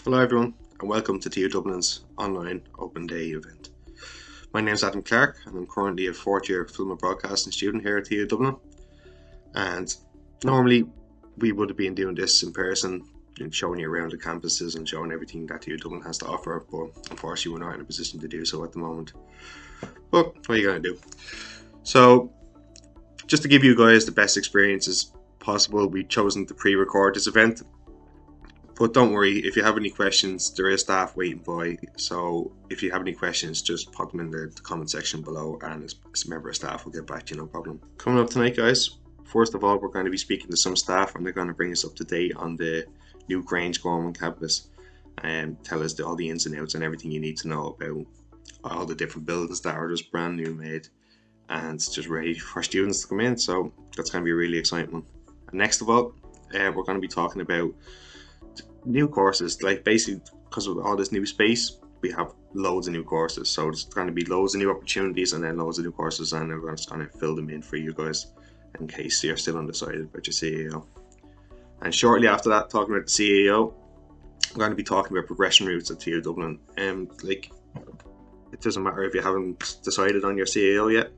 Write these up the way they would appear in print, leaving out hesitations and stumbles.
Hello everyone and welcome to TU Dublin's online open day event. My name is Adam Clark and I'm currently a fourth year film and broadcasting student here at TU Dublin, and normally we would have been doing this in person, showing you around the campuses and showing everything that TU Dublin has to offer, but unfortunately we're not in a position to do so at the moment. But what are you going to do? So just to give you guys the best experiences possible, we've chosen to pre-record this event. But don't worry, if you have any questions, there is staff waiting by. So if you have any questions, just pop them in the comment section below and a member of staff will get back to you, no problem. Coming up tonight, guys, first of all, we're going to be speaking to some staff and they're going to bring us up to date on the new Grangegorman campus and tell us all the ins and outs and everything you need to know about all the different buildings that are just brand new made and just ready for students to come in. So that's going to be a really exciting one. And next of all, we're going to be talking about new courses, like basically because of all this new space we have loads of new courses, so there's going to be loads of new opportunities and then loads of new courses, and we're just going to fill them in for you guys in case you're still undecided about your CAO. And shortly after that, talking about the CAO, we're going to be talking about progression routes at TU Dublin. Like, it doesn't matter if you haven't decided on your CAO yet.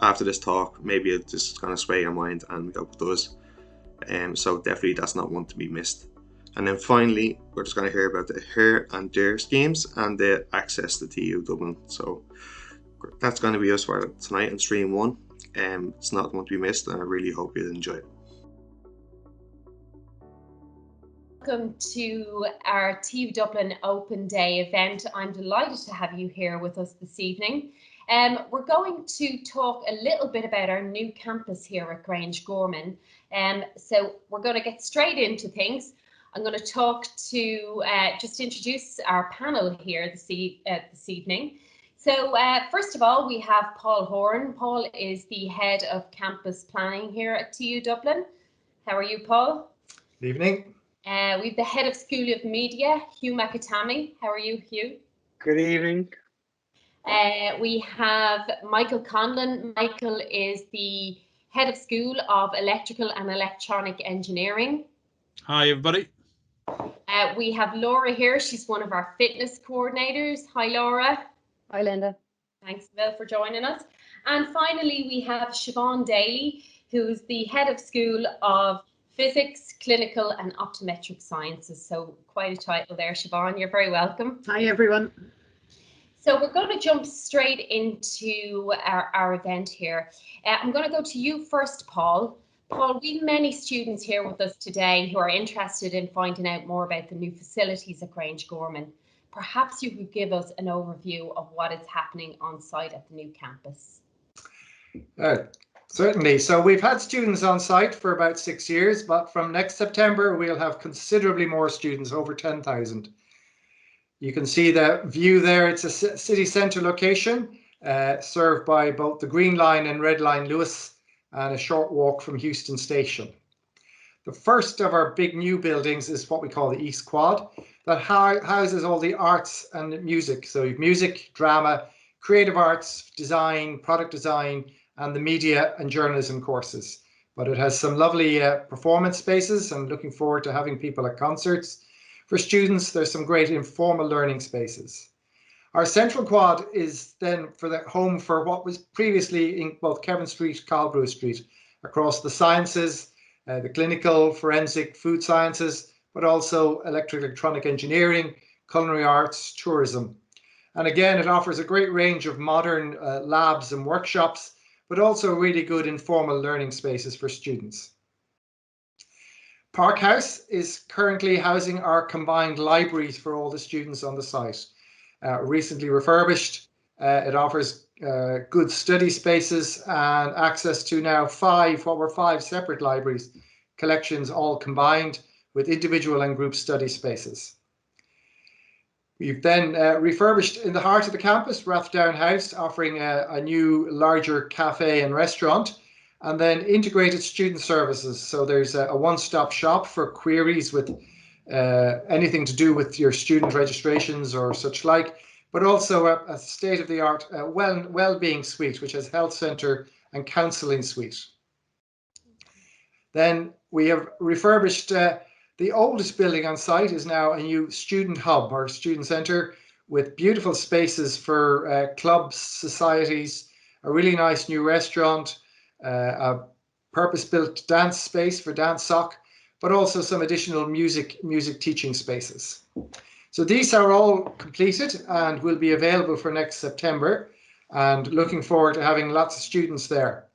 After this talk, maybe it's just going to sway your mind and go with those. So definitely that's not one to be missed. And then finally, we're just going to hear about the Here and There schemes and the access to TU Dublin. So that's going to be us for tonight on stream 1. It's not one to be missed, and I really hope you enjoy it. Welcome to our TU Dublin Open Day event. I'm delighted to have you here with us this evening. We're going to talk a little bit about our new campus here at Grangegorman. So we're going to get straight into things. I'm going to talk to just introduce our panel here this evening. So first of all, we have Paul Horan. Paul is the head of campus planning here at TU Dublin. How are you, Paul? Good evening. We have the head of School of Media, Hugh McAtammy. How are you, Hugh? Good evening. We have Michael Conlon. Michael is the head of School of Electrical and Electronic Engineering. Hi, everybody. We have Laura here. She's one of our fitness coordinators. Hi, Laura. Hi, Linda. Thanks, Bill, for joining us. And finally, we have Siobhan Daly, who's the head of School of Physics, Clinical and Optometric Sciences. So quite a title there, Siobhan. You're very welcome. Hi, everyone. So we're going to jump straight into our event here. I'm going to go to you first, Paul. Paul, we have many students here with us today who are interested in finding out more about the new facilities at Grangegorman. Perhaps you could give us an overview of what is happening on site at the new campus. Certainly. So we've had students on site for about 6 years, but from next September, we'll have considerably more students, over 10,000. You can see the view there. It's a city centre location served by both the Green Line and Red Line Lewis, and a short walk from Euston Station. The first of our big new buildings is what we call the East Quad, that houses all the arts and music. So you've music, drama, creative arts, design, product design, and the media and journalism courses. But it has some lovely performance spaces. I'm looking forward to having people at concerts. For students, there's some great informal learning spaces. Our central quad is then for the home for what was previously in both Kevin Street, Calbrew Street, across the sciences, the clinical, forensic, food sciences, but also electronic engineering, culinary arts, tourism. And again, it offers a great range of modern labs and workshops, but also really good informal learning spaces for students. Park House is currently housing our combined libraries for all the students on the site. Recently refurbished, it offers good study spaces and access to now five separate libraries, collections all combined with individual and group study spaces. We've then refurbished in the heart of the campus, Rathdown House, offering a new larger cafe and restaurant, and then integrated student services. So there's a one-stop shop for queries with anything to do with your student registrations or such like, but also a state-of-the-art well-being suite, which has health centre and counselling suite. Then we have refurbished The oldest building on site is now a new student hub or student centre with beautiful spaces for clubs, societies, a really nice new restaurant, a purpose-built dance space for dance soc, but also some additional music teaching spaces. So these are all completed and will be available for next September, and looking forward to having lots of students there.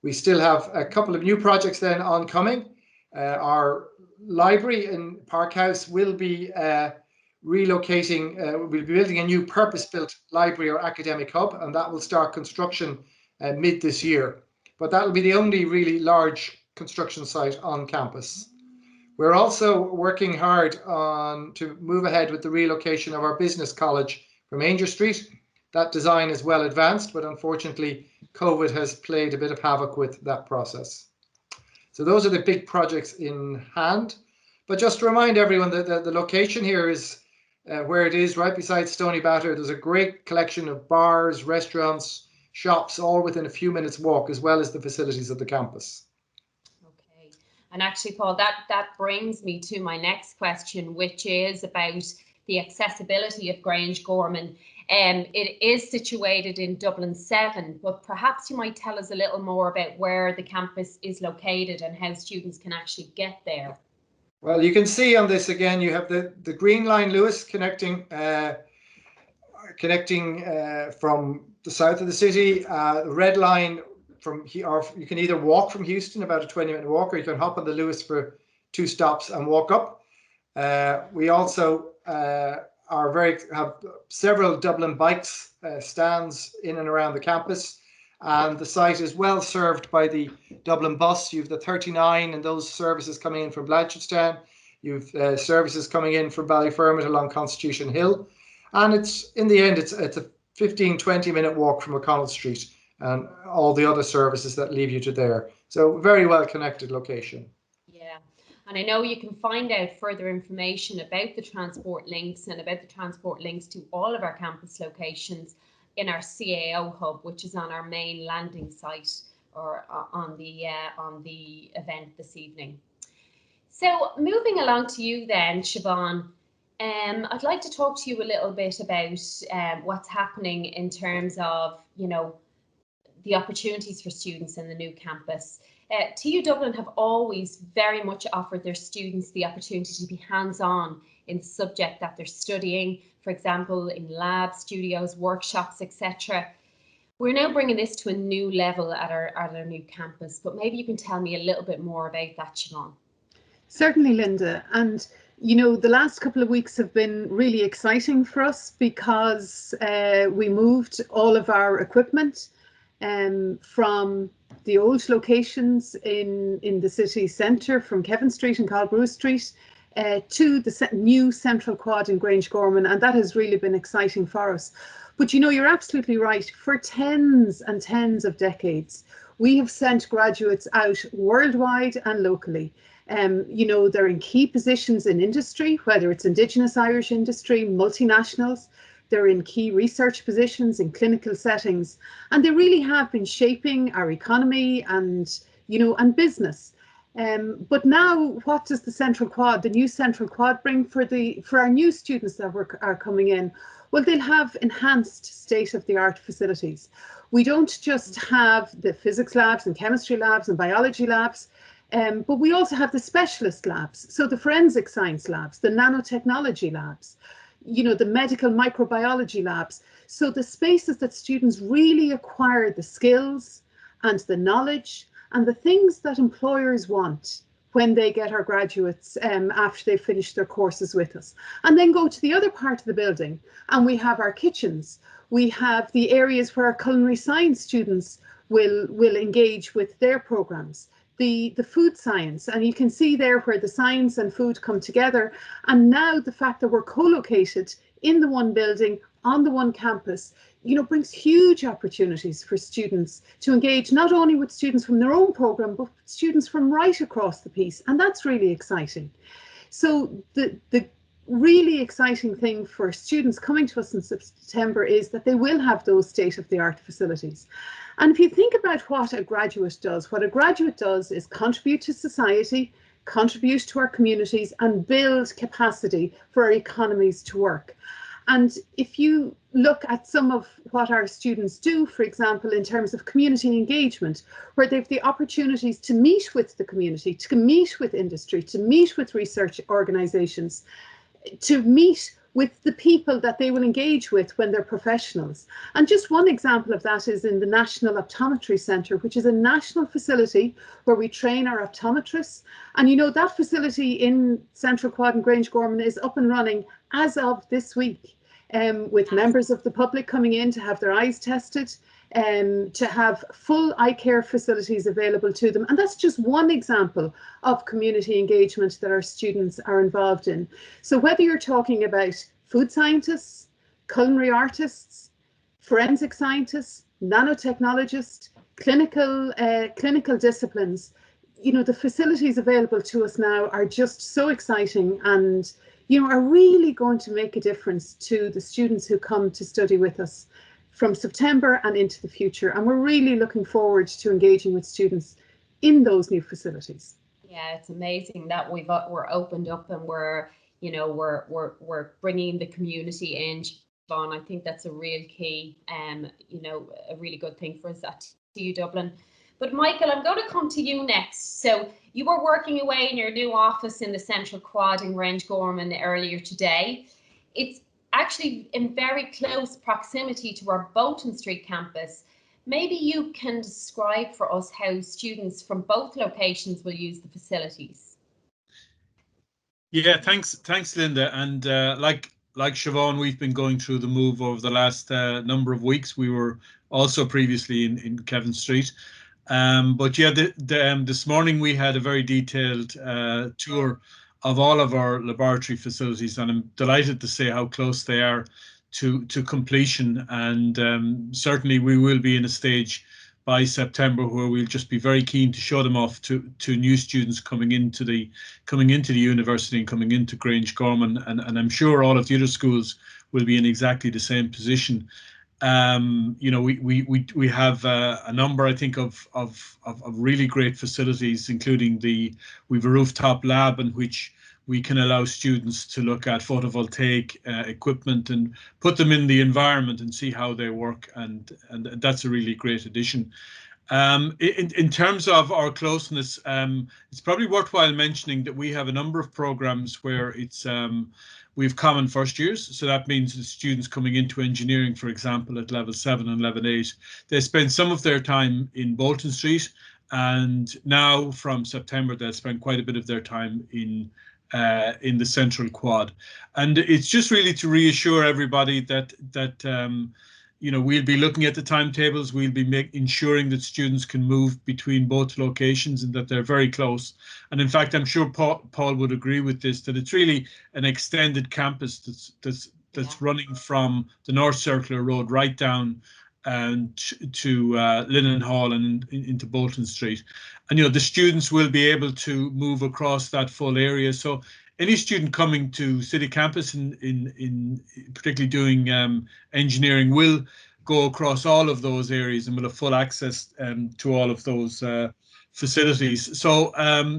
We still have a couple of new projects then oncoming. Our library in Park House will be relocating, we'll be building a new purpose-built library or academic hub, and that will start construction mid this year. But that will be the only really large construction site on campus. We're also working hard to move ahead with the relocation of our business college from Ainger Street. That design is well advanced, but unfortunately, COVID has played a bit of havoc with that process. So those are the big projects in hand. But just to remind everyone that the location here is where it is, right beside Stony Batter. There's a great collection of bars, restaurants, shops, all within a few minutes walk, as well as the facilities of the campus. Okay. And actually, Paul, that brings me to my next question, which is about the accessibility of Grangegorman. It is situated in Dublin 7, but perhaps you might tell us a little more about where the campus is located and how students can actually get there. Well, you can see on this again, you have the green line, Lewis, connecting from the south of the city. The red line from here, or you can either walk from Houston, about a 20-minute walk, or you can hop on the Lewis for 2 stops and walk up. We also have several Dublin bikes stands in and around the campus, and the site is well served by the Dublin bus. You've the 39 and those services coming in from Blanchardstown. You've services coming in from Ballyfermot along Constitution Hill, and it's in the end it's a 15-20 minute walk from O'Connell Street and all the other services that leave you to there. So very well connected location. Yeah. And I know you can find out further information about the transport links and about the transport links to all of our campus locations in our CAO hub, which is on our main landing site or on the event this evening. So moving along to you then, Siobhan, I'd like to talk to you a little bit about what's happening in terms of, the opportunities for students in the new campus. TU Dublin have always very much offered their students the opportunity to be hands-on in the subject that they're studying, for example, in labs, studios, workshops, etc. We're now bringing this to a new level at our new campus, but maybe you can tell me a little bit more about that, Siobhan. Certainly, Linda. And the last couple of weeks have been really exciting for us because we moved all of our equipment from the old locations in the city centre, from Kevin Street and Colbrew Street, to the new central quad in Grangegorman, and that has really been exciting for us. But you're absolutely right. For tens and tens of decades, we have sent graduates out worldwide and locally. They're in key positions in industry, whether it's Indigenous Irish industry, multinationals. They're in key research positions in clinical settings, and they really have been shaping our economy and business. But now, what does the new central quad bring for our new students that are coming in? Well, they'll have enhanced state-of-the-art facilities. We don't just have the physics labs and chemistry labs and biology labs, but we also have the specialist labs. So the forensic science labs, the nanotechnology labs, the medical microbiology labs. So the spaces that students really acquire the skills and the knowledge and the things that employers want when they get our graduates after they've finished their courses with us. And then go to the other part of the building, and we have our kitchens. We have the areas where our culinary science students will engage with their programs. The food science, and you can see there where the science and food come together. And now the fact that we're co-located in the one building on the one campus, brings huge opportunities for students to engage not only with students from their own program, but students from right across the piece. And that's really exciting. So the really exciting thing for students coming to us in September is that they will have those state-of-the-art facilities. And if you think about what a graduate does is contribute to society, contribute to our communities and build capacity for our economies to work. And if you look at some of what our students do, for example, in terms of community engagement, where they've the opportunities to meet with the community, to meet with industry, to meet with research organisations, to meet with the people that they will engage with when they're professionals. And just one example of that is in the National Optometry Centre, which is a national facility where we train our optometrists. And you know, that facility in Central Quad and Grangegorman is up and running as of this week, with members of the public coming in to have their eyes tested, to have full eye care facilities available to them. And that's just one example of community engagement that our students are involved in. So whether you're talking about food scientists, culinary artists, forensic scientists, nanotechnologists, clinical disciplines, you know, the facilities available to us now are just so exciting and, you know, are really going to make a difference to the students who come to study with us from September and into the future. And we're really looking forward to engaging with students in those new facilities. Yeah, it's amazing that we're opened up and we're bringing the community in, Siobhan. I think that's a real key, you know, a really good thing for us at TU Dublin. But Michael, I'm going to come to you next. So you were working away in your new office in the Central Quad in Grangegorman earlier today. It's actually in very close proximity to our Bolton Street campus. Maybe you can describe for us how students from both locations will use the facilities. Yeah, thanks, Linda. And like Siobhan, we've been going through the move over the last number of weeks. We were also previously in Kevin Street. But yeah, this morning we had a very detailed tour of all of our laboratory facilities, and I'm delighted to say how close they are to completion. And certainly we will be in a stage by September where we'll just be very keen to show them off to new students coming into the university and coming into Grangegorman, and I'm sure all of the other schools will be in exactly the same position. You know, we have a number, I think, of really great facilities, including we've a rooftop lab in which we can allow students to look at photovoltaic equipment and put them in the environment and see how they work, and that's a really great addition. In terms of our closeness, it's probably worthwhile mentioning that we have a number of programs where it's we've common first years. So that means the students coming into engineering, for example, at level 7 and level 8, they spend some of their time in Bolton Street, and now from September they'll spend quite a bit of their time in the Central Quad. And it's just really to reassure everybody that you know, we'll be looking at the timetables. We'll be ensuring that students can move between both locations and that they're very close. And in fact, I'm sure Paul would agree with this, that it's really an extended campus that's running from the North Circular Road right down to Linen Hall and into Bolton Street. And, you know, the students will be able to move across that full area. So any student coming to City Campus in particularly doing engineering will go across all of those areas and will have full access to all of those facilities. So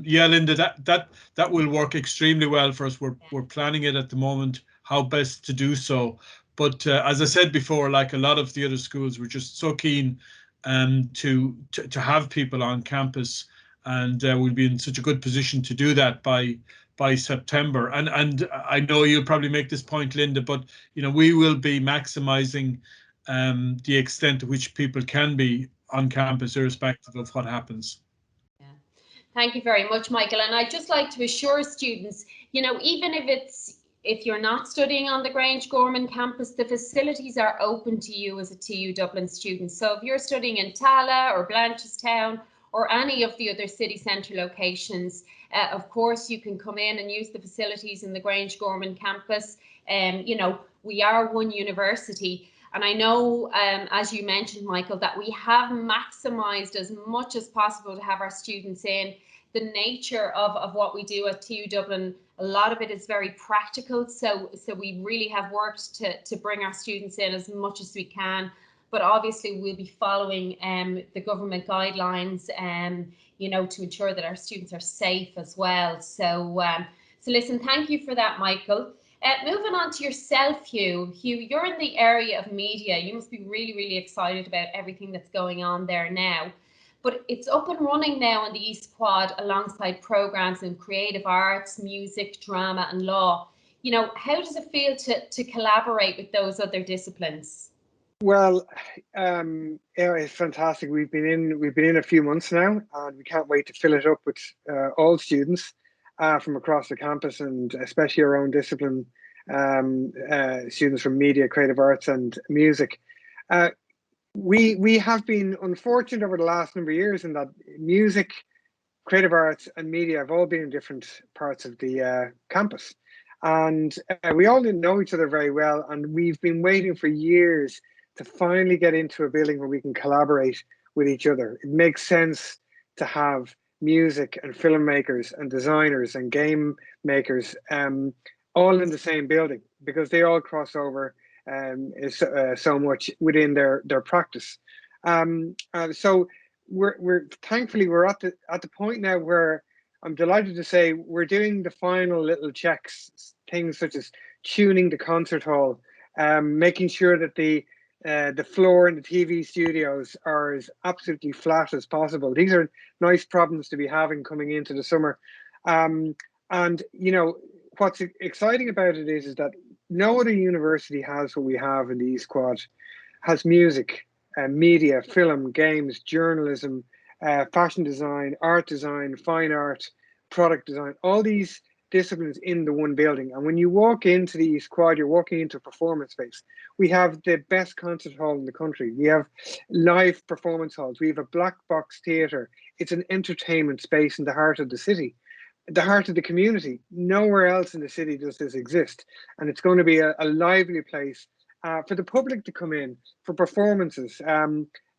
yeah, Linda, that will work extremely well for us. We're planning it at the moment, how best to do so. But as I said before, like a lot of the other schools, we're just so keen to have people on campus, and we'll be in such a good position to do that by September. And I know you'll probably make this point, Linda, but you know, we will be maximising the extent to which people can be on campus, irrespective of what happens. Yeah. Thank you very much, Michael. And I'd just like to assure students, you know, even if you're not studying on the Grangegorman campus, the facilities are open to you as a TU Dublin student. So if you're studying in Tala or Blanchestown or any of the other city centre locations, of course, you can come in and use the facilities in the Grangegorman campus. You know, we are one university. And I know, as you mentioned, Michael, that we have maximised as much as possible to have our students in. The nature of what we do at TU Dublin, a lot of it is very practical. So we really have worked to bring our students in as much as we can. but obviously we'll be following the government guidelines, you know, to ensure that our students are safe as well. So, so listen, thank you for that, Michael. Moving on to yourself, Hugh. Hugh, you're in the area of media. You must be really, really excited about everything that's going on there now. But it's up and running now in the East Quad alongside programs in creative arts, music, drama and law. You know, how does it feel to collaborate with those other disciplines? Well, it's fantastic. We've been in a few months now, and we can't wait to fill it up with all students from across the campus, and especially our own discipline, students from media, creative arts, and music. We have been unfortunate over the last number of years in that music, creative arts, and media have all been in different parts of the campus, and we all didn't know each other very well, and we've been waiting for years to finally get into a building where we can collaborate with each other. It makes sense to have music and filmmakers and designers and game makers all in the same building, because they all cross over so much within their practice. So we're thankfully we're at the point now where I'm delighted to say we're doing the final little checks, things such as tuning the concert hall, making sure that the floor in the TV studios are as absolutely flat as possible. These are nice problems to be having coming into the summer. And you know, what's exciting about it is that no other university has what we have in the East Quad. Has music, media, film, games, journalism, fashion design, art design, fine art, product design, all these disciplines in the one building. And when you walk into the East Quad, you're walking into a performance space. We have the best concert hall in the country. We have live performance halls. We have a black box theatre. It's an entertainment space in the heart of the city, the heart of the community. Nowhere else in the city does this exist. And it's going to be a lively place for the public to come in for performances.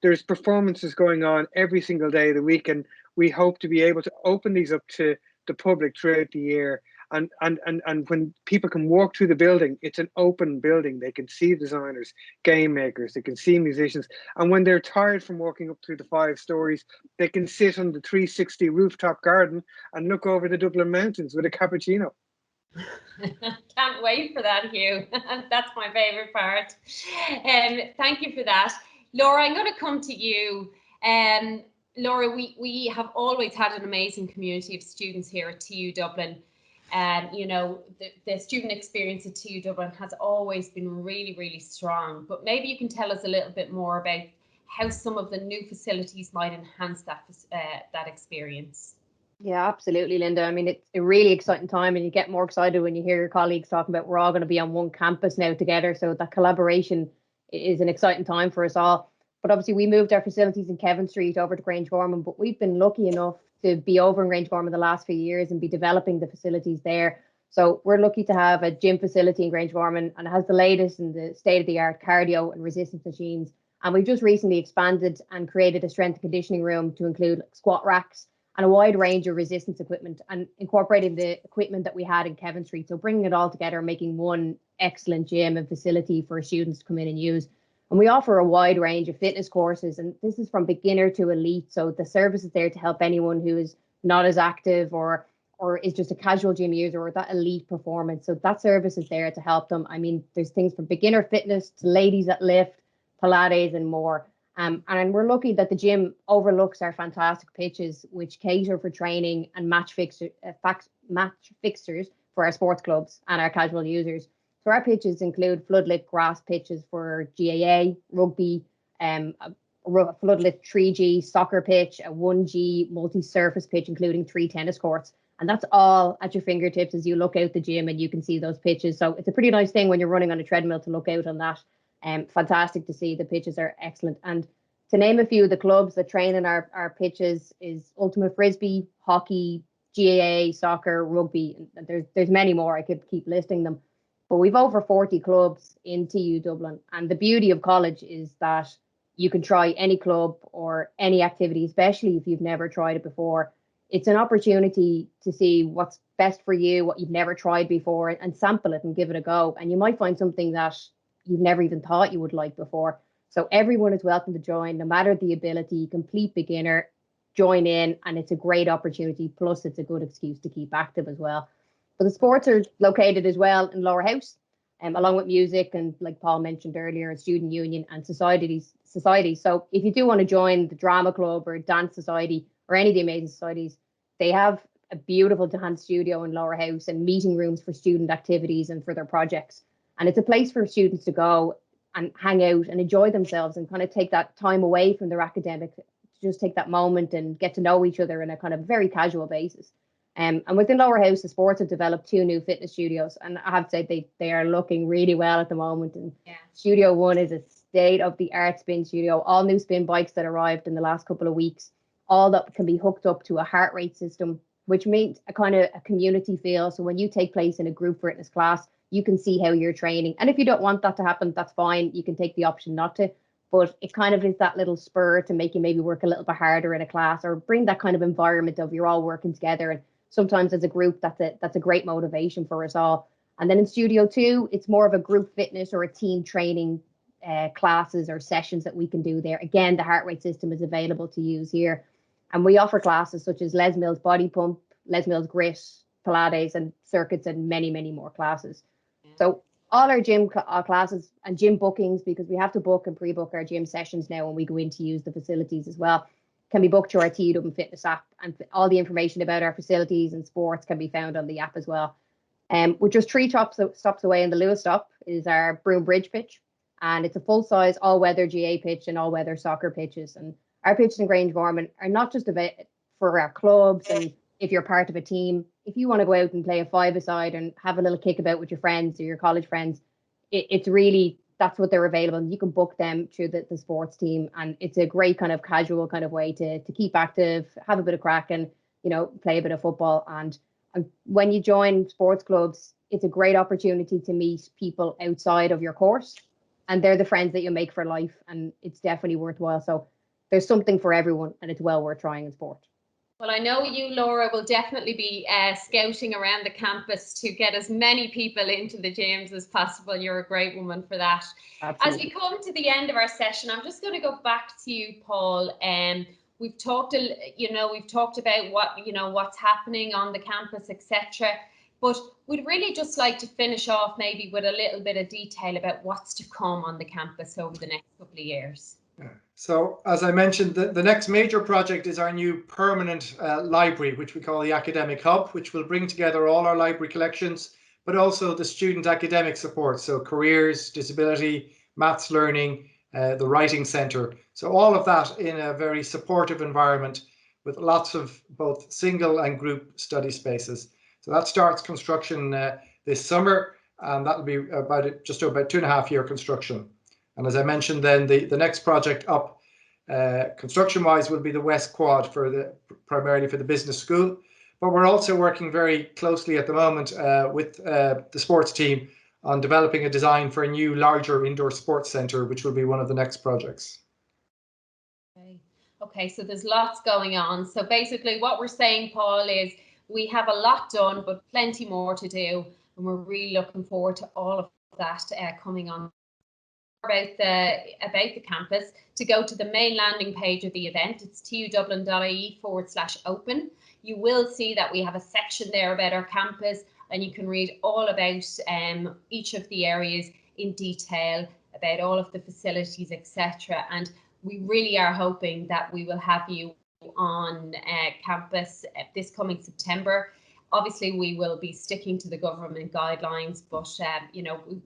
There's performances going on every single day of the week, and we hope to be able to open these up to the public throughout the year. And when people can walk through the building, it's an open building. They can see designers, game makers, they can see musicians. And when they're tired from walking up through the 5 stories, they can sit on the 360 rooftop garden and look over the Dublin mountains with a cappuccino. Can't wait for that, Hugh. That's my favorite part. Thank you for that. Laura, I'm going to come to you. Laura, we have always had an amazing community of students here at TU Dublin. You know, the student experience at TU Dublin has always been really, really strong. But maybe you can tell us a little bit more about how some of the new facilities might enhance that experience. Yeah, absolutely, Linda. I mean, it's a really exciting time, and you get more excited when you hear your colleagues talking about we're all going to be on one campus now together. So that collaboration is an exciting time for us all. But obviously, we moved our facilities in Kevin Street over to Grangegorman, but we've been lucky enough to be over in Grangegorman the last few years and be developing the facilities there. So we're lucky to have a gym facility in Grangegorman, and it has the latest and the state-of-the-art cardio and resistance machines. And we've just recently expanded and created a strength and conditioning room to include squat racks and a wide range of resistance equipment, and incorporating the equipment that we had in Kevin Street. So bringing it all together, making one excellent gym and facility for students to come in and use. And we offer a wide range of fitness courses, and this is from beginner to elite. So the service is there to help anyone who is not as active or is just a casual gym user or that elite performance. So that service is there to help them. I mean, there's things from beginner fitness to ladies that lift, Pilates and more. And we're lucky that the gym overlooks our fantastic pitches, which cater for training and match fixtures for our sports clubs and our casual users. So our pitches include floodlit grass pitches for GAA, rugby, a floodlit 3G soccer pitch, a 1G multi-surface pitch, including 3 tennis courts. And that's all at your fingertips as you look out the gym and you can see those pitches. So it's a pretty nice thing when you're running on a treadmill to look out on that. Fantastic to see. The pitches are excellent. And to name a few of the clubs that train in our pitches is Ultimate Frisbee, hockey, GAA, soccer, rugby. And there's many more. I could keep listing them. But we've over 40 clubs in TU Dublin. And the beauty of college is that you can try any club or any activity, especially if you've never tried it before. It's an opportunity to see what's best for you, what you've never tried before, and sample it and give it a go. And you might find something that you've never even thought you would like before. So everyone is welcome to join, no matter the ability, complete beginner, join in, and it's a great opportunity. Plus, it's a good excuse to keep active as well. But the sports are located as well in Lower House, along with music and, like Paul mentioned earlier, student union and societies. So if you do want to join the drama club or dance society or any of the amazing societies, they have a beautiful dance studio in Lower House and meeting rooms for student activities and for their projects. And it's a place for students to go and hang out and enjoy themselves and kind of take that time away from their academic, to just take that moment and get to know each other in a kind of very casual basis. And within Lower House, the sports have developed 2 new fitness studios, and I have to say they are looking really well at the moment. And Studio 1 is a state-of-the-art spin studio, all new spin bikes that arrived in the last couple of weeks, all that can be hooked up to a heart rate system, which means a kind of a community feel. So when you take place in a group fitness class, you can see how you're training. And if you don't want that to happen, that's fine. You can take the option not to. But it kind of is that little spur to make you maybe work a little bit harder in a class, or bring that kind of environment of you're all working together. And sometimes as a group, that's a great motivation for us all. And then in Studio 2, it's more of a group fitness or a team training classes or sessions that we can do there. Again, the heart rate system is available to use here. And we offer classes such as Les Mills Body Pump, Les Mills Grit, Pilates and circuits, and many, many more classes. So all our gym classes and gym bookings, because we have to book and pre-book our gym sessions now when we go in to use the facilities as well, can be booked through our TU Dublin Fitness app. And all the information about our facilities and sports can be found on the app as well. We're just 3 stops away in the Lewis stop is our Broom Bridge pitch. And it's a full-size all-weather GA pitch and all-weather soccer pitches. And our pitches in Grangegorman are not just for our clubs and if you're part of a team. If you want to go out and play a 5-a-side and have a little kickabout with your friends or your college friends, it's really, that's what they're available. And you can book them through the sports team. And it's a great kind of casual kind of way to keep active, have a bit of crack and, play a bit of football. And when you join sports clubs, it's a great opportunity to meet people outside of your course. And they're the friends that you make for life. And it's definitely worthwhile. So there's something for everyone, and it's well worth trying in sport. Well, I know you, Laura, will definitely be scouting around the campus to get as many people into the gyms as possible. You're a great woman for that. Absolutely. As we come to the end of our session, I'm just going to go back to you, Paul. We've talked, about what's happening on the campus, etc. But we'd really just like to finish off maybe with a little bit of detail about what's to come on the campus over the next couple of years. So, as I mentioned, the next major project is our new permanent library, which we call the Academic Hub, which will bring together all our library collections, but also the student academic support. So careers, disability, maths learning, the writing centre. So all of that in a very supportive environment with lots of both single and group study spaces. So that starts construction this summer, and that'll be just over 2.5-year construction. And as I mentioned, then the next project up construction-wise will be the West Quad primarily for the business school. But we're also working very closely at the moment with the sports team on developing a design for a new, larger indoor sports centre, which will be one of the next projects. Okay, so there's lots going on. So basically what we're saying, Paul, is we have a lot done, but plenty more to do. And we're really looking forward to all of that coming on. About the campus, to go to the main landing page of the event. It's tudublin.ie/open. You will see that we have a section there about our campus, and you can read all about each of the areas in detail, about all of the facilities, etc. And we really are hoping that we will have you on campus this coming September. Obviously, we will be sticking to the government guidelines, but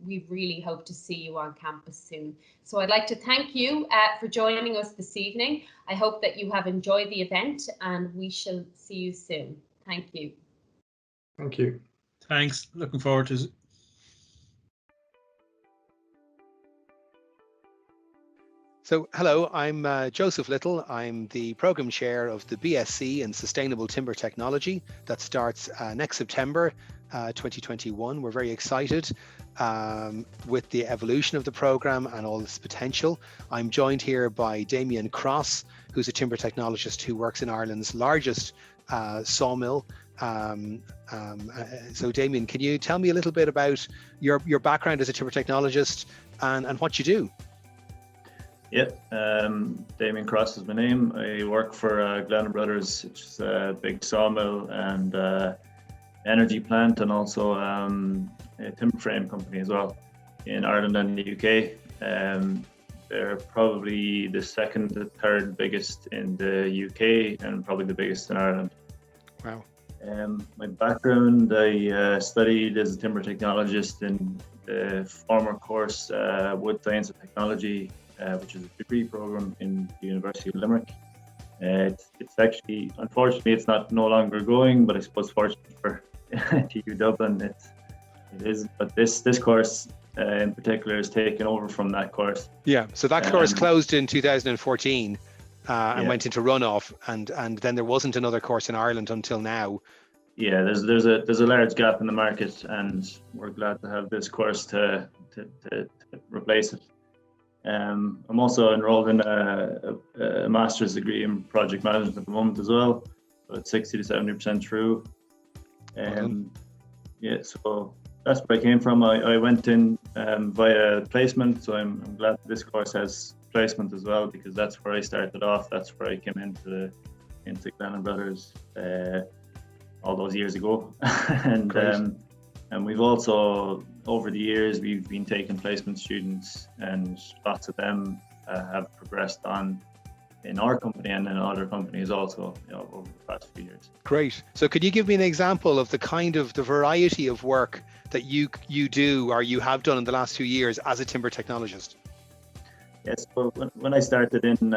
we really hope to see you on campus soon. So I'd like to thank you for joining us this evening. I hope that you have enjoyed the event, and we shall see you soon. Thank you. Thank you. Thanks. Looking forward to it. So, hello, I'm Joseph Little. I'm the Programme Chair of the BSc in Sustainable Timber Technology that starts next September 2021. We're very excited with the evolution of the programme and all its potential. I'm joined here by Damien Cross, who's a timber technologist who works in Ireland's largest sawmill. So Damien, can you tell me a little bit about your background as a timber technologist and what you do? Yep, Damien Cross is my name. I work for Glenn Brothers, which is a big sawmill and energy plant, and also a timber frame company as well in Ireland and the UK. They're probably the second to third biggest in the UK and probably the biggest in Ireland. Wow. My background, I studied as a timber technologist in the former course Wood Science and Technology, which is a degree program in the University of Limerick. It's actually, unfortunately, it's no longer going, but I suppose fortunately for TU Dublin, it is. But this course in particular is taken over from that course. Yeah, so that course closed in 2014 and went into runoff, and then there wasn't another course in Ireland until now. Yeah, there's a large gap in the market, and we're glad to have this course to replace it. I'm also enrolled in a master's degree in project management at the moment as well, so it's 60 to 70% through. Yeah, so that's where I came from. I went in via placement, so I'm glad this course has placement as well, because that's where I started off. That's where I came into Glenn Brothers all those years ago. And we've also, over the years, we've been taking placement students, and lots of them have progressed on in our company and in other companies also, over the past few years. Great. So could you give me an example of the variety of work that you do or you have done in the last 2 years as a timber technologist? Yes, well, when I started in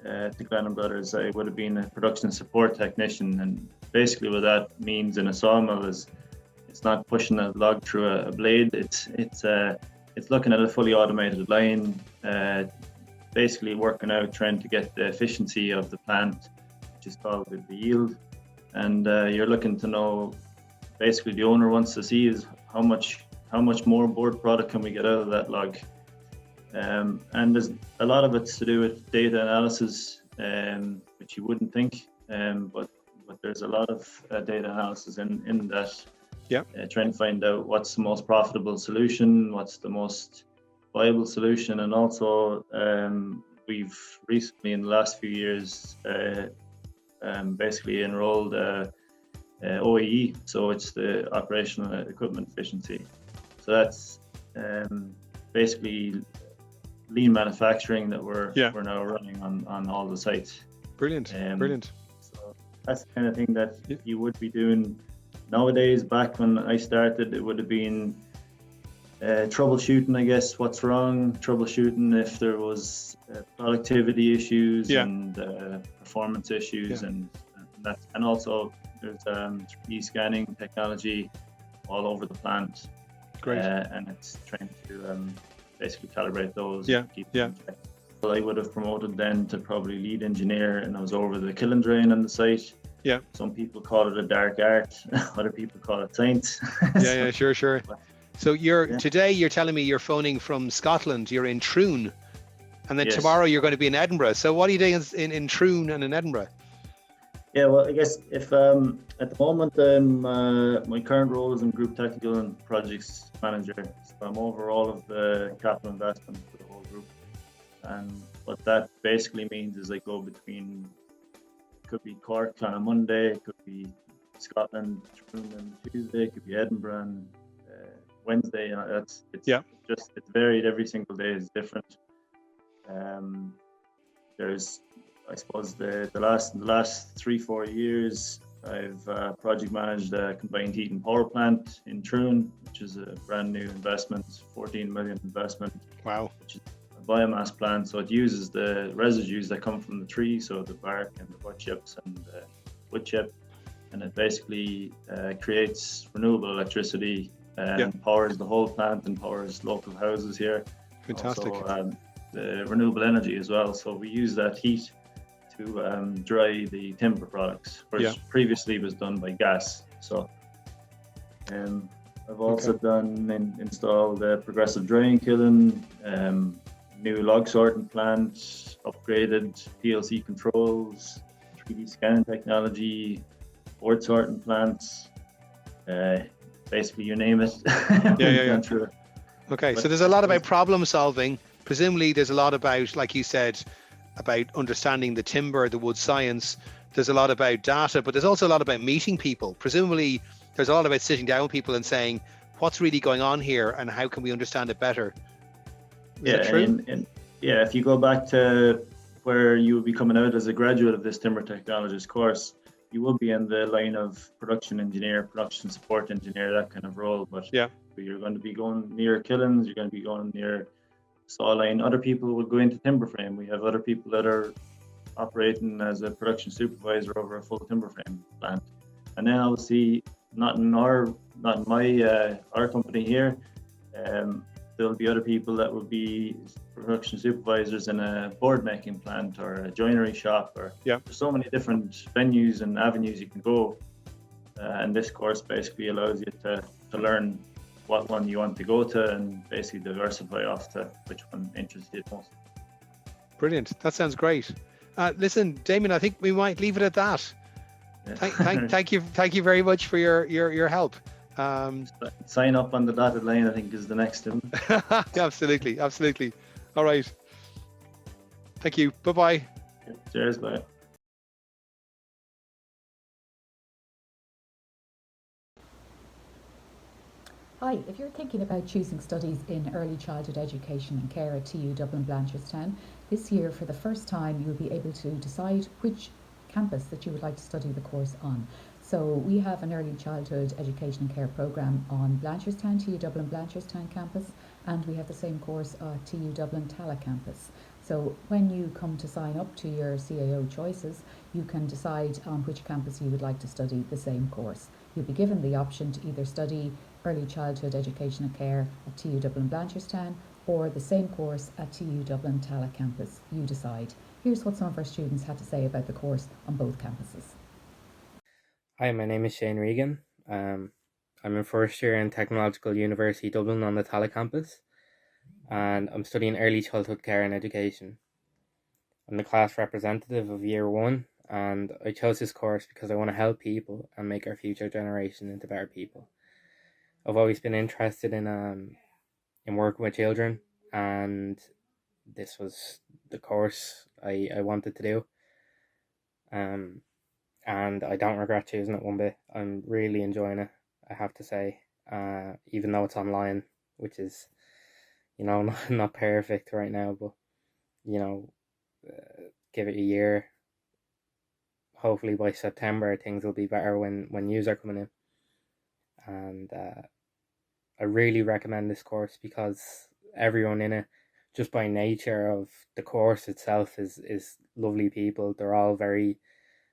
to Glenn Brothers, I would have been a production support technician, and basically what that means in a sawmill is it's not pushing a log through a blade. It's looking at a fully automated line, basically working out, trying to get the efficiency of the plant, which is called the yield. And you're looking to know, basically the owner wants to see is how much more board product can we get out of that log. And there's a lot of it's to do with data analysis, which you wouldn't think, but there's a lot of data analysis in that. Yeah. Trying to find out what's the most profitable solution, what's the most viable solution, and also we've recently, in the last few years, basically enrolled OEE, so it's the operational equipment efficiency. So that's basically lean manufacturing that we're now running on all the sites. Brilliant, brilliant. So that's the kind of thing that you would be doing nowadays. Back when I started, it would have been troubleshooting, I guess, what's wrong, troubleshooting if there was productivity issues and performance issues, and also there's 3D scanning technology all over the plant. Great. And it's trying to basically calibrate those. Keep them in check. Well, I would have promoted then to probably lead engineer, and I was over the kiln drain on the site. Yeah. Some people call it a dark art, other people call it science. Yeah, sure. So today you're telling me you're phoning from Scotland, you're in Troon, and then tomorrow you're going to be in Edinburgh. So what are you doing in Troon and in Edinburgh? Yeah, well, I guess if at the moment my current role is in Group Technical and Projects Manager, so I'm over all of the capital investment for the whole group. And what that basically means is I go between, it could be Cork on a Monday, it could be Scotland, Troon on Tuesday, it could be Edinburgh on Wednesday. It's varied. Every single day is different. There's, I suppose, the last 3-4 years, I've project managed a combined heat and power plant in Troon, which is a brand new investment, 14 million investment. Wow. Which is a biomass plant, so it uses the residues that come from the tree, so the bark and the wood chips and the wood chip, and it basically creates renewable electricity and powers the whole plant and powers local houses here. Fantastic. Also, the renewable energy as well, so we use that heat to dry the timber products, which previously was done by gas. So I've also installed a progressive drying kiln, new log sorting plant, upgraded PLC controls, 3D scanning technology, board sorting plants, basically you name it. Okay, so there's a lot about problem solving, presumably there's a lot about, like you said, about understanding the timber, the wood science. There's a lot about data, but there's also a lot about meeting people. Presumably there's a lot about sitting down with people and saying, what's really going on here and how can we understand it better? Is that true? Yeah, if you go back to where you will be coming out as a graduate of this timber technologist course, you will be in the line of production engineer, production support engineer, that kind of role. But yeah, you're going to be going near kilns, you're going to be going near saw line. Other people will go into timber frame. We have other people that are operating as a production supervisor over a full timber frame plant. And then obviously not in my company here, there'll be other people that will be production supervisors in a board making plant or a joinery shop, or there's so many different venues and avenues you can go. And this course basically allows you to learn what one you want to go to and basically diversify off to which one interests you most. Brilliant. That sounds great. Listen, Damien, I think we might leave it at that. Yeah. Thank you very much for your help. Sign up on the dotted line, I think, is the next one. Absolutely. All right. Thank you. Bye-bye. Cheers, bye. Hi, if you're thinking about choosing studies in early childhood education and care at TU Dublin Blanchardstown, this year for the first time you'll be able to decide which campus that you would like to study the course on. So we have an early childhood education and care programme on Blanchardstown, TU Dublin Blanchardstown campus, and we have the same course at TU Dublin Tala campus. So when you come to sign up to your CAO choices, you can decide on which campus you would like to study the same course. You'll be given the option to either study early childhood education and care at TU Dublin Blanchardstown or the same course at TU Dublin Tala campus. You decide. Here's what some of our students had to say about the course on both campuses. Hi, my name is Shane Regan. I'm in first year in Technological University Dublin on the Tala campus, and I'm studying early childhood care and education. I'm the class representative of year 1, and I chose this course because I want to help people and make our future generation into better people. I've always been interested in working with children, and this was the course I wanted to do. And I don't regret choosing it one bit. I'm really enjoying it, I have to say, even though it's online, which is, not perfect right now, but, give it a year. Hopefully by September things will be better when news are coming in. And I really recommend this course because everyone in it, just by nature of the course itself, is lovely people. They're all very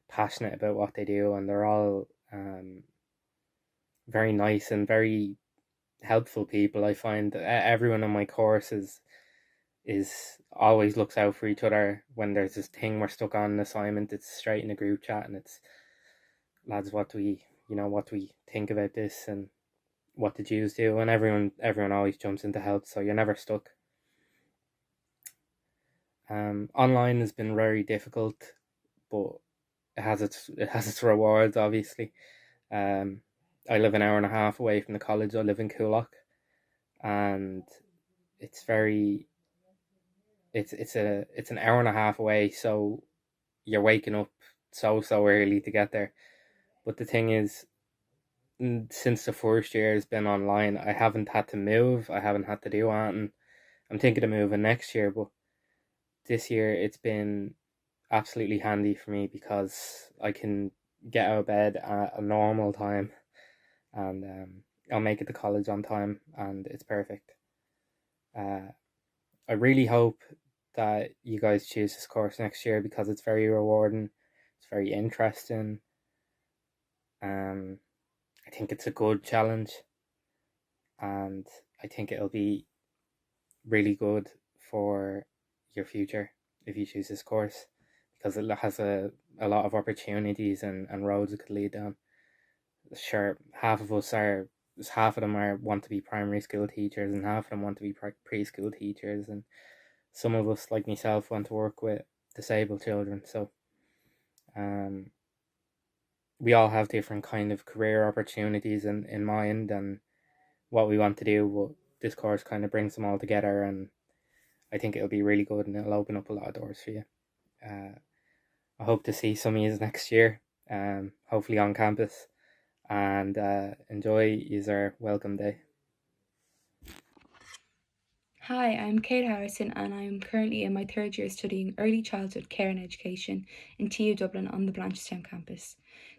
passionate about what they do, and they're all very nice and very helpful people. I find everyone on my course is always looks out for each other. When there's this thing we're stuck on an assignment, it's straight in a group chat and it's, lads, what do we think about this and what did you do? And everyone always jumps in to help, so you're never stuck. Online has been very difficult, but it has its rewards, obviously. I live an hour and a half away from the college. I live in Coolock, and it's an hour and a half away, so you're waking up so early to get there. But the thing is, since the first year has been online, I haven't had to move. I haven't had to do anything. I'm thinking of moving next year, but this year it's been absolutely handy for me because I can get out of bed at a normal time, and I'll make it to college on time, and it's perfect. I really hope that you guys choose this course next year because it's very rewarding. It's very interesting. I think it's a good challenge, and I think it'll be really good for your future if you choose this course, because it has a lot of opportunities and roads it could lead down. Sure, half of them want to be primary school teachers, and half of them want to be preschool teachers, and some of us, like myself, want to work with disabled children. So we all have different kind of career opportunities in mind and what we want to do, but this course kind of brings them all together, and I think it'll be really good and it'll open up a lot of doors for you. I hope to see some of you next year, hopefully on campus, and enjoy your welcome day. Hi, I'm Kate Harrison and I'm currently in my third year studying early childhood care and education in TU Dublin on the Blanchardstown campus.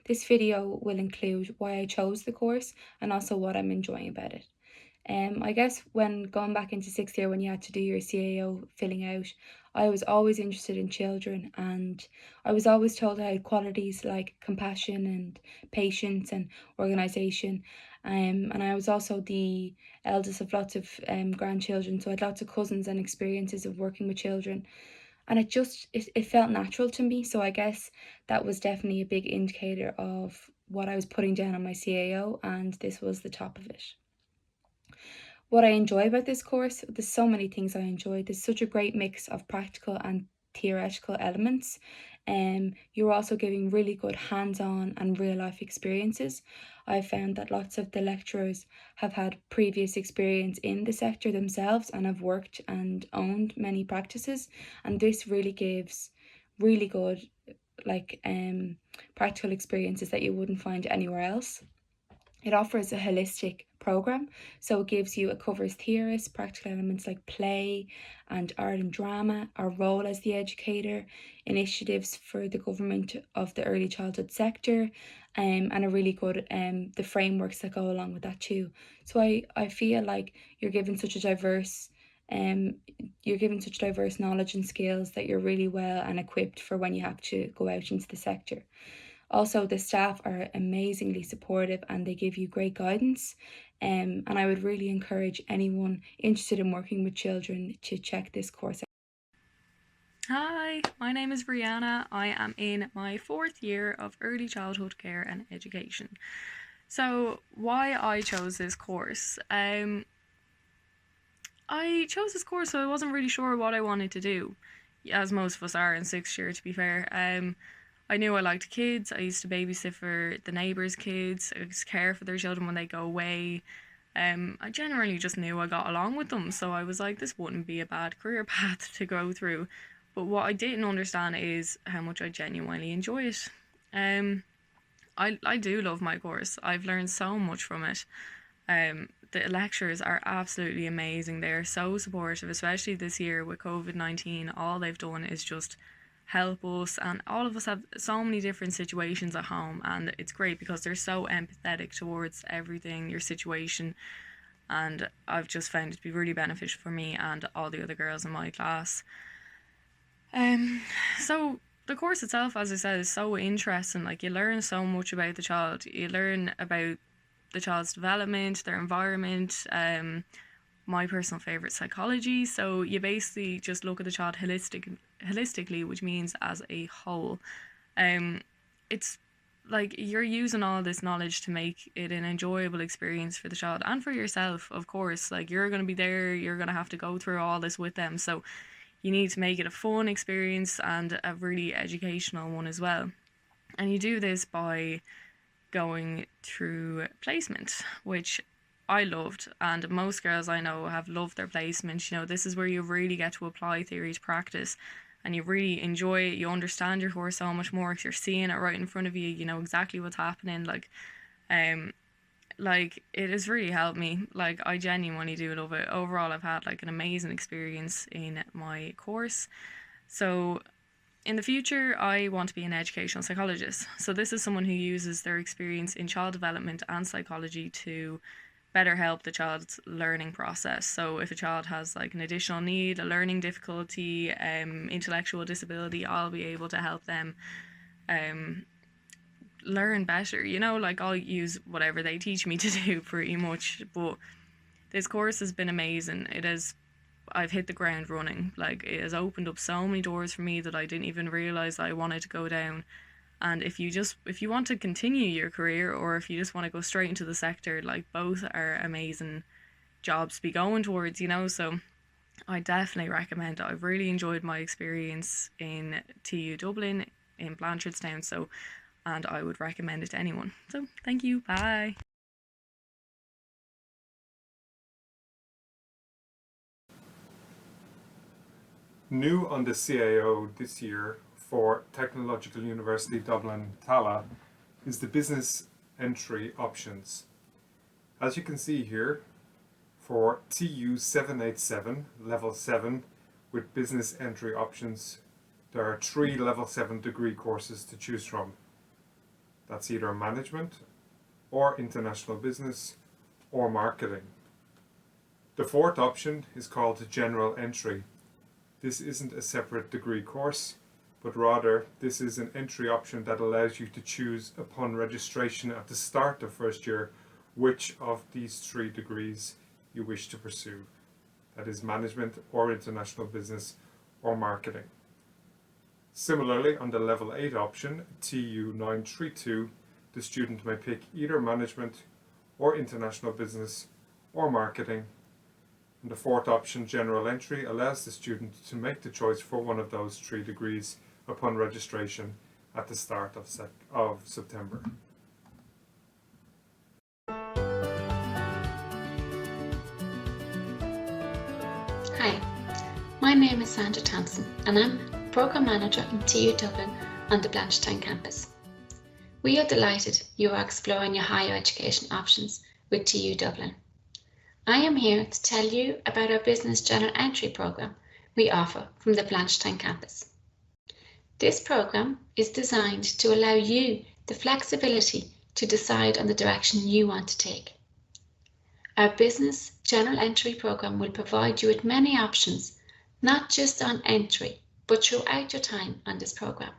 This video will include why I chose the course and also what I'm enjoying about it. I guess when going back into sixth year when you had to do your CAO filling out, I was always interested in children, and I was always told I had qualities like compassion and patience and organisation. And I was also the eldest of lots of grandchildren, so I had lots of cousins and experiences of working with children. And it felt natural to me, so I guess that was definitely a big indicator of what I was putting down on my CAO, and this was the top of it. What I enjoy about this course, there's so many things I enjoy. There's such a great mix of practical and theoretical elements. You're also giving really good hands-on and real-life experiences. I've found that lots of the lecturers have had previous experience in the sector themselves and have worked and owned many practices, and this really gives really good practical experiences that you wouldn't find anywhere else. It offers a holistic program, so it covers theorists, practical elements like play and art and drama, our role as the educator, initiatives for the government of the early childhood sector, and a really good the frameworks that go along with that too. So I feel like you're given such diverse knowledge and skills that you're really well and equipped for when you have to go out into the sector. Also, the staff are amazingly supportive and they give you great guidance. And I would really encourage anyone interested in working with children to check this course out. Hi, my name is Brianna. I am in my fourth year of early childhood care and education. So why I chose this course? I chose this course so I wasn't really sure what I wanted to do, as most of us are in sixth year, to be fair. I knew I liked kids. I used to babysit for the neighbours' kids. I used to care for their children when they go away. I generally just knew I got along with them, so I was like, this wouldn't be a bad career path to go through. But what I didn't understand is how much I genuinely enjoy it. I do love my course. I've learned so much from it. The lecturers are absolutely amazing. They're so supportive, especially this year with COVID-19. All they've done is just help us, and all of us have so many different situations at home, and it's great because they're so empathetic towards everything, your situation, and I've just found it to be really beneficial for me and all the other girls in my class. So the course itself, as I said, is so interesting. Like, you learn so much about the child. You learn about the child's development, their environment, my personal favourite, psychology. So you basically just look at the child holistically, which means as a whole. It's like you're using all this knowledge to make it an enjoyable experience for the child and for yourself, of course. Like, you're going to be there, you're going to have to go through all this with them, so you need to make it a fun experience and a really educational one as well. And you do this by going through placement, which I loved, and most girls I know have loved their placement. You know, this is where you really get to apply theory to practice, and you really enjoy it. You understand your course so much more because you're seeing it right in front of you. You know exactly what's happening. Like it has really helped me. Like, I genuinely do love it. Overall, I've had like an amazing experience in my course. So in the future, I want to be an educational psychologist. So this is someone who uses their experience in child development and psychology to better help the child's learning process. So if a child has like an additional need, a learning difficulty, intellectual disability, I'll be able to help them learn better. You know, like, I'll use whatever they teach me to do pretty much. But this course has been amazing. I've hit the ground running. Like, it has opened up so many doors for me that I didn't even realize I wanted to go down. And if you want to continue your career, or if you just want to go straight into the sector, like, both are amazing jobs to be going towards, you know. So I definitely recommend it. I've really enjoyed my experience in TU Dublin in Blanchardstown, and I would recommend it to anyone. So thank you, bye. New on the CAO this year for Technological University Dublin Tala is the business entry options. As you can see here, for TU 787 level 7 with business entry options, there are 3 level 7 degree courses to choose from. That's either management or international business or marketing. The fourth option is called general entry. This isn't a separate degree course, but rather this is an entry option that allows you to choose upon registration at the start of first year which of these 3 degrees you wish to pursue. That is management or international business or marketing. Similarly, on the level 8 option, TU 932, the student may pick either management or international business or marketing. And the fourth option, general entry, allows the student to make the choice for one of those 3 degrees upon registration at the start of September. Hi, my name is Sandra Thompson and I'm Programme Manager in TU Dublin on the Blanchetown campus. We are delighted you are exploring your higher education options with TU Dublin. I am here to tell you about our Business General Entry programme we offer from the Blanchetown campus. This programme is designed to allow you the flexibility to decide on the direction you want to take. Our Business General Entry programme will provide you with many options, not just on entry, but throughout your time on this programme.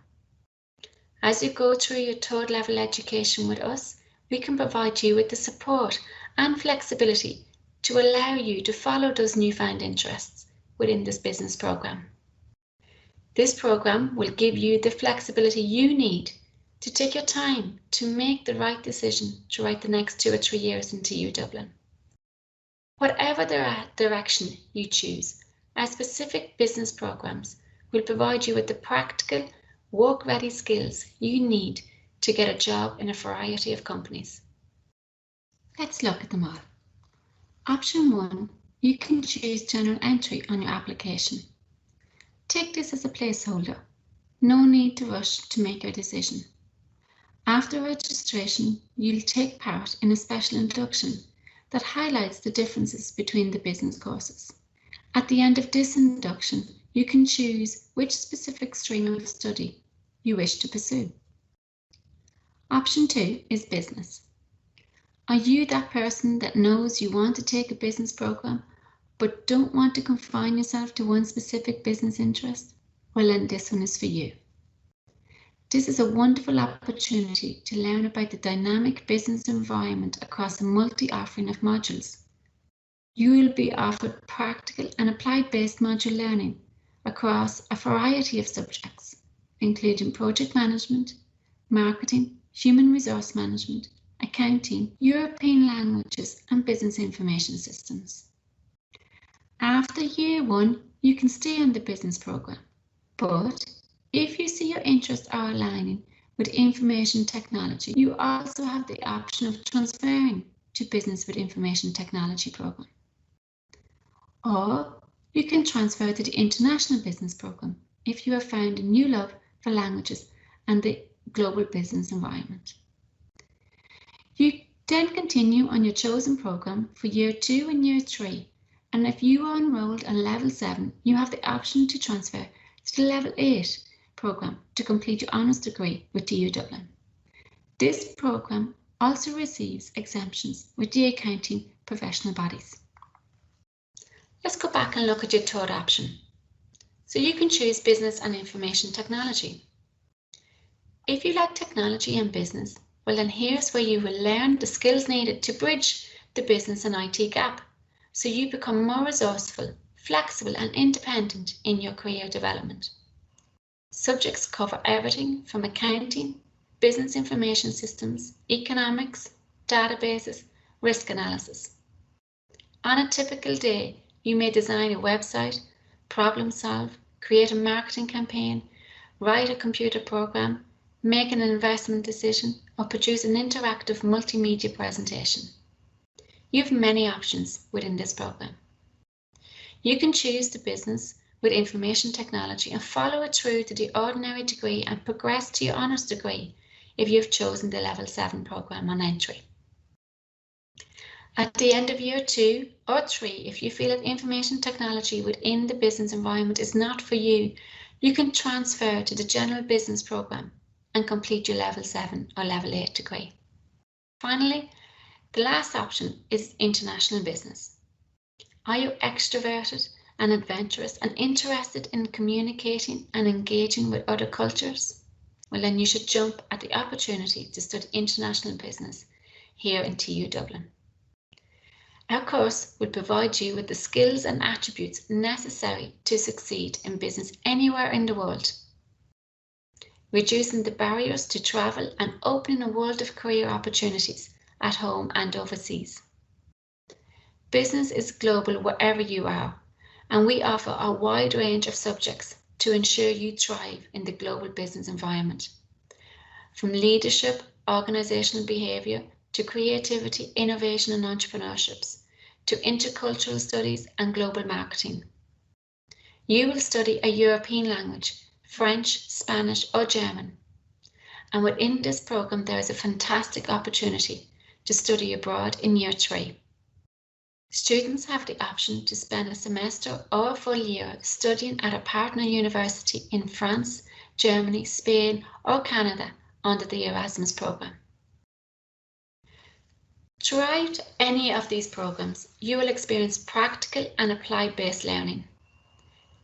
As you go through your 3rd level education with us, we can provide you with the support and flexibility to allow you to follow those newfound interests within this business programme. This programme will give you the flexibility you need to take your time to make the right decision throughout the next 2 or 3 years in TU Dublin. Whatever the direction you choose, our specific business programmes will provide you with the practical, work-ready skills you need to get a job in a variety of companies. Let's look at them all. Option 1, you can choose general entry on your application. Take this as a placeholder. No need to rush to make your decision. After registration, you'll take part in a special induction that highlights the differences between the business courses. At the end of this induction, you can choose which specific stream of study you wish to pursue. Option 2 is business. Are you that person that knows you want to take a business programme but don't want to confine yourself to one specific business interest? Well, then this one is for you. This is a wonderful opportunity to learn about the dynamic business environment across a multi-offering of modules. You will be offered practical and applied-based module learning across a variety of subjects, including project management, marketing, human resource management, accounting, European languages, and business information systems. After year 1, you can stay on the business programme, but if you see your interests are aligning with information technology, you also have the option of transferring to Business with Information Technology programme. Or you can transfer to the International Business programme if you have found a new love for languages and the global business environment. You then continue on your chosen programme for year 2 and year 3, and if you are enrolled on level 7, you have the option to transfer to the level 8 programme to complete your honours degree with TU Dublin. This programme also receives exemptions with the accounting professional bodies. Let's go back and look at your 3rd option. So you can choose business and information technology. If you like technology and business, well then here's where you will learn the skills needed to bridge the business and IT gap, so you become more resourceful, flexible and independent in your career development. Subjects cover everything from accounting, business information systems, economics, databases, risk analysis. On a typical day, you may design a website, problem solve, create a marketing campaign, write a computer program, make an investment decision, or produce an interactive multimedia presentation. You have many options within this program. You can choose the business with information technology and follow it through to the ordinary degree and progress to your honours degree if you've chosen the Level 7 programme on entry. At the end of year 2 or 3, if you feel that information technology within the business environment is not for you, you can transfer to the general business programme and complete your Level 7 or Level 8 degree. Finally, the last option is international business. Are you extroverted and adventurous and interested in communicating and engaging with other cultures? Well, then you should jump at the opportunity to study international business here in TU Dublin. Our course will provide you with the skills and attributes necessary to succeed in business anywhere in the world, reducing the barriers to travel and opening a world of career opportunities at home and overseas. Business is global wherever you are, and we offer a wide range of subjects to ensure you thrive in the global business environment. From leadership, organizational behaviour, to creativity, innovation and entrepreneurships, to intercultural studies and global marketing. You will study a European language, French, Spanish or German. And within this programme there is a fantastic opportunity to study abroad in year 3. Students have the option to spend a semester or a full year studying at a partner university in France, Germany, Spain or Canada under the Erasmus programme. Throughout any of these programs, you will experience practical and applied-based learning.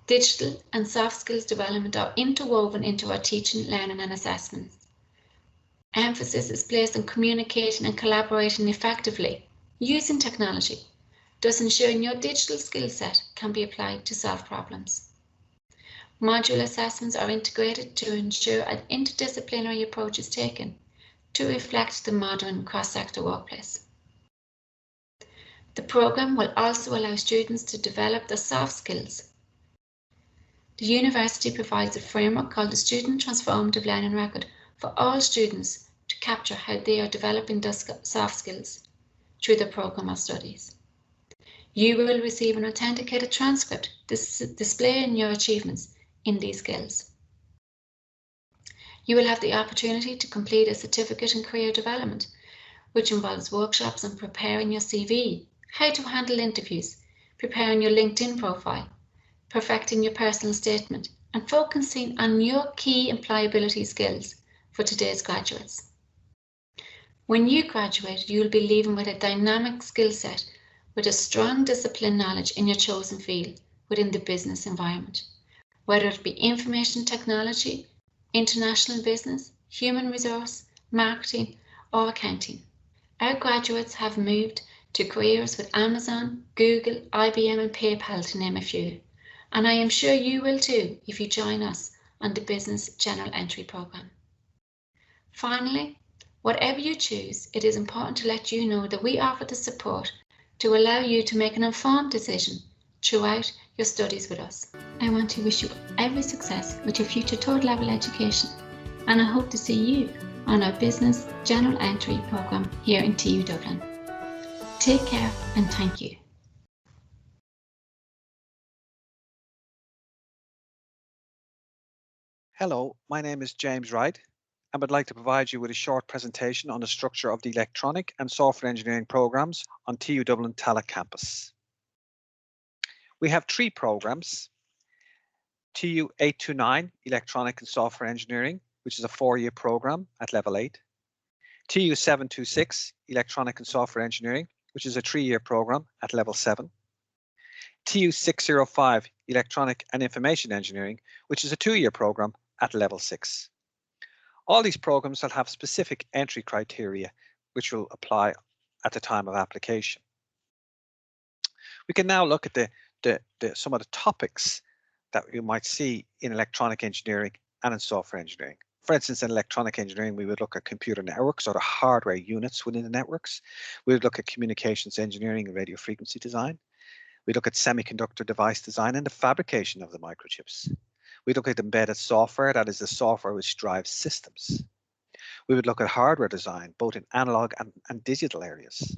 Digital and soft skills development are interwoven into our teaching, learning and assessments. Emphasis is placed on communicating and collaborating effectively using technology, thus ensuring your digital skill set can be applied to solve problems. Module assessments are integrated to ensure an interdisciplinary approach is taken to reflect the modern cross-sector workplace. The programme will also allow students to develop their soft skills. The university provides a framework called the Student Transformative Learning Record for all students to capture how they are developing their soft skills through the programme of studies. You will receive an authenticated transcript displaying your achievements in these skills. You will have the opportunity to complete a certificate in career development, which involves workshops on preparing your CV, how to handle interviews, preparing your LinkedIn profile, perfecting your personal statement, and focusing on your key employability skills for today's graduates. When you graduate, you will be leaving with a dynamic skill set with a strong discipline knowledge in your chosen field within the business environment, whether it be information technology, international business, human resource, marketing, or accounting. Our graduates have moved to careers with Amazon, Google, IBM and PayPal to name a few, and I am sure you will too if you join us on the Business General Entry programme. Finally, whatever you choose, it is important to let you know that we offer the support to allow you to make an informed decision throughout your studies with us. I want to wish you every success with your future third level education, and I hope to see you on our Business General Entry programme here in TU Dublin. Take care and thank you. Hello, my name is James Wright, and I'd like to provide you with a short presentation on the structure of the electronic and software engineering programs on TU Dublin Tallaght campus. We have 3 programs: TU 829 Electronic and Software Engineering, which is a 4-year program at level 8. TU 726 Electronic and Software Engineering, which is a 3-year program at level 7. TU 605 Electronic and Information Engineering, which is a 2-year program at level 6. All these programs will have specific entry criteria which will apply at the time of application. We can now look at some of the topics that you might see in electronic engineering and in software engineering. For instance, in electronic engineering, we would look at computer networks or the hardware units within the networks. We would look at communications engineering and radio frequency design. We look at semiconductor device design and the fabrication of the microchips. We look at embedded software, that is the software which drives systems. We would look at hardware design, both in analog and digital areas.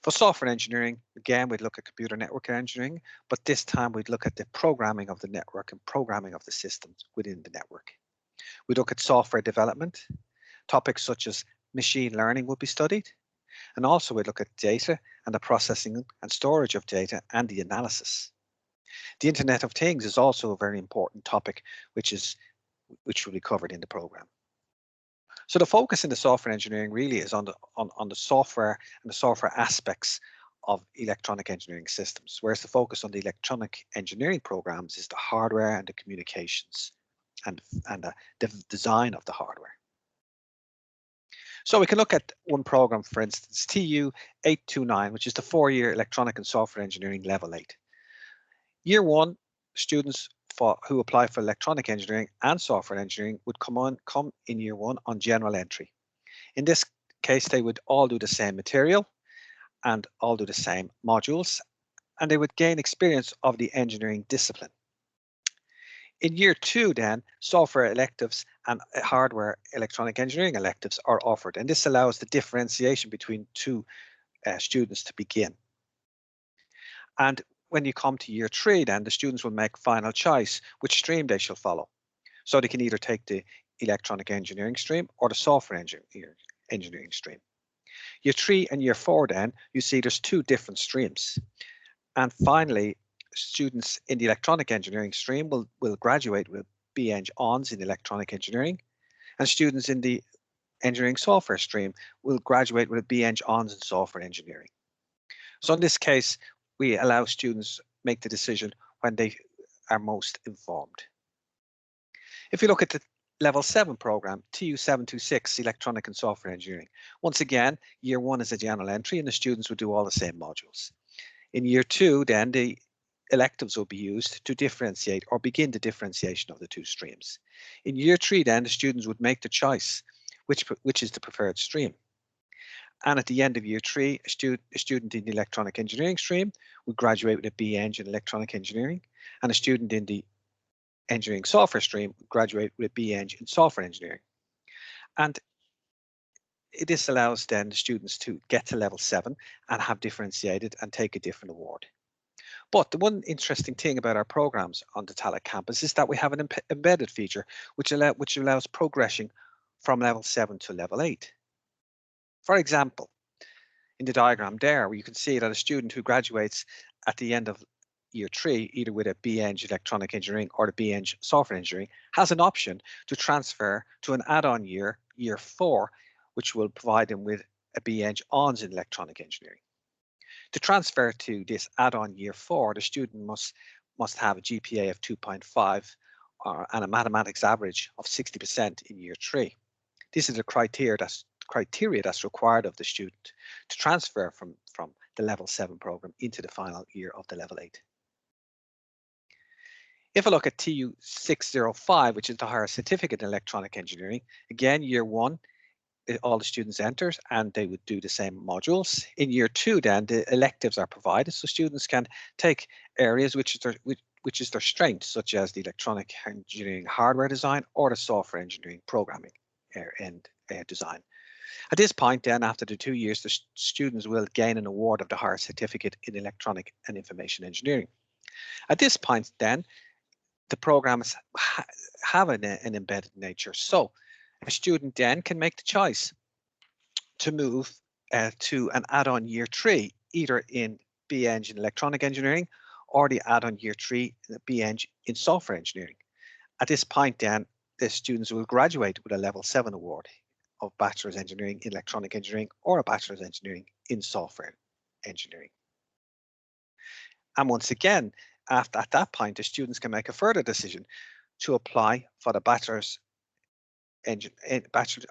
For software engineering, again, we'd look at computer network engineering, but this time we'd look at the programming of the network and programming of the systems within the network. We'd look at software development. Topics such as machine learning would be studied. And also we'd look at data and the processing and storage of data and the analysis. The Internet of Things is also a very important topic, which will be covered in the program. So the focus in the software engineering really is on the software and the software aspects of electronic engineering systems, whereas the focus on the electronic engineering programs is the hardware and the communications and the design of the hardware. So we can look at one program, for instance, TU 829, which is the 4-year electronic and software engineering level 8. Year 1, students who apply for electronic engineering and software engineering would come in year 1 on general entry. In this case, they would all do the same material and all do the same modules, and they would gain experience of the engineering discipline. In year 2, then, software electives and hardware electronic engineering electives are offered, and this allows the differentiation between two students to begin. And when you come to year 3, then the students will make final choice which stream they shall follow. So they can either take the electronic engineering stream or the software engineering stream. Year 3 and year 4, then, you see there's 2 different streams. And finally, students in the electronic engineering stream will graduate with BEng Hons in electronic engineering, and students in the engineering software stream will graduate with a BEng Hons in software engineering. So in this case, we allow students make the decision when they are most informed. If you look at the level 7 program, TU 726, electronic and software engineering, once again, year 1 is a general entry and the students would do all the same modules. In year 2, then the electives will be used to differentiate or begin the differentiation of the 2 streams. In year 3, then the students would make the choice which is the preferred stream. And at the end of year 3, a student in the electronic engineering stream would graduate with a BEng in electronic engineering, and a student in the engineering software stream would graduate with a BEng in software engineering. And this allows then the students to get to level 7 and have differentiated and take a different award. But the one interesting thing about our programs on the Tallaght campus is that we have an embedded feature which allows progression from level 7 to level 8. For example, in the diagram there, where you can see that a student who graduates at the end of year 3, either with a BEng electronic engineering or the BEng software engineering, has an option to transfer to an add-on year, year 4, which will provide them with a BEng Hons in electronic engineering. To transfer to this add-on year 4, the student must have a GPA of 2.5 and a mathematics average of 60% in year 3. This is the criteria that's required of the student to transfer from the level 7 program into the final year of the level 8. If I look at TU 605, which is the higher certificate in electronic engineering, again, year 1, all the students enter and they would do the same modules. In year 2, then the electives are provided, so students can take areas which is their strength, such as the electronic engineering hardware design or the software engineering programming and design. At this point, then, after the 2 years, the students will gain an award of the higher certificate in electronic and information engineering. At this point, then, the programs have an embedded nature. So a student then can make the choice to move to an add-on year 3, either in BEng in electronic engineering or the add-on year 3 BEng in software engineering. At this point, then, the students will graduate with a level 7 award of bachelor's engineering in electronic engineering or a bachelor's engineering in software engineering. And once again, at that point, the students can make a further decision to apply for the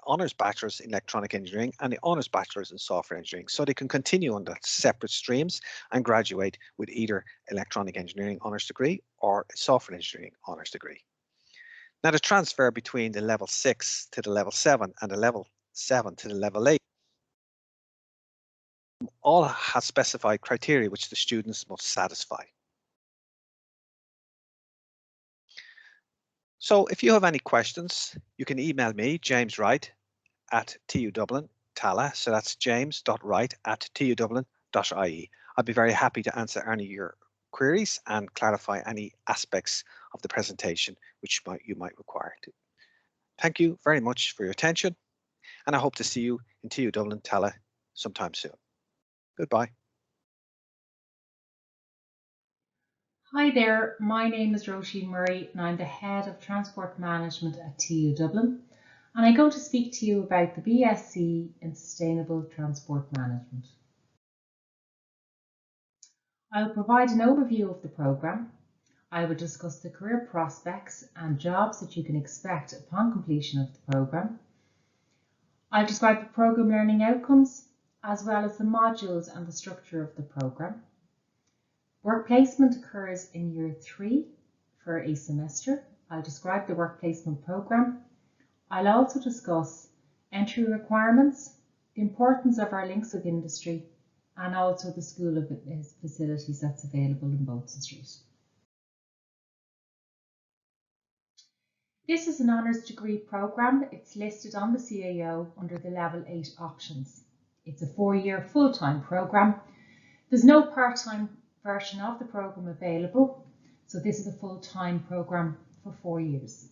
honours bachelor's in electronic engineering and the honours bachelor's in software engineering, so they can continue on the separate streams and graduate with either electronic engineering honours degree or a software engineering honours degree. Now, the transfer between the level 6 to the level 7 and the level 7 to the level 8 all has specified criteria which the students must satisfy. So if you have any questions, you can email me, James Wright, at TU Dublin, Tallaght. So that's james.wright@tudublin.ie. I'd be very happy to answer any of your queries and clarify any aspects of the presentation which you might require to. Thank you very much for your attention, and I hope to see you in TU Dublin Tala sometime soon. Goodbye. Hi there, my name is Roisin Murray and I'm the Head of Transport Management at TU Dublin, and I'm going to speak to you about the BSc in Sustainable Transport Management. I will provide an overview of the programme. I will discuss the career prospects and jobs that you can expect upon completion of the programme. I'll describe the programme learning outcomes as well as the modules and the structure of the programme. Work placement occurs in year 3 for a semester. I'll describe the work placement programme. I'll also discuss entry requirements, the importance of our links with industry, and also the School of Facilities that's available in Bolton Street. This is an honours degree programme. It's listed on the CAO under the level 8 options. It's a 4-year full-time programme. There's no part-time version of the programme available, so this is a full-time programme for 4 years.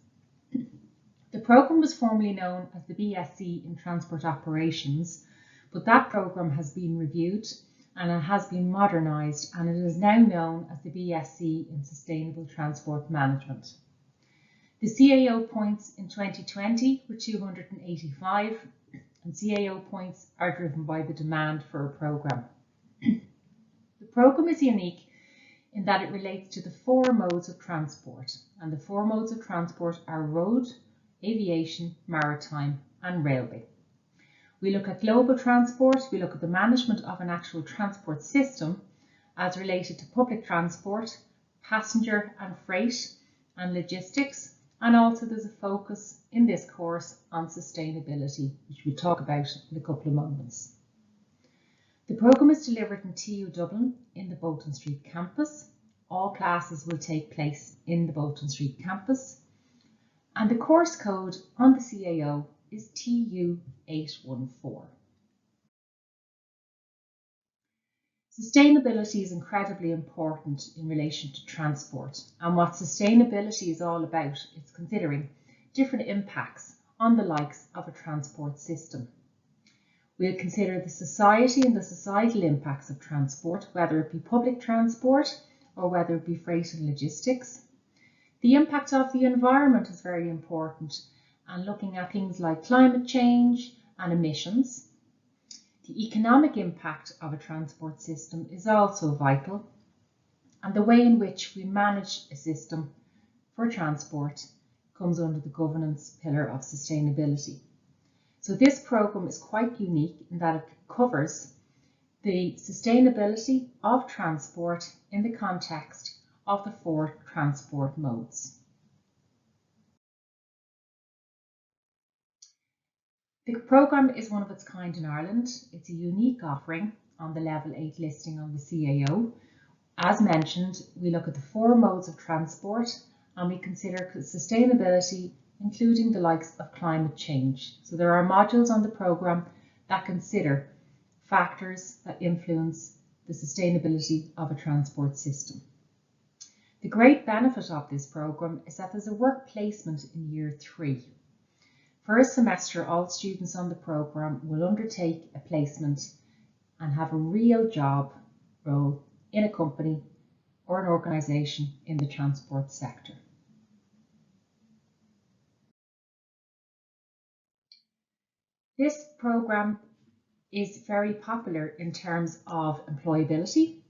The programme was formerly known as the BSc in Transport Operations, but that programme has been reviewed and it has been modernised, and it is now known as the BSc in Sustainable Transport Management. The CAO points in 2020 were 285, and CAO points are driven by the demand for a programme. The programme is unique in that it relates to the 4 modes of transport, and the 4 modes of transport are road, aviation, maritime and railway. We look at global transport, we look at the management of an actual transport system as related to public transport, passenger and freight and logistics, and also there's a focus in this course on sustainability, which we'll talk about in a couple of moments. The programme is delivered in TU Dublin in the Bolton Street campus. All classes will take place in the Bolton Street campus, and the course code on the CAO is TU814. Sustainability is incredibly important in relation to transport, and what sustainability is all about is considering different impacts on the likes of a transport system. We'll consider the society and the societal impacts of transport, whether it be public transport or whether it be freight and logistics. The impact of the environment is very important, and looking at things like climate change and emissions. The economic impact of a transport system is also vital, and the way in which we manage a system for transport comes under the governance pillar of sustainability. So this programme is quite unique in that it covers the sustainability of transport in the context of the 4 transport modes. The programme is one of its kind in Ireland. It's a unique offering on the level 8 listing on the CAO. As mentioned, we look at the 4 modes of transport and we consider sustainability, including the likes of climate change. So there are modules on the programme that consider factors that influence the sustainability of a transport system. The great benefit of this programme is that there's a work placement in year 3. For a semester, all students on the programme will undertake a placement and have a real job role in a company or an organisation in the transport sector. This programme is very popular in terms of employability.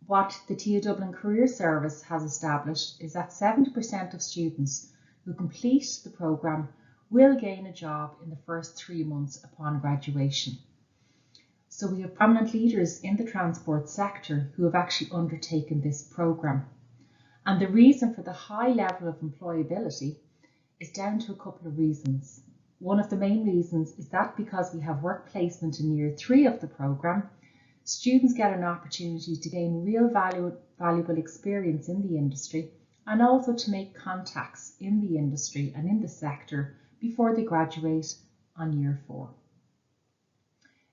What the TU Dublin Career Service has established is that 70% of students who complete the programme will gain a job in the first 3 months upon graduation. So we have prominent leaders in the transport sector who have actually undertaken this programme. And the reason for the high level of employability is down to a couple of reasons. One of the main reasons is that because we have work placement in year 3 of the programme, students get an opportunity to gain real valuable experience in the industry and also to make contacts in the industry and in the sector before they graduate on year 4.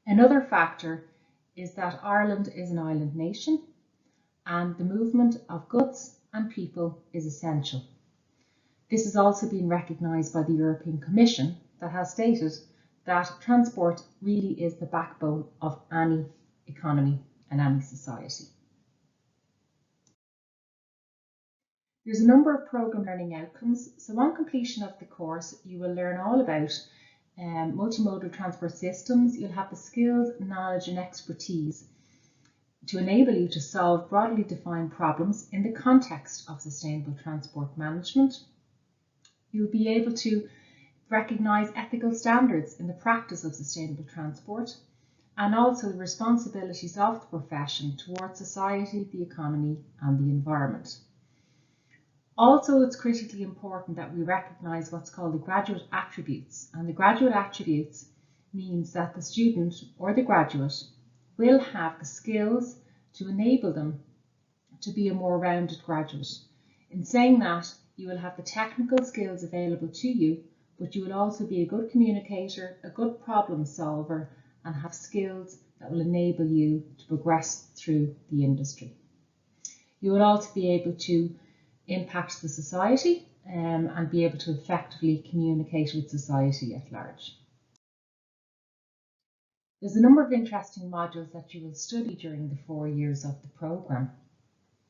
Another factor is that Ireland is an island nation and the movement of goods and people is essential. This has also been recognised by the European Commission that has stated that transport really is the backbone of any economy and any society. There's a number of programme learning outcomes. So on completion of the course, you will learn all about multimodal transport systems. You'll have the skills, knowledge and expertise to enable you to solve broadly defined problems in the context of sustainable transport management. You'll be able to recognise ethical standards in the practice of sustainable transport and also the responsibilities of the profession towards society, the economy and the environment. Also, it's critically important that we recognise what's called the graduate attributes, and the graduate attributes means that the student or the graduate will have the skills to enable them to be a more rounded graduate. In saying that, you will have the technical skills available to you, but you will also be a good communicator, a good problem solver, and have skills that will enable you to progress through the industry. You will also be able to impact the society and be able to effectively communicate with society at large. There's a number of interesting modules that you will study during the 4 years of the programme.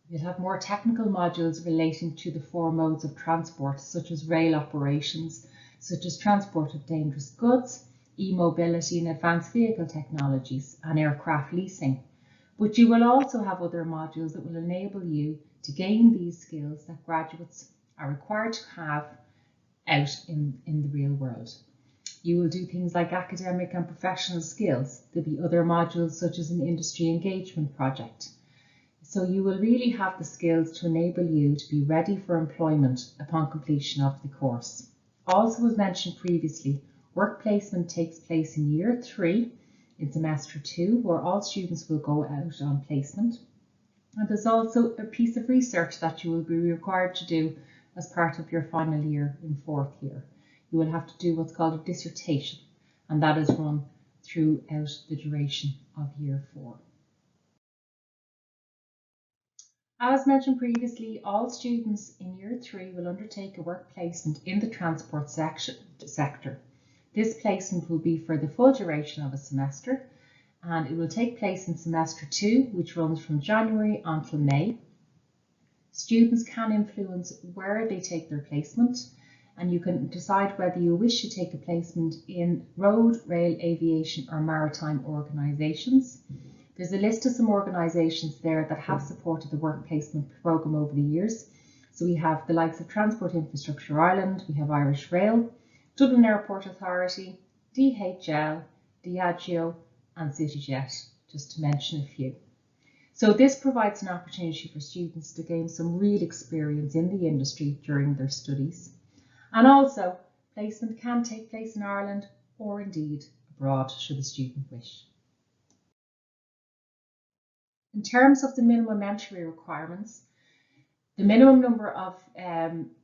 You'll have more technical modules relating to the 4 modes of transport, such as rail operations, such as transport of dangerous goods, e-mobility and advanced vehicle technologies, and aircraft leasing. But you will also have other modules that will enable you to gain these skills that graduates are required to have out in the real world. You will do things like academic and professional skills. There'll be other modules such as an industry engagement project. So you will really have the skills to enable you to be ready for employment upon completion of the course. Also, as mentioned previously, work placement takes place in year 3 in semester 2, where all students will go out on placement. And there's also a piece of research that you will be required to do as part of your final year in 4th year. You will have to do what's called a dissertation, and that is run throughout the duration of year 4. As mentioned previously, all students in year 3 will undertake a work placement in the transport sector. This placement will be for the full duration of a semester, and it will take place in semester 2, which runs from January until May. Students can influence where they take their placement, and you can decide whether you wish to take a placement in road, rail, aviation or maritime organisations. There's a list of some organisations there that have supported the work placement programme over the years. So we have the likes of Transport Infrastructure Ireland, we have Irish Rail, Dublin Airport Authority, DHL, Diageo and CityJet, just to mention a few. So this provides an opportunity for students to gain some real experience in the industry during their studies. And also, placement can take place in Ireland or indeed abroad should the student wish. In terms of the minimum entry requirements, the minimum number of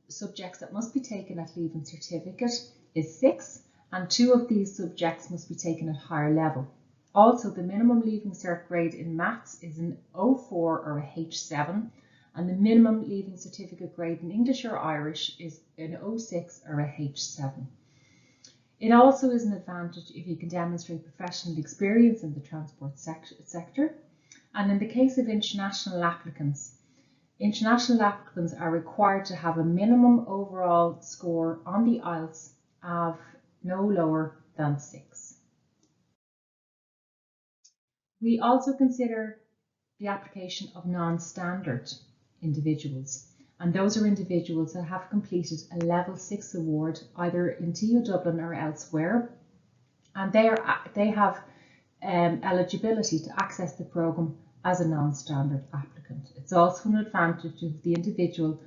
subjects that must be taken at Leaving Certificate is 6, and 2 of these subjects must be taken at higher level. Also, the minimum Leaving Cert grade in Maths is an 04 or a H7, and the minimum Leaving Certificate grade in English or Irish is an 06 or a H7. It also is an advantage if you can demonstrate professional experience in the transport sector. And in the case of international applicants are required to have a minimum overall score on the IELTS of no lower than 6. We also consider the application of non-standard individuals, and those are individuals that have completed a level 6 award either in TU Dublin or elsewhere, and they have eligibility to access the programme as a non-standard applicant. It's also an advantage if the individual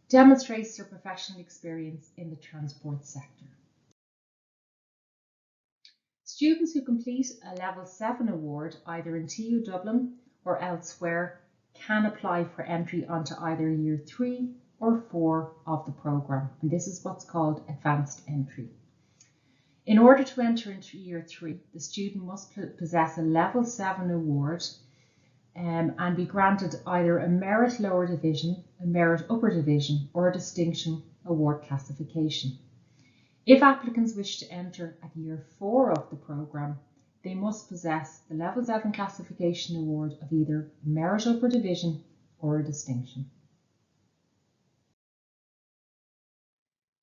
demonstrates their professional experience in the transport sector. Students who complete a level 7 award either in TU Dublin or elsewhere can apply for entry onto either year 3 or 4 of the programme, and this is what's called advanced entry. In order to enter into year 3, the student must possess a level 7 award and be granted either a merit lower division, a merit upper division, or a distinction award classification. If applicants wish to enter at year 4 of the programme, they must possess the level 7 classification award of either a merit upper division or a distinction.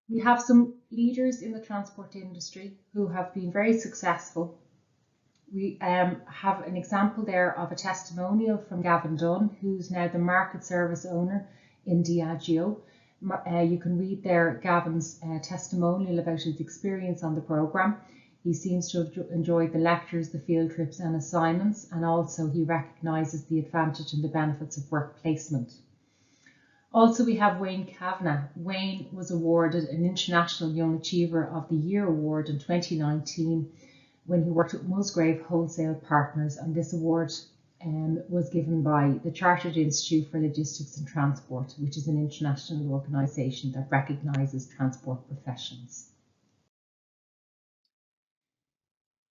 We have some leaders in the transport industry who have been very successful. We have an example there of a testimonial from Gavin Dunn, who's now the market service owner in Diageo. You can read there Gavin's testimonial about his experience on the programme. He seems to have enjoyed the lectures, the field trips and assignments, and also he recognises the advantage and the benefits of work placement. Also, we have Wayne Kavanagh. Wayne was awarded an International Young Achiever of the Year award in 2019 when he worked at Musgrave Wholesale Partners, and this award was given by the Chartered Institute for Logistics and Transport, which is an international organisation that recognises transport professions.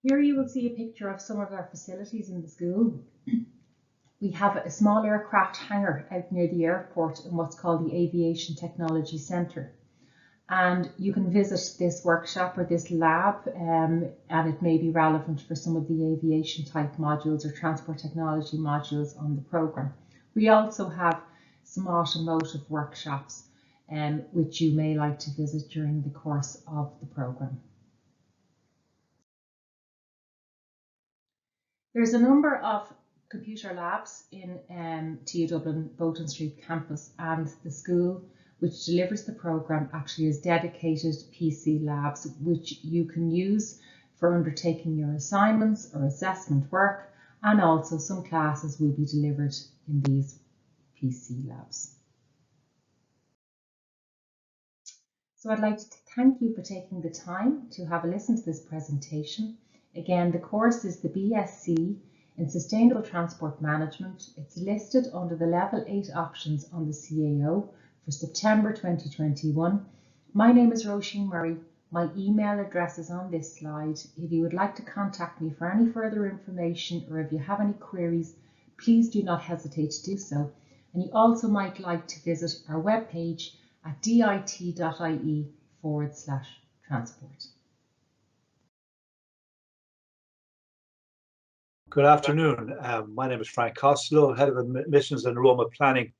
Here you will see a picture of some of our facilities in the school. We have a small aircraft hangar out near the airport in what's called the Aviation Technology Centre. And you can visit this workshop or this lab and it may be relevant for some of the aviation type modules or transport technology modules on the programme. We also have some automotive workshops which you may like to visit during the course of the programme. There's a number of computer labs in TU Dublin Bolton Street campus, and the school which delivers the programme actually has dedicated PC labs which you can use for undertaking your assignments or assessment work, and also some classes will be delivered in these PC labs. So I'd like to thank you for taking the time to have a listen to this presentation. Again, the course is the BSc in Sustainable Transport Management. It's listed under the Level 8 options on the CAO for September 2021. My name is Roisin Murray. My email address is on this slide. If you would like to contact me for any further information or if you have any queries, please do not hesitate to do so. And you also might like to visit our webpage at dit.ie/transport. Good afternoon. My name is Frank Costello, Head of Admissions and Enrollment Planning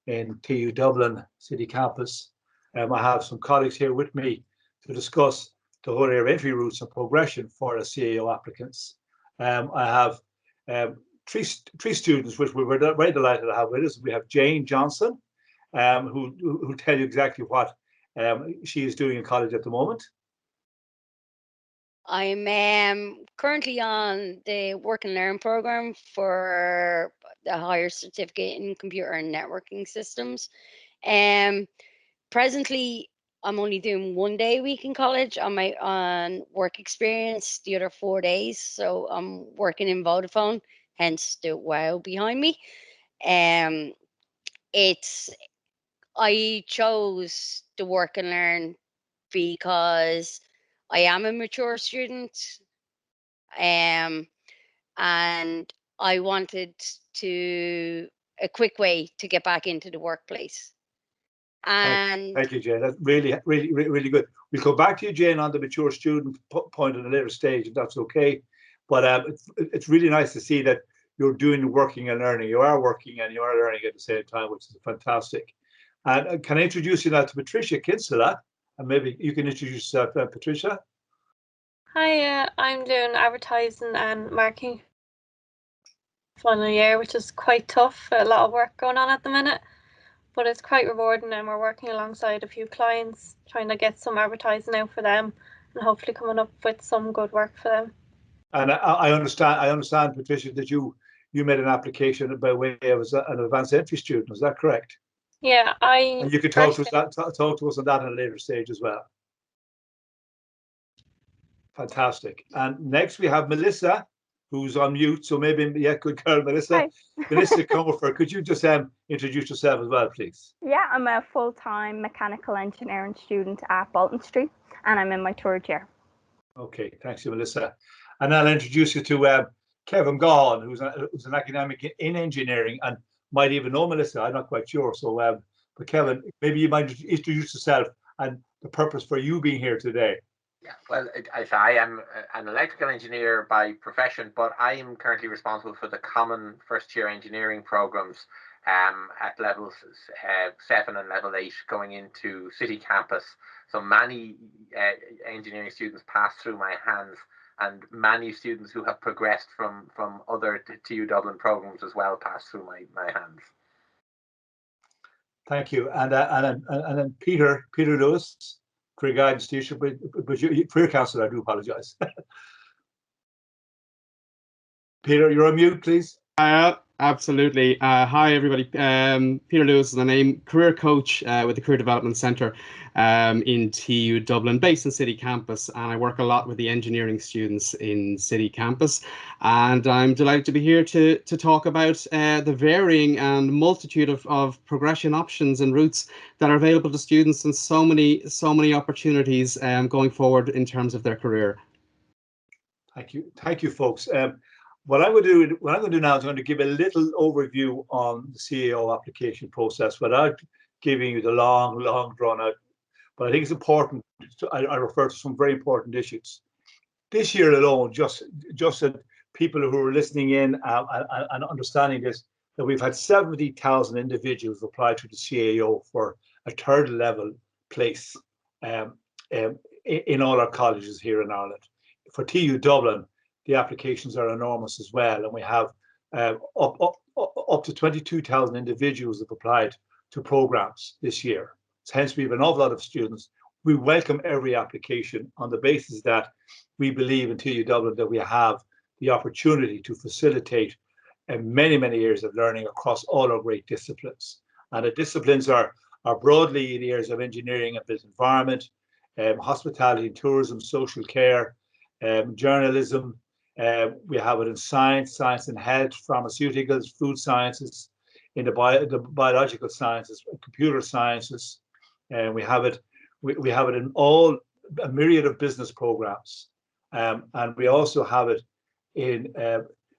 in TU Dublin City Campus. I have some colleagues here with me to discuss the whole area of entry routes and progression for the CAO applicants. I have three students, which we were very delighted to have with us. We have Jane Johnson, who tell you exactly what she is doing in college at the moment. I'm currently on the Work and Learn program for the higher certificate in computer and networking systems. Presently, I'm only doing 1 day a week in college on work experience, the other 4 days. So I'm working in Vodafone, hence the wow behind me. I chose the Work and Learn because I am a mature student, and I wanted a quick way to get back into the workplace. And thank you, Jane. That's really good. We'll come back to you, Jane, on the mature student point at a later stage, if that's okay. But it's really nice to see that you're doing working and learning. You are working and you are learning at the same time, which is fantastic. And can I introduce you now to Patricia Kinsella? And maybe you can introduce yourself, Patricia. Hi, I'm doing advertising and marketing final year, which is quite tough. A lot of work going on at the minute, but it's quite rewarding, and we're working alongside a few clients, trying to get some advertising out for them, and hopefully coming up with some good work for them. And I understand, Patricia, that you made an application by way of an advanced entry student. Is that correct? Yeah, and you can talk to us on that at a later stage as well. Fantastic. And next we have Melissa, who's on mute. So maybe, yeah, good girl, Melissa. Hi. Melissa Comerford, could you just introduce yourself as well, please? Yeah, I'm a full-time mechanical engineering student at Bolton Street, and I'm in my 3rd year. Okay, thanks, Melissa. And I'll introduce you to Kevin Gahan, who's an academic in engineering and might even know Melissa. I'm not quite sure. So, but Kevin, maybe you might introduce yourself and the purpose for you being here today. Yeah, well, I am an electrical engineer by profession, but I am currently responsible for the common first-year engineering programs at levels 7 and level 8 going into City Campus. So many engineering students pass through my hands, and many students who have progressed from other TU Dublin programs as well pass through my hands. Thank you. And then Peter Lewis, career guidance teacher, but career counselor, I do apologize. Peter, you're on mute, please. Absolutely. Hi, everybody. Peter Lewis is the name, career coach with the Career Development Centre in TU Dublin, based in City Campus. And I work a lot with the engineering students in City Campus. And I'm delighted to be here to talk about the varying and multitude of progression options and routes that are available to students, and so many opportunities going forward in terms of their career. Thank you, folks. What I'm going to do now is I'm going to give a little overview on the CAO application process without giving you the long drawn out. But I think it's important. I refer to some very important issues. This year alone, just that people who are listening in and understanding this, that we've had 70,000 individuals apply to the CAO for a third level place in all our colleges here in Ireland. For TU Dublin, the applications are enormous as well, and we have up to 22,000 individuals have applied to programs this year. So hence, we have an awful lot of students. We welcome every application on the basis that we believe in TU Dublin that we have the opportunity to facilitate many years of learning across all our great disciplines. And the disciplines are broadly in the areas of engineering and built environment, hospitality and tourism, social care, journalism. We have it in science and health, pharmaceuticals, food sciences, in the biological sciences, computer sciences, and we have it in all a myriad of business programs, and we also have it in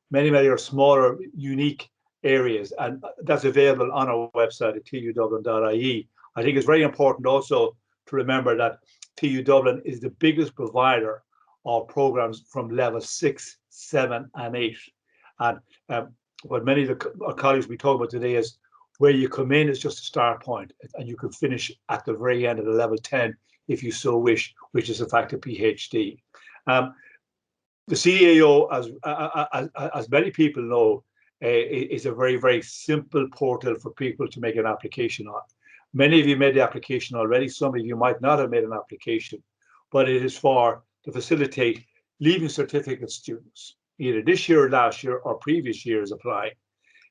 many of smaller, unique areas, and that's available on our website at tudublin.ie. I think it's very important also to remember that TU Dublin is the biggest provider of programs from level 6, 7, and 8. And what many of our colleagues we talk about today is where you come in is just a start point, and you can finish at the very end of the level 10 if you so wish, which is in fact a PhD. The CAO, as many people know, is a very simple portal for people to make an application on. Many of you made the application already. Some of you might not have made an application, but it is to facilitate leaving certificate students, either this year or last year or previous years applying.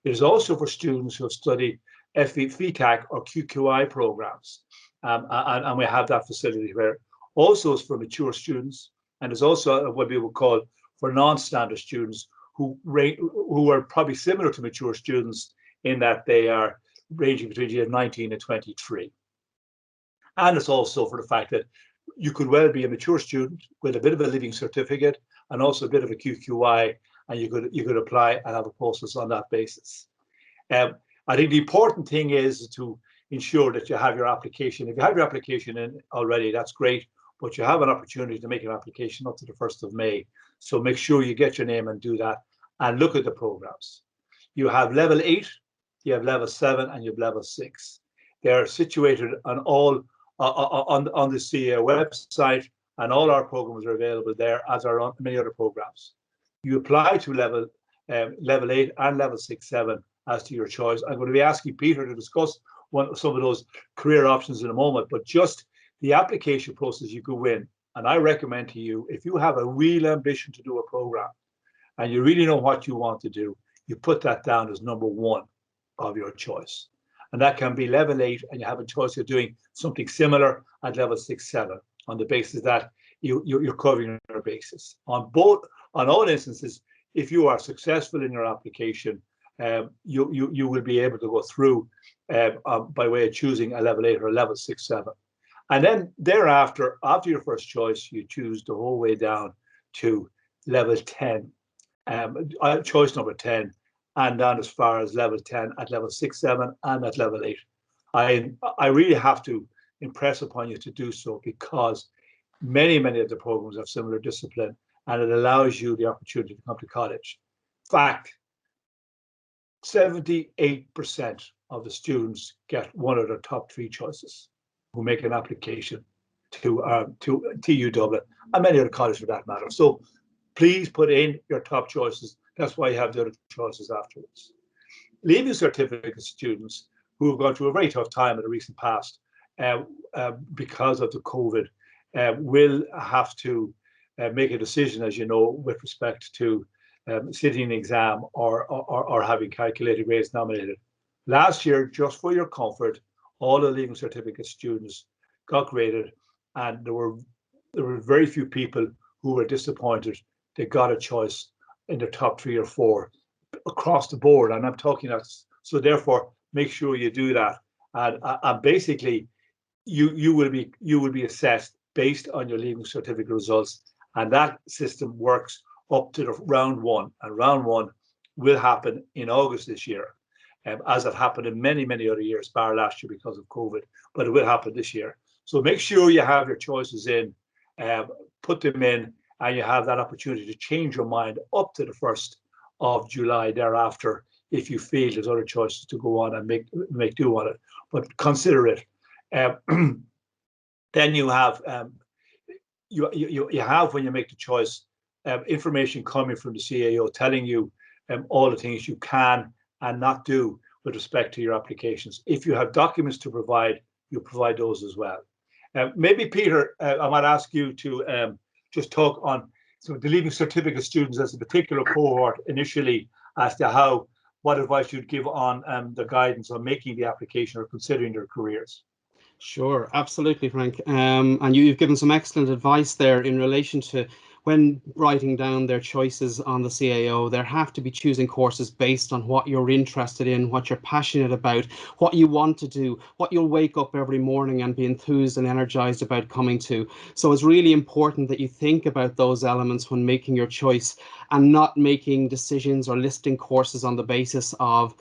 It is also for students who have studied FETAC or QQI programs, and we have that facility there. Also, it's for mature students, and it's also what we would call for non-standard students who are probably similar to mature students in that they are ranging between year 19 and 23. And it's also for the fact that you could well be a mature student with a bit of a living certificate and also a bit of a QQI, and you could apply and have a process on that basis. I think the important thing is to ensure that you have your application. If you have your application in already, that's great, but you have an opportunity to make an application up to the 1st of May. So make sure you get your name and do that, and look at the programs. You have level 8, you have level 7, and you have level 6. They are situated on all on the CAO website, and all our programs are available there, as are many other programs. You apply to level 8 and level 6, 7 as to your choice. I'm going to be asking Peter to discuss some of those career options in a moment, but just the application process you go in, and I recommend to you, if you have a real ambition to do a program and you really know what you want to do, you put that down as number 1 of your choice. And that can be level 8, and you have a choice of doing something similar at level 6, 7, on the basis that you're covering your basis. On all instances, if you are successful in your application, you will be able to go through by way of choosing a level 8 or a level 6, 7. And then thereafter, after your first choice, you choose the whole way down to level 10, choice number 10, and down as far as level 10 at level 6, 7, and at level 8. I really have to impress upon you to do so, because many of the programs have similar discipline, and it allows you the opportunity to come to college. In fact, 78% of the students get one of their top 3 choices who make an application to TU Dublin, and many other colleges for that matter. So please put in your top choices. That's why you have the other choices afterwards. Leaving certificate students who have gone through a very tough time in the recent past because of the COVID will have to make a decision, as you know, with respect to sitting an exam or having calculated grades nominated. Last year, just for your comfort, all the leaving certificate students got graded, and there were very few people who were disappointed. They got a choice in the top 3 or 4 across the board, and I'm talking that. So therefore, make sure you do that, and basically, you will be assessed based on your leaving certificate results, and that system works up to the round 1, and round 1 will happen in August this year, as it happened in many other years, bar last year because of COVID, but it will happen this year. So make sure you have your choices in, put them in, and you have that opportunity to change your mind up to the 1st of July thereafter if you feel there's other choices to go on and make do on it. But consider it. Then you have you have, when you make the choice, information coming from the CAO telling you all the things you can and not do with respect to your applications. If you have documents to provide, you provide those as well. Maybe Peter, I might ask you to just talk on the leaving certificate students as a particular cohort initially, as to what advice you'd give on the guidance on making the application or considering their careers. Sure, absolutely, Frank. And you've given some excellent advice there in relation to when writing down their choices on the CAO. They have to be choosing courses based on what you're interested in, what you're passionate about, what you want to do, what you'll wake up every morning and be enthused and energized about coming to. So it's really important that you think about those elements when making your choice, and not making decisions or listing courses on the basis of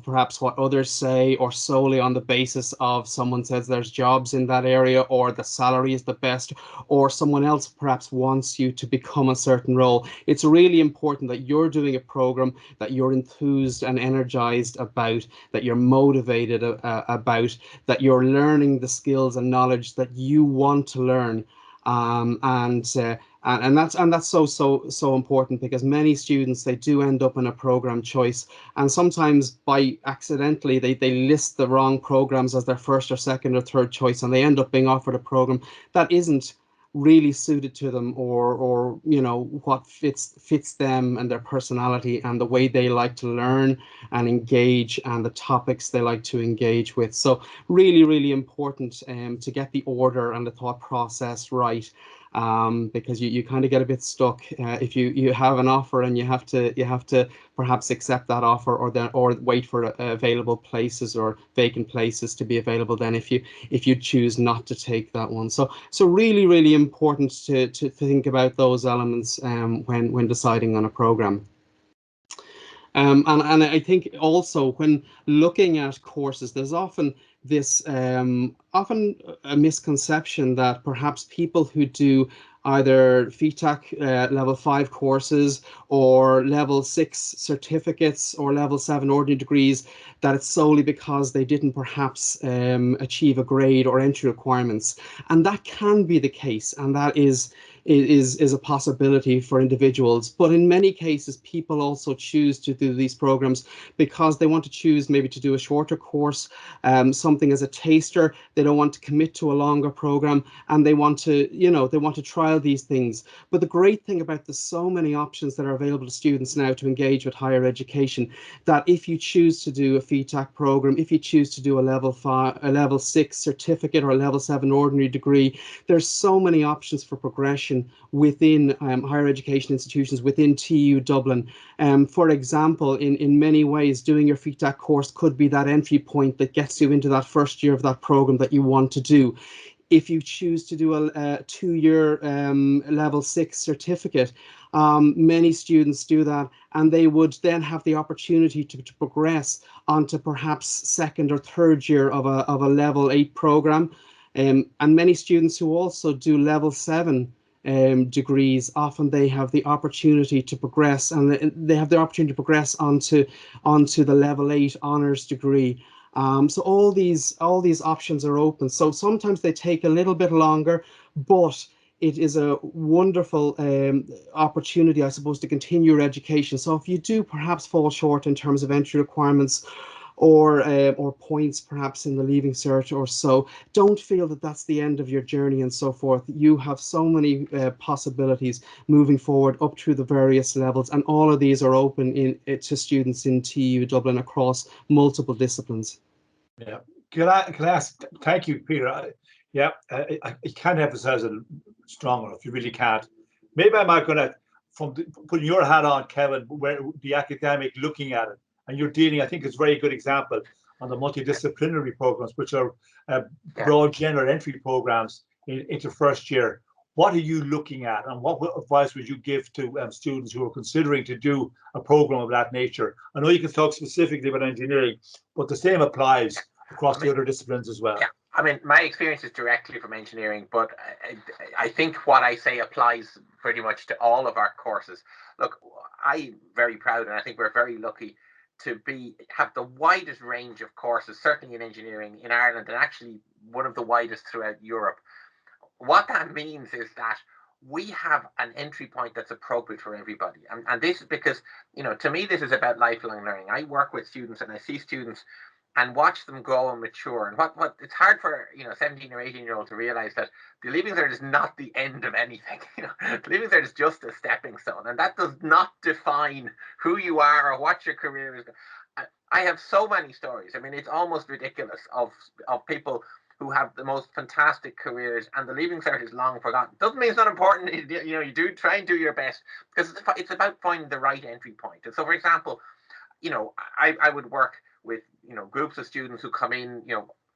perhaps what others say, or solely on the basis of someone says there's jobs in that area, or the salary is the best, or someone else perhaps wants you to become a certain role. It's really important that you're doing a program that you're enthused and energized about, that you're motivated about, that you're learning the skills and knowledge that you want to learn. And that's so important, because many students, they do end up in a program choice, and sometimes by accidentally they list the wrong programs as their first or second or third choice, and they end up being offered a program that isn't really suited to them, or you know, what fits them and their personality and the way they like to learn and engage, and the topics they like to engage with. So really important to get the order and the thought process right, because you kind of get a bit stuck if you have an offer and you have to perhaps accept that offer, or wait for available places or vacant places to be available then if you choose not to take that one. So really important to think about those elements when deciding on a program. And I think also when looking at courses, there's often this often a misconception that perhaps people who do either FETAC level 5 courses, or level 6 certificates, or level 7 ordinary degrees, that it's solely because they didn't perhaps achieve a grade or entry requirements. And that can be the case, and that is a possibility for individuals. But in many cases, people also choose to do these programs because they want to choose maybe to do a shorter course, something as a taster. They don't want to commit to a longer program, and they want to, you know, they want to trial these things. But the great thing about the so many options that are available to students now to engage with higher education, that if you choose to do a FETAC program, if you choose to do a level 6 certificate or a level 7 ordinary degree, there's so many options for progression within higher education institutions within TU Dublin. For example, in many ways, doing your FETAC course could be that entry point that gets you into that first year of that program that you want to do. if you choose to do a 2-year level 6 certificate. Many students do that, and they would then have the opportunity to progress onto perhaps 2nd or 3rd year of a level 8 program. And many students who also do level 7 degrees, often they have the opportunity to progress, and they have the opportunity to progress onto the level 8 honours degree. So all these options are open. So sometimes they take a little bit longer, but it is a wonderful opportunity, I suppose, to continue your education. So if you do perhaps fall short in terms of entry requirements or points perhaps in the Leaving Cert or so, don't feel that that's the end of your journey and so forth. You have so many possibilities moving forward up through the various levels, and all of these are open to students in TU Dublin across multiple disciplines. Yeah, can I ask? Thank you, Peter. I can't emphasize it stronger if you really can't. Maybe I'm not going to, from putting your hat on, Kevin, where the academic looking at it, and you're dealing, I think it's a very good example on the multidisciplinary programs, which are broad general entry programs into first year. What are you looking at, and what advice would you give to students who are considering to do a program of that nature? I know you can talk specifically about engineering, but the same applies across the other disciplines as well. Yeah, I mean, my experience is directly from engineering, but I think what I say applies pretty much to all of our courses. Look, I'm very proud, and I think we're very lucky to have the widest range of courses, certainly in engineering in Ireland, and actually one of the widest throughout Europe. What that means is that we have an entry point that's appropriate for everybody. And this is because, to me, this is about lifelong learning. I work with students and I see students and watch them grow and mature. And what it's hard for, 17 or 18-year-old to realize that the Leaving Cert is not the end of anything. The Leaving Cert is just a stepping stone. And that does not define who you are or what your career is. I have so many stories. I mean, it's almost ridiculous of people who have the most fantastic careers, and the Leaving Cert is long forgotten. Doesn't mean it's not important. You do try and do your best, because it's about finding the right entry point. And so, for example, I would work with groups of students who come in,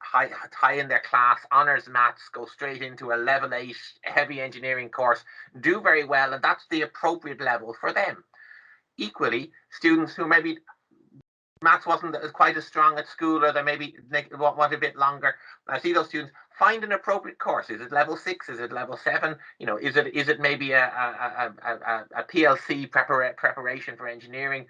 high in their class, honours maths, go straight into a level 8 heavy engineering course, do very well, and that's the appropriate level for them. Equally, students who maybe maths wasn't quite as strong at school, or they maybe want a bit longer. I see those students find an appropriate course. Is it level 6? Is it level 7? Is it maybe a PLC preparation for engineering?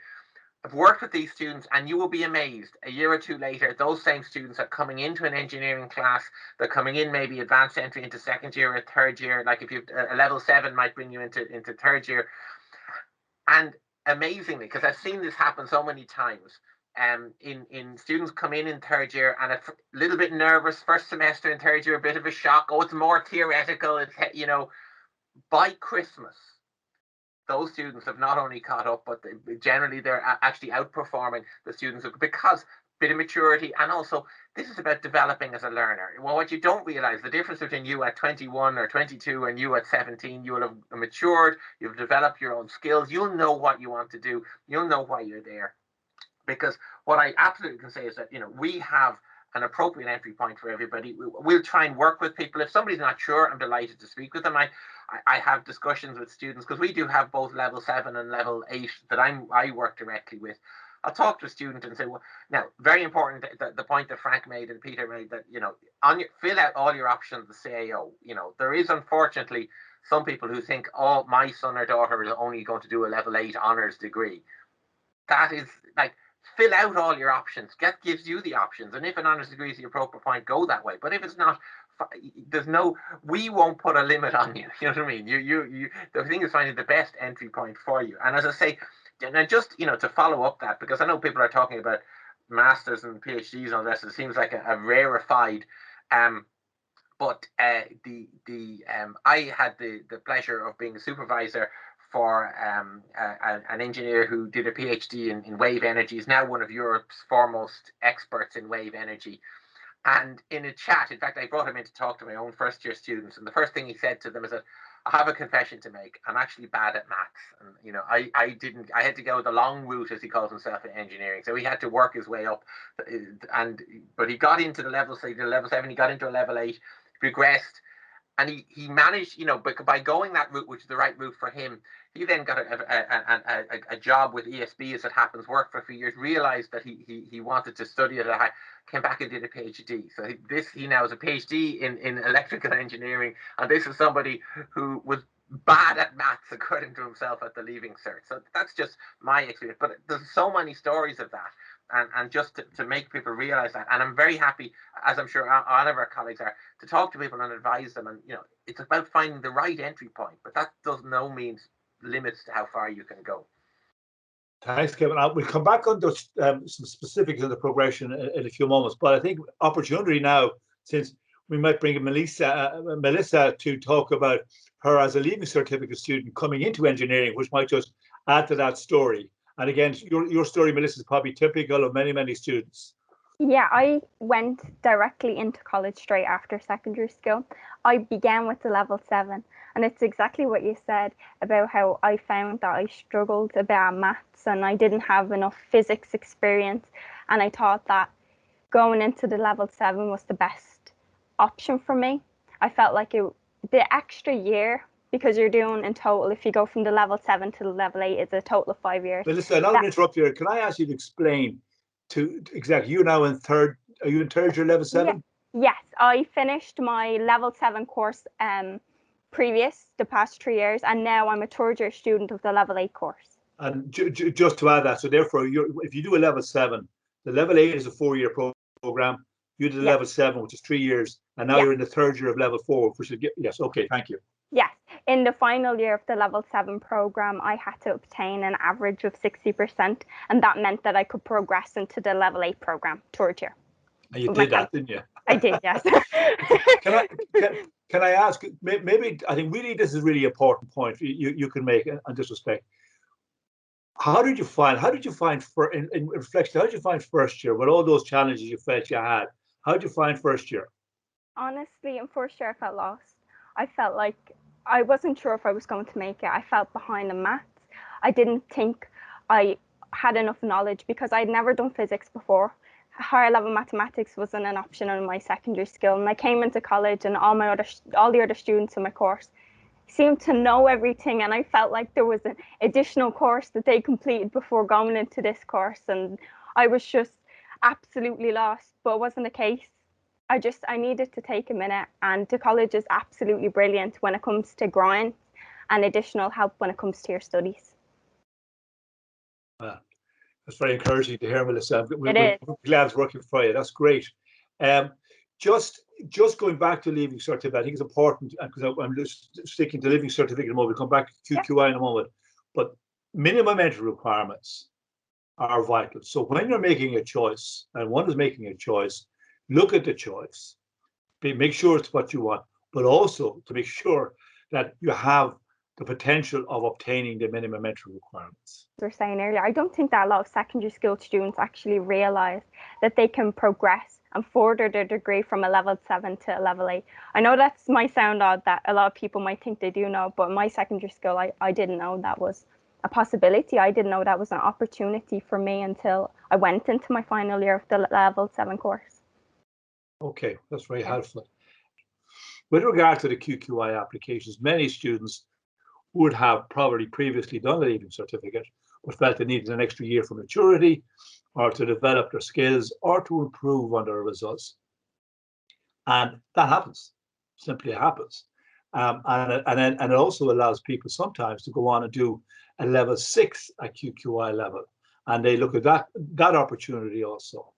I've worked with these students, and you will be amazed. A year or two later, those same students are coming into an engineering class. They're coming in maybe advanced entry into 2nd year or 3rd year. Like if you a level 7 might bring you into 3rd year. And amazingly, because I've seen this happen so many times, in students come in 3rd year and a little bit nervous first semester in 3rd year, a bit of a shock. Oh, it's more theoretical. It's by Christmas, those students have not only caught up, but generally they're actually outperforming the students, because bit of maturity, and also this is about developing as a learner. Well, what you don't realize, the difference between you at 21 or 22 and you at 17, you will have matured, you've developed your own skills, you'll know what you want to do, you'll know why you're there. Because what I absolutely can say is that, we have an appropriate entry point for everybody. We'll try and work with people. If somebody's not sure, I'm delighted to speak with them. I have discussions with students, because we do have both level 7 and level 8 that I work directly with. I'll talk to a student and say, well, now, very important, the point that Frank made and Peter made, that, fill out all your options, the CAO. There is, unfortunately, some people who think, oh, my son or daughter is only going to do a level 8 honours degree. That is, fill out all your options. Gives you the options. And if an honours degree is the appropriate point, go that way. But if it's not, we won't put a limit on you. You know what I mean? The thing is finding the best entry point for you. And as I say, and just, to follow up that, because I know people are talking about masters and PhDs and all this, it seems like a rarefied, but I had the pleasure of being a supervisor for an engineer who did a PhD in wave energy. Is now one of Europe's foremost experts in wave energy. And in a chat, in fact, I brought him in to talk to my own first-year students, and the first thing he said to them is that, I have a confession to make. I'm actually bad at maths, and I had to go the long route, as he calls himself, in engineering. So he had to work his way up, but he got into the level 7. He got into a level 8. regressed. And he managed, you know, by going that route, which is the right route for him, he then got a job with ESB, as it happens, worked for a few years, realized that he wanted to study it, came back and did a PhD. So he now has a PhD in electrical engineering, and this is somebody who was bad at maths, according to himself, at the Leaving Cert. So that's just my experience. But there's so many stories of that. And just to make people realize that. And I'm very happy, as I'm sure all of our colleagues are, to talk to people and advise them. And, you know, it's about finding the right entry point, but that does no means limits to how far you can go. Thanks, Kevin. We'll come back on those, some specifics of the progression in a few moments. But I think opportunity now, since we might bring in Melissa to talk about her as a Leaving Certificate student coming into engineering, which might just add to that story. And again, your story, Melissa, is probably typical of many, many students. Yeah, I went directly into college straight after secondary school. I began with the level 7, and it's exactly what you said about how I found that I struggled a bit at maths and I didn't have enough physics experience. And I thought that going into the level 7 was the best option for me. I felt like the extra year, because you're doing in total, if you go from the level 7 to the level 8, it's a total of 5 years. But listen, I'm going to interrupt you here. Can I ask you to explain to exactly, you're now in third, are you in third year level 7? Yes, I finished my level 7 course the past 3 years, and now I'm a third year student of the level 8 course. And just to add that, so therefore, if you do a level 7, the level 8 is a 4-year program. You did the level 7, which is 3 years, and now you're in the third year of level 4, which is, yes, okay, thank you. Yes, in the final year of the level 7 program, I had to obtain an average of 60%, and that meant that I could progress into the level 8 program, third year. And you did that, didn't you? I did, yes. Can I ask, maybe, I think really this is a really important point you can make on this respect. How did you find, in reflection, how did you find first year with all those challenges you felt you had? How did you find first year? Honestly, in first year, I felt lost. I felt like I wasn't sure if I was going to make it. I felt behind in maths. I didn't think I had enough knowledge because I'd never done physics before. Higher level mathematics wasn't an option in my secondary school, and I came into college and all the other students in my course seemed to know everything, and I felt like there was an additional course that they completed before going into this course, and I was just absolutely lost. But it wasn't the case. I needed to take a minute, and the college is absolutely brilliant when it comes to grants and additional help when it comes to your studies. That's very encouraging to hear, Melissa. We're glad it's working for you. That's great. Just going back to Leaving Certificate, I think it's important, because I'm just sticking to Leaving Certificate in a moment. We'll come back to QQI in a moment. But minimum entry requirements are vital. So when you're making a choice, and one is making a choice, look at the choice, make sure it's what you want, but also to make sure that you have the potential of obtaining the minimum entry requirements. As we were saying earlier, I don't think that a lot of secondary school students actually realise that they can progress and further their degree from a level 7 to a level 8. I know that might sound odd, that a lot of people might think they do know, but in my secondary school, I didn't know that was a possibility. I didn't know that was an opportunity for me until I went into my final year of the level 7 course. Okay, that's very helpful. With regard to the QQI applications, many students would have probably previously done a Leaving Certificate, but felt they needed an extra year for maturity, or to develop their skills, or to improve on their results. And that happens, simply happens. And it also allows people sometimes to go on and do a level 6 at QQI level. And they look at that opportunity also.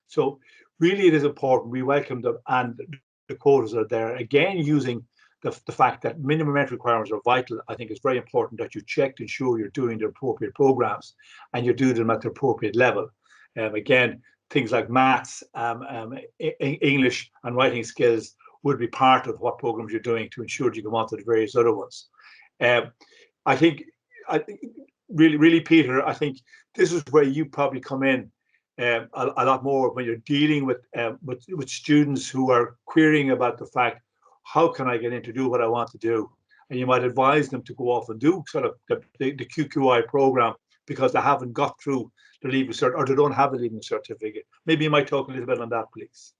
So really it is important. We welcome them, and the quotas are there. Again, using the fact that minimum entry requirements are vital, I think it's very important that you check to ensure you're doing the appropriate programs and you do them at the appropriate level. Again, things like maths, English and writing skills would be part of what programs you're doing to ensure you go on to the various other ones. I think really, Peter, I think this is where you probably come in a lot more when you're dealing with students who are querying about the fact, how can I get in to do what I want to do? And you might advise them to go off and do sort of the QQI program because they haven't got through the Leaving Cert, or they don't have a Leaving Certificate. Maybe you might talk a little bit on that, please.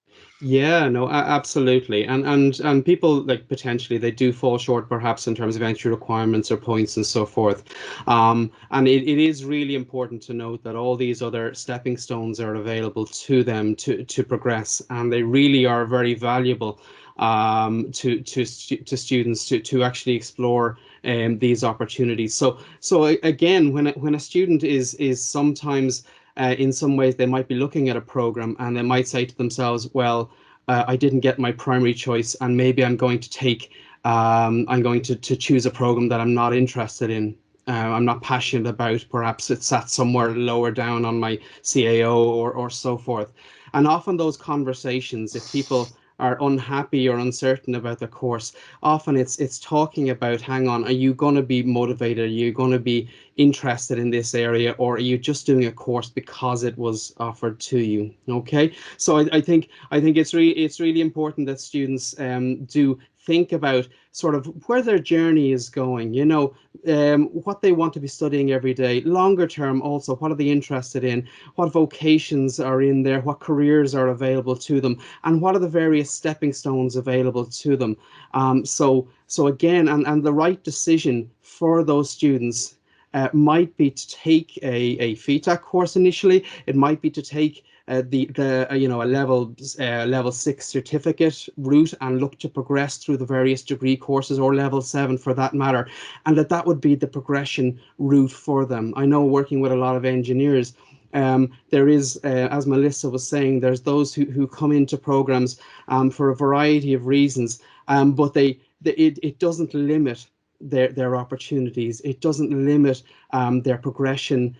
Yeah, no, absolutely. And people like potentially they do fall short perhaps in terms of entry requirements or points and so forth. And it is really important to note that all these other stepping stones are available to them to progress, and they really are very valuable to students to actually explore these opportunities. So again, when a student is sometimes in some ways they might be looking at a program and they might say to themselves, well, I didn't get my primary choice and maybe I'm going to take I'm going to choose a program that I'm not interested in. I'm not passionate about. Perhaps it's sat somewhere lower down on my CAO or so forth. And often those conversations, if people are unhappy or uncertain about the course, often it's talking about, hang on, are you going to be motivated? Are you going to be interested in this area, or are you just doing a course because it was offered to you? Okay, so I think it's really important that students do think about sort of where their journey is going, you know, what they want to be studying every day. Longer term also, what are they interested in? What vocations are in there? What careers are available to them? And what are the various stepping stones available to them? So again, and the right decision for those students might be to take a FETAC course initially. It might be to take a level 6 certificate route and look to progress through the various degree courses, or level 7 for that matter, and that would be the progression route for them. I know, working with a lot of engineers, there is, as Melissa was saying, there's those who come into programs for a variety of reasons, but it doesn't limit their opportunities. It doesn't limit their progression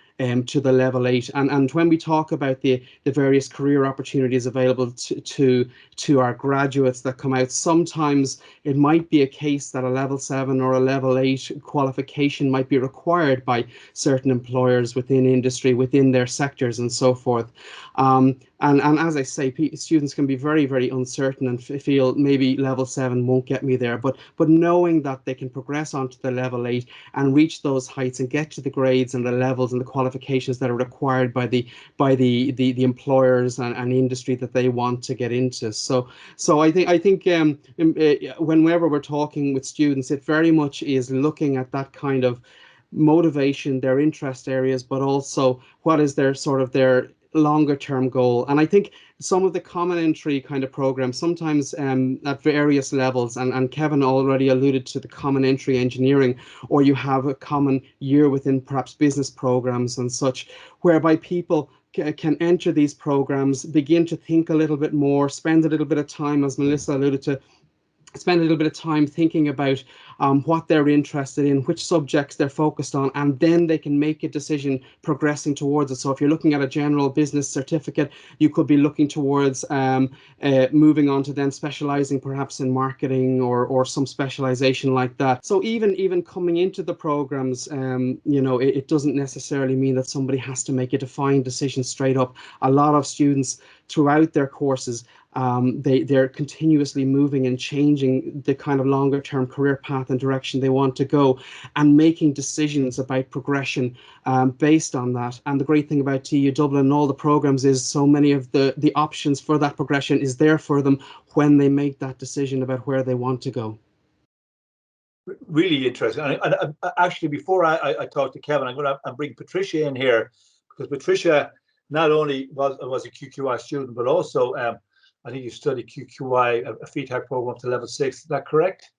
to the level 8. And when we talk about the various career opportunities available to our graduates that come out, sometimes it might be a case that a level 7 or a level 8 qualification might be required by certain employers within industry, within their sectors and so forth. And as I say, students can be very, very uncertain and feel maybe level 7 won't get me there, but knowing that they can progress onto the level 8 and reach those heights and get to the grades and the levels and the qualifications that are required by the employers and industry that they want to get into. So I think whenever we're talking with students, it very much is looking at that kind of motivation, their interest areas, but also what is their sort of their longer term goal. And I think some of the common entry kind of programs, sometimes at various levels, and Kevin already alluded to the common entry engineering, or you have a common year within perhaps business programs and such, whereby people can enter these programs, begin to think a little bit more, spend a little bit of time, as Melissa alluded to, spend a little bit of time thinking about what they're interested in, which subjects they're focused on, and then they can make a decision progressing towards it. So if you're looking at a general business certificate, you could be looking towards moving on to then specializing perhaps in marketing or some specialization like that. So even coming into the programs, it doesn't necessarily mean that somebody has to make a defined decision straight up. A lot of students throughout their courses, they're continuously moving and changing the kind of longer term career path and direction they want to go, and making decisions about progression based on that. And the great thing about TU Dublin and all the programs is so many of the options for that progression is there for them when they make that decision about where they want to go. Really interesting. And actually, before I talk to Kevin, I'm going to bring Patricia in here, because Patricia not only was a QQI student, but also I think you studied QQI, a FETAC program up to level 6. Is that correct?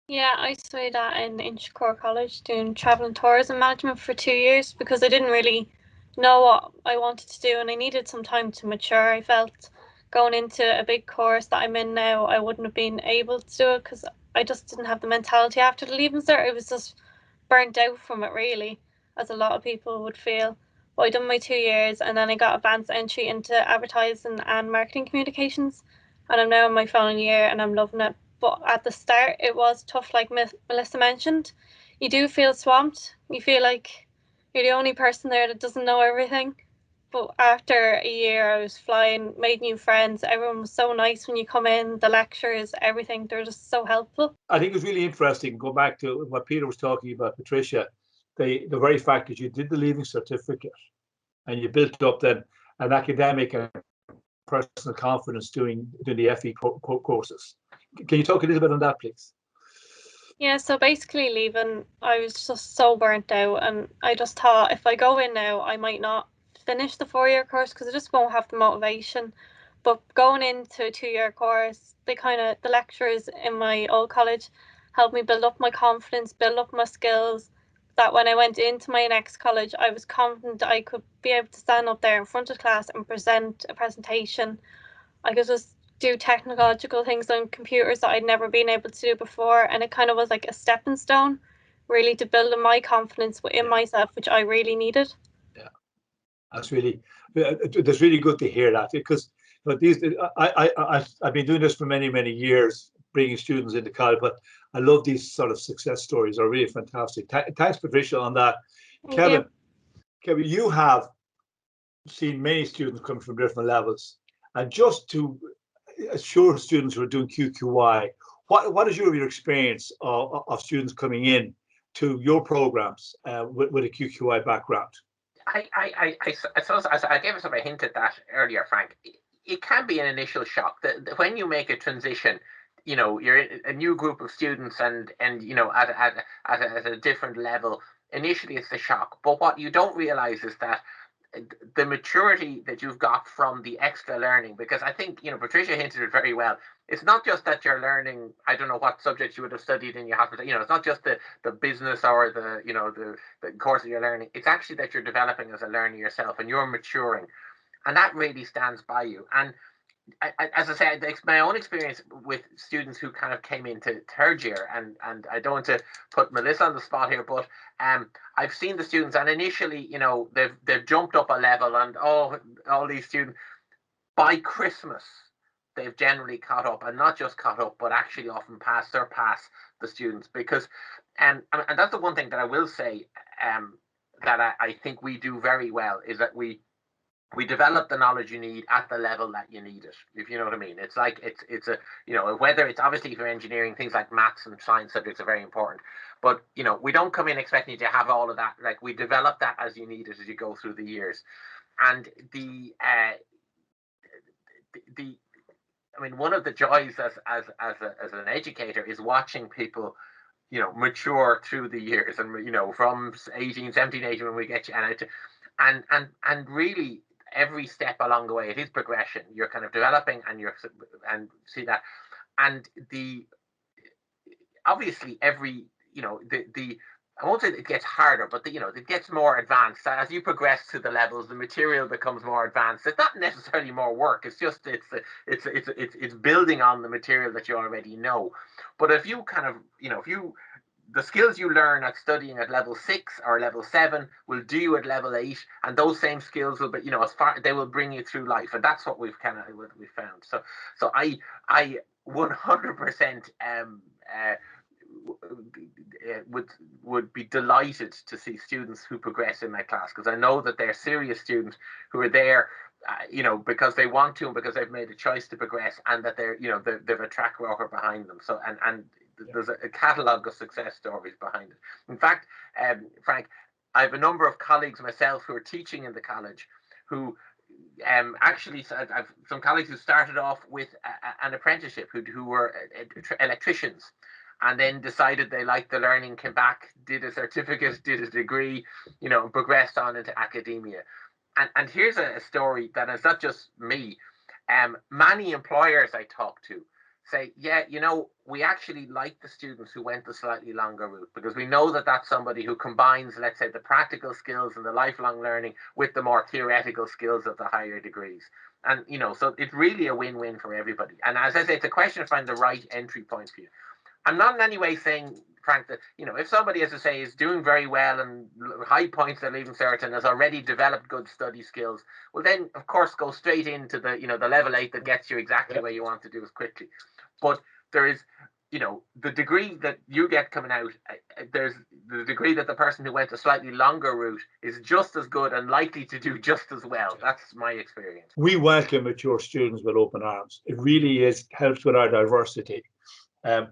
Yeah, I studied that in Inchicore College, doing travel and tourism management for 2 years, because I didn't really know what I wanted to do and I needed some time to mature. I felt going into a big course that I'm in now, I wouldn't have been able to do it because I just didn't have the mentality after the Leaving Cert. I was just burnt out from it, really, as a lot of people would feel. But I done my 2 years and then I got advanced entry into advertising and marketing communications, and I'm now in my final year and I'm loving it. But at the start, it was tough, like Melissa mentioned. You do feel swamped. You feel like you're the only person there that doesn't know everything. But after a year, I was flying, made new friends. Everyone was so nice when you come in, the lectures, everything. They're just so helpful. I think it was really interesting, go back to what Peter was talking about, Patricia, the very fact that you did the Leaving Certificate and you built up then an academic and personal confidence doing the FE courses. Can you talk a little bit on that, please? Yeah, so basically leaving, I was just so burnt out, and I just thought if I go in now, I might not finish the 4-year course because I just won't have the motivation. But going into a 2-year course, the lecturers in my old college helped me build up my confidence, build up my skills, that when I went into my next college, I was confident I could be able to stand up there in front of class and present a presentation. I could just do technological things on computers that I'd never been able to do before, and it kind of was like a stepping stone really to building my confidence within myself, which I really needed. Yeah, that's really good to hear that, because I've been doing this for many years, bringing students into college, but I love these sort of success stories. Are really fantastic. Thanks, Patricia, on that. Kevin, you have seen many students coming from different levels, and just to assure students who are doing QQI, what is your experience of students coming in to your programs with a QQI background? I suppose I gave us a hint at that earlier, Frank. It can be an initial shock when you make a transition. You know, you're a new group of students, and you know, at a different level. Initially, it's a shock, but what you don't realize is that the maturity that you've got from the extra learning, because I think, you know, Patricia hinted it very well. It's not just that you're learning, I don't know what subjects you would have studied in your hospital, you know, it's not just the business or the, you know, the course that you're learning. It's actually that you're developing as a learner yourself and you're maturing. And that really stands by you. And as I said, my own experience with students who kind of came into third year, and I don't want to put Melissa on the spot here, but I've seen the students, and initially, you know, they've jumped up a level, and all these students, by Christmas, they've generally caught up, and not just caught up, but actually often surpass the students, because and that's the one thing that I will say that I think we do very well, is that we develop the knowledge you need at the level that you need it, if you know what I mean. It's like it's a, you know, whether it's obviously for engineering, things like maths and science subjects are very important, but you know, we don't come in expecting you to have all of that. Like, we develop that as you need it as you go through the years. And I mean, one of the joys as an educator is watching people, you know, mature through the years, and you know, from 18, 17, 18 when we get you, and really every step along the way, it is progression. You're kind of developing, and see that, and obviously every, you know, I won't say it gets harder, but you know, it gets more advanced as you progress to the levels. The material becomes more advanced. It's not necessarily more work. It's just it's building on the material that you already know. But if you kind of, you know, the skills you learn at studying at level 6 or level 7 will do you at level 8, and those same skills will be, you know, they will bring you through life, and that's what we've found. So I 100% would be delighted to see students who progress in my class, because I know that they're serious students who are there, you know, because they want to, and because they've made a choice to progress, and that they're, you know, they've a track record behind them. So and there's a catalogue of success stories behind it. In fact, Frank, I have a number of colleagues myself who are teaching in the college who actually, I've some colleagues who started off with an apprenticeship who were electricians, and then decided they liked the learning, came back, did a certificate, did a degree, you know, and progressed on into academia. And here's a story that is not just me. Many employers I talk to say, yeah, you know, we actually like the students who went the slightly longer route, because we know that that's somebody who combines, let's say, the practical skills and the lifelong learning with the more theoretical skills of the higher degrees. And, you know, so it's really a win-win for everybody. And as I say, it's a question of finding the right entry point for you. I'm not in any way saying, Frank, that, you know, if somebody, as I say, is doing very well and high points at Leaving Cert and has already developed good study skills, well, then, of course, go straight into the, you know, the level 8 that gets you exactly where you want to do as quickly. But there is, you know, the degree that you get coming out, there's the degree that the person who went a slightly longer route is just as good and likely to do just as well. That's my experience. We welcome mature students with open arms. It really helps with our diversity. And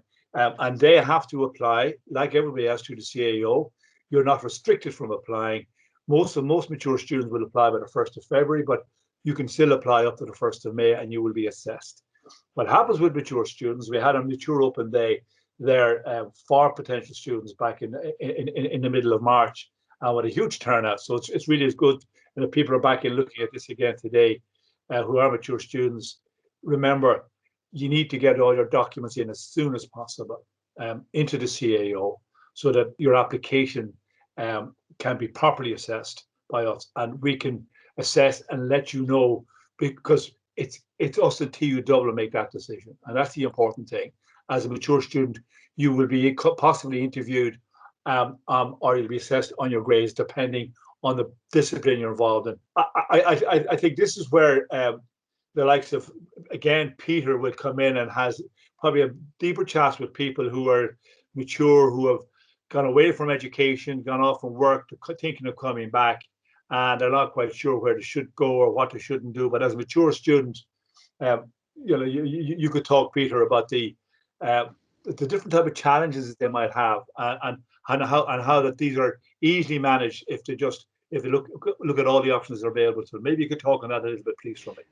they have to apply, like everybody else, to the CAO. You're not restricted from applying. Most mature students will apply by the 1st of February, but you can still apply up to the 1st of May and you will be assessed. What happens with mature students, we had a mature open day there for potential students back in the middle of March, and with a huge turnout. So it's really good. And if people are back in looking at this again today, who are mature students, remember, you need to get all your documents in as soon as possible into the CAO so that your application can be properly assessed by us, and we can assess and let you know, because it's us at TU Dublin make that decision, and that's the important thing. As a mature student, you will be possibly interviewed, or you'll be assessed on your grades depending on the discipline you're involved in. I think this is where the likes of, again, Peter will come in and has probably a deeper chat with people who are mature, who have gone away from education, gone off from work, thinking of coming back, and they're not quite sure where they should go or what they shouldn't do. But as a mature student, you could talk, Peter, about the different type of challenges that they might have, and how that these are easily managed if they look at all the options that are available to them. Maybe you could talk on that a little bit, please, from me.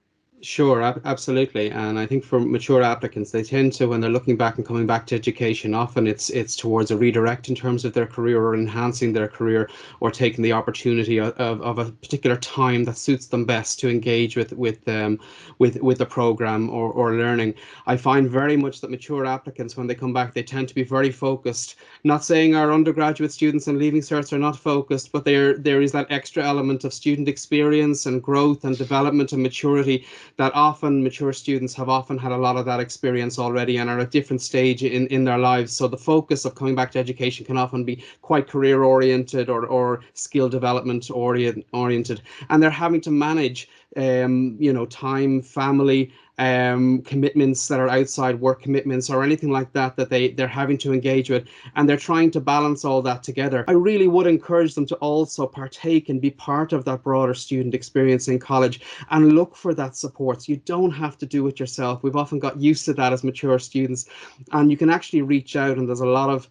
Sure, absolutely. And I think for mature applicants, they tend to, when they're looking back and coming back to education, often it's towards a redirect in terms of their career, or enhancing their career, or taking the opportunity of a particular time that suits them best to engage with the program or learning. I find very much that mature applicants, when they come back, they tend to be very focused. Not saying our undergraduate students and leaving certs are not focused, but there is that extra element of student experience and growth and development and maturity that often mature students have often had a lot of that experience already and are at different stage in their lives. So the focus of coming back to education can often be quite career oriented or skill development oriented, and they're having to manage time, family, commitments that are outside work commitments or anything like that they're having to engage with, and they're trying to balance all that together. I really would encourage them to also partake and be part of that broader student experience in college and look for that support. You don't have to do it yourself. We've often got used to that as mature students, and you can actually reach out, and there's a lot of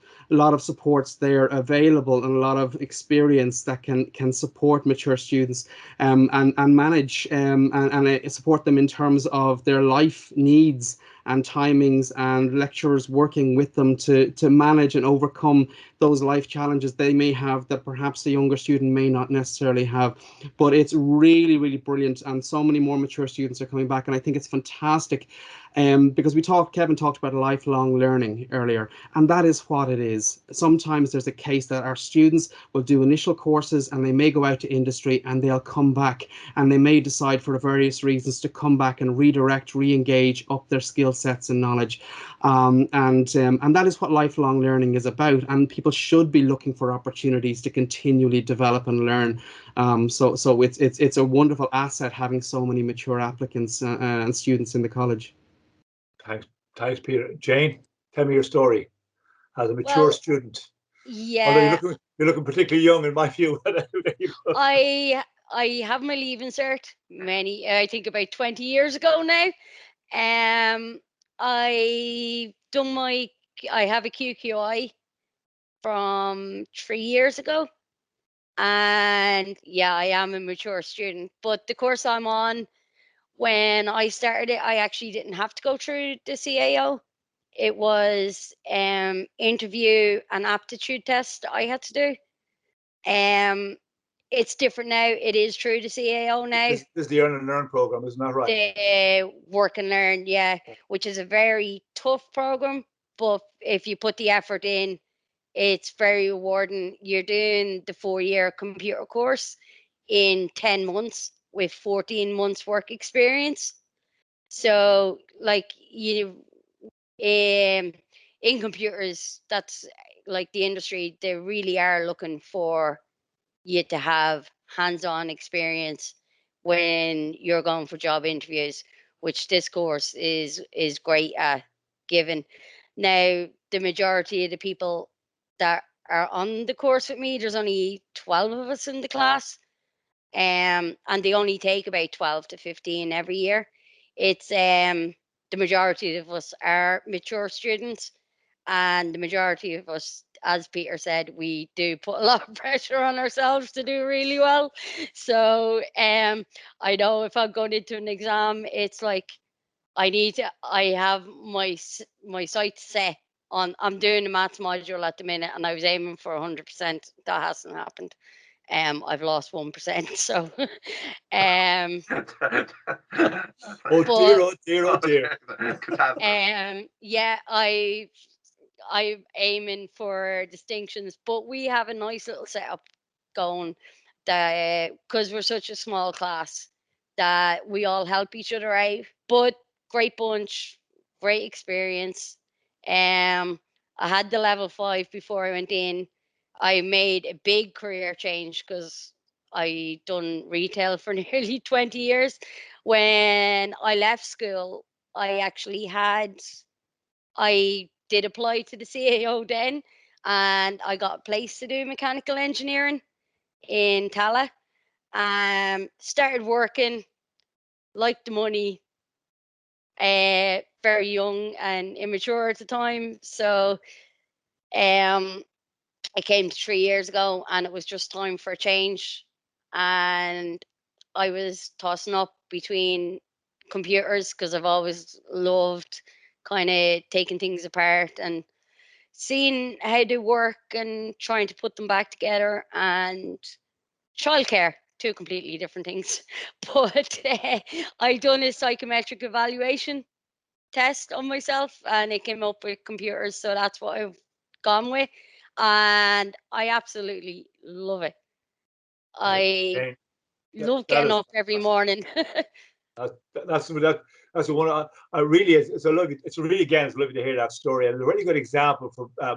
supports there available, and a lot of experience that can support mature students and manage and support them in terms of their life needs and timings, and lecturers working with them to manage and overcome those life challenges they may have that perhaps the younger student may not necessarily have. But it's really, really brilliant, and so many more mature students are coming back, and I think it's fantastic because Kevin talked about lifelong learning earlier, and that is what it is. Sometimes there's a case that our students will do initial courses and they may go out to industry and they'll come back, and they may decide for various reasons to come back and redirect, re-engage, up their skill sets and knowledge. And that is what lifelong learning is about, and people should be looking for opportunities to continually develop and learn. So it's a wonderful asset having so many mature applicants and students in the college. Thanks, Peter. Jane, tell me your story as a mature student. Yeah. Although you're looking particularly young in my view. I have my leaving cert I think about 20 years ago now. I have a QQI from 3 years ago, and yeah, I am a mature student. But the course I'm on, when I started it, I actually didn't have to go through the CAO. It was interview and aptitude test I had to do. It's different now. It is through the CAO now. This is the Earn and Learn program, isn't that right? The Work and Learn, yeah, which is a very tough program, but if you put the effort in, it's very rewarding. You're doing the 4-year computer course in 10 months with 14 months work experience. So like in computers, that's like the industry, they really are looking for you to have hands-on experience when you're going for job interviews, which this course is great at giving. Now, the majority of the people that are on the course with me, there's only 12 of us in the class, and they only take about 12 to 15 every year. It's the majority of us are mature students, and the majority of us as Peter said, we do put a lot of pressure on ourselves to do really well. So I know if I'm going into an exam, it's like I have my sights set on, I'm doing the maths module at the minute, and I was aiming for 100%. That hasn't happened. I've lost 1%. So Oh dear, oh dear, oh dear. yeah, I'm aiming for distinctions, but we have a nice little setup going, that because we're such a small class, that we all help each other out. But great bunch, great experience. I had the level 5 before I went in. I made a big career change because I done retail for nearly 20 years. When I left school, I did apply to the CAO then, and I got placed to do mechanical engineering in Tala. Started working, liked the money, very young and immature at the time. So I came 3 years ago, and it was just time for a change. And I was tossing up between computers because I've always loved kind of taking things apart and seeing how they work and trying to put them back together, and childcare, two completely different things. But I done a psychometric evaluation test on myself, and it came up with computers, so that's what I've gone with, and I absolutely love it. I Okay. love That getting is up every morning. that's the one I really it's a lovely it's really again it's lovely to hear that story, and a really good example for uh,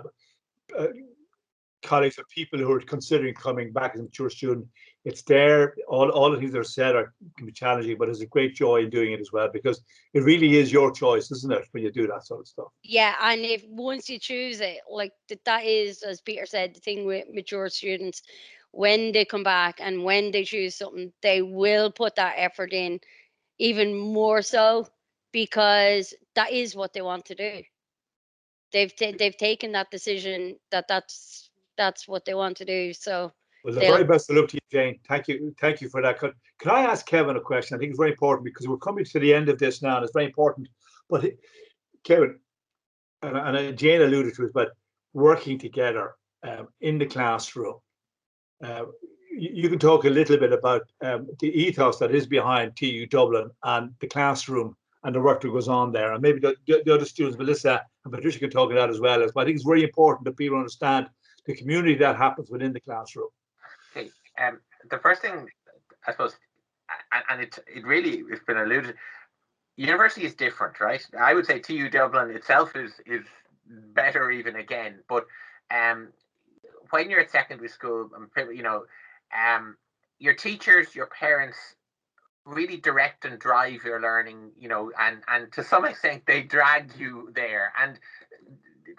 colleagues or people who are considering coming back as a mature student. It's there. All the things that are said can be challenging, but there's a great joy in doing it as well, because it really is your choice, isn't it, when you do that sort of stuff? Yeah, and if once you choose it, like that is, as Peter said, the thing with mature students, when they come back and when they choose something, they will put that effort in even more so, because that is what they want to do. They've taken that decision that's what they want to do. So Well, the they'll. very best of luck to you, Jane. Thank you for that. Can I ask Kevin a question? I think it's very important, because we're coming to the end of this now, and it's very important. But Kevin, and Jane alluded to it, but working together in the classroom. You can talk a little bit about the ethos that is behind TU Dublin and the classroom and the work that goes on there. And maybe the other students, Melissa and Patricia, can talk about that as well. But I think it's very important that people understand the community that happens within the classroom. Okay. The first thing, I suppose, and it really, it's been alluded, university is different, right? I would say TU Dublin itself is better even again, but when you're at secondary school, your teachers, your parents really direct and drive your learning, and to some extent they drag you there. And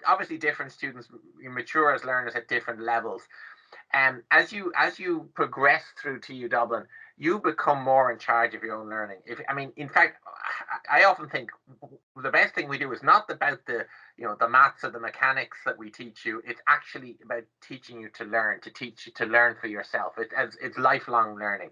obviously different students mature as learners at different levels. As you progress through TU Dublin, you become more in charge of your own learning. In fact, I often think the best thing we do is not about the maths or the mechanics that we teach you. It's actually about teaching you to learn, to teach you to learn for yourself. It's lifelong learning.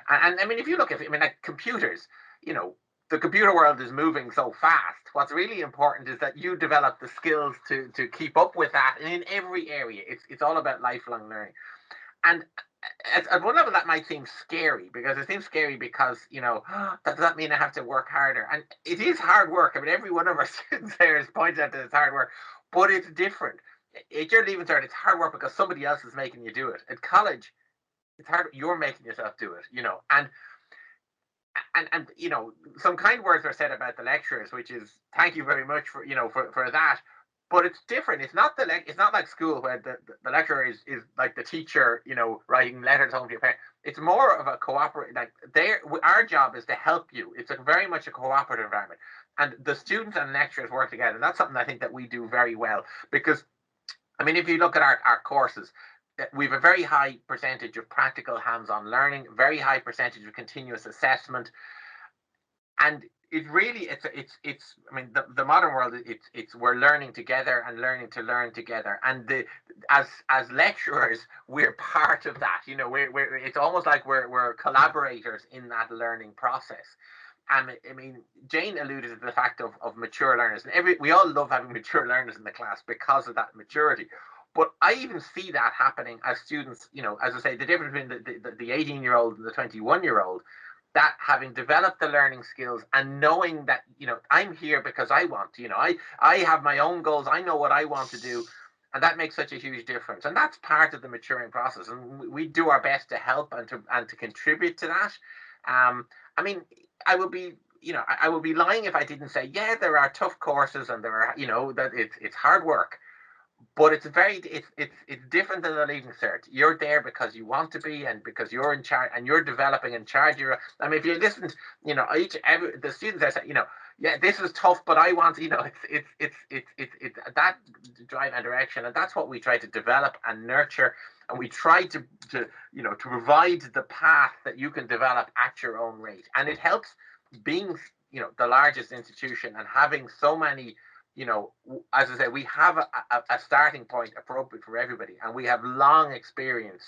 And if you look at like computers, the computer world is moving so fast. What's really important is that you develop the skills to keep up with that. And in every area, it's all about lifelong learning. And at one level, that might seem scary, because it seems scary because, does that mean I have to work harder? And it is hard work. Every one of our students there has pointed out that it's hard work, but it's different. At your Leaving Cert, it's hard work because somebody else is making you do it. At college, it's hard. You're making yourself do it, and some kind words are said about the lecturers, which is thank you very much for for that. But it's different. It's not it's not like school where the lecturer is like the teacher, writing letters home to your parents. It's more of a cooperative. Our job is to help you. It's very much a cooperative environment, and the students and lecturers work together. And that's something I think that we do very well, because if you look at our courses, we have a very high percentage of practical hands-on learning, very high percentage of continuous assessment. And it really, it's I mean, the modern world, it's we're learning together and learning to learn together, and as lecturers, we're part of that. You know, we're it's almost like we're collaborators in that learning process. And I mean, Jane alluded to the fact of mature learners, and we all love having mature learners in the class because of that maturity. But I even see that happening as students, you know, as I say, the difference between the 18-year-old and the 21-year-old, that having developed the learning skills and knowing that, you know, I'm here because I want to, you know, I have my own goals, I know what I want to do, and that makes such a huge difference. And that's part of the maturing process, and we do our best to help and to contribute to that. I mean, I would be, you know, I would be lying if I didn't say, yeah, there are tough courses and there are, you know, that it's hard work. But it's different than the leaving cert. You're there because you want to be, and because you're in charge, and you're developing in charge. I mean, if you listen, you know, the students are saying, you know, yeah, this is tough, but I want, you know, it's that drive and direction, and that's what we try to develop and nurture, and we try to you know, to provide the path that you can develop at your own rate, and it helps being, you know, the largest institution and having so many. You know, as I say, we have a starting point appropriate for everybody, and we have long experience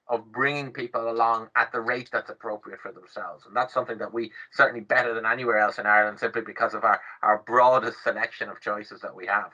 of bringing people along at the rate that's appropriate for themselves. And that's something that we certainly better than anywhere else in Ireland, simply because of our broadest selection of choices that we have.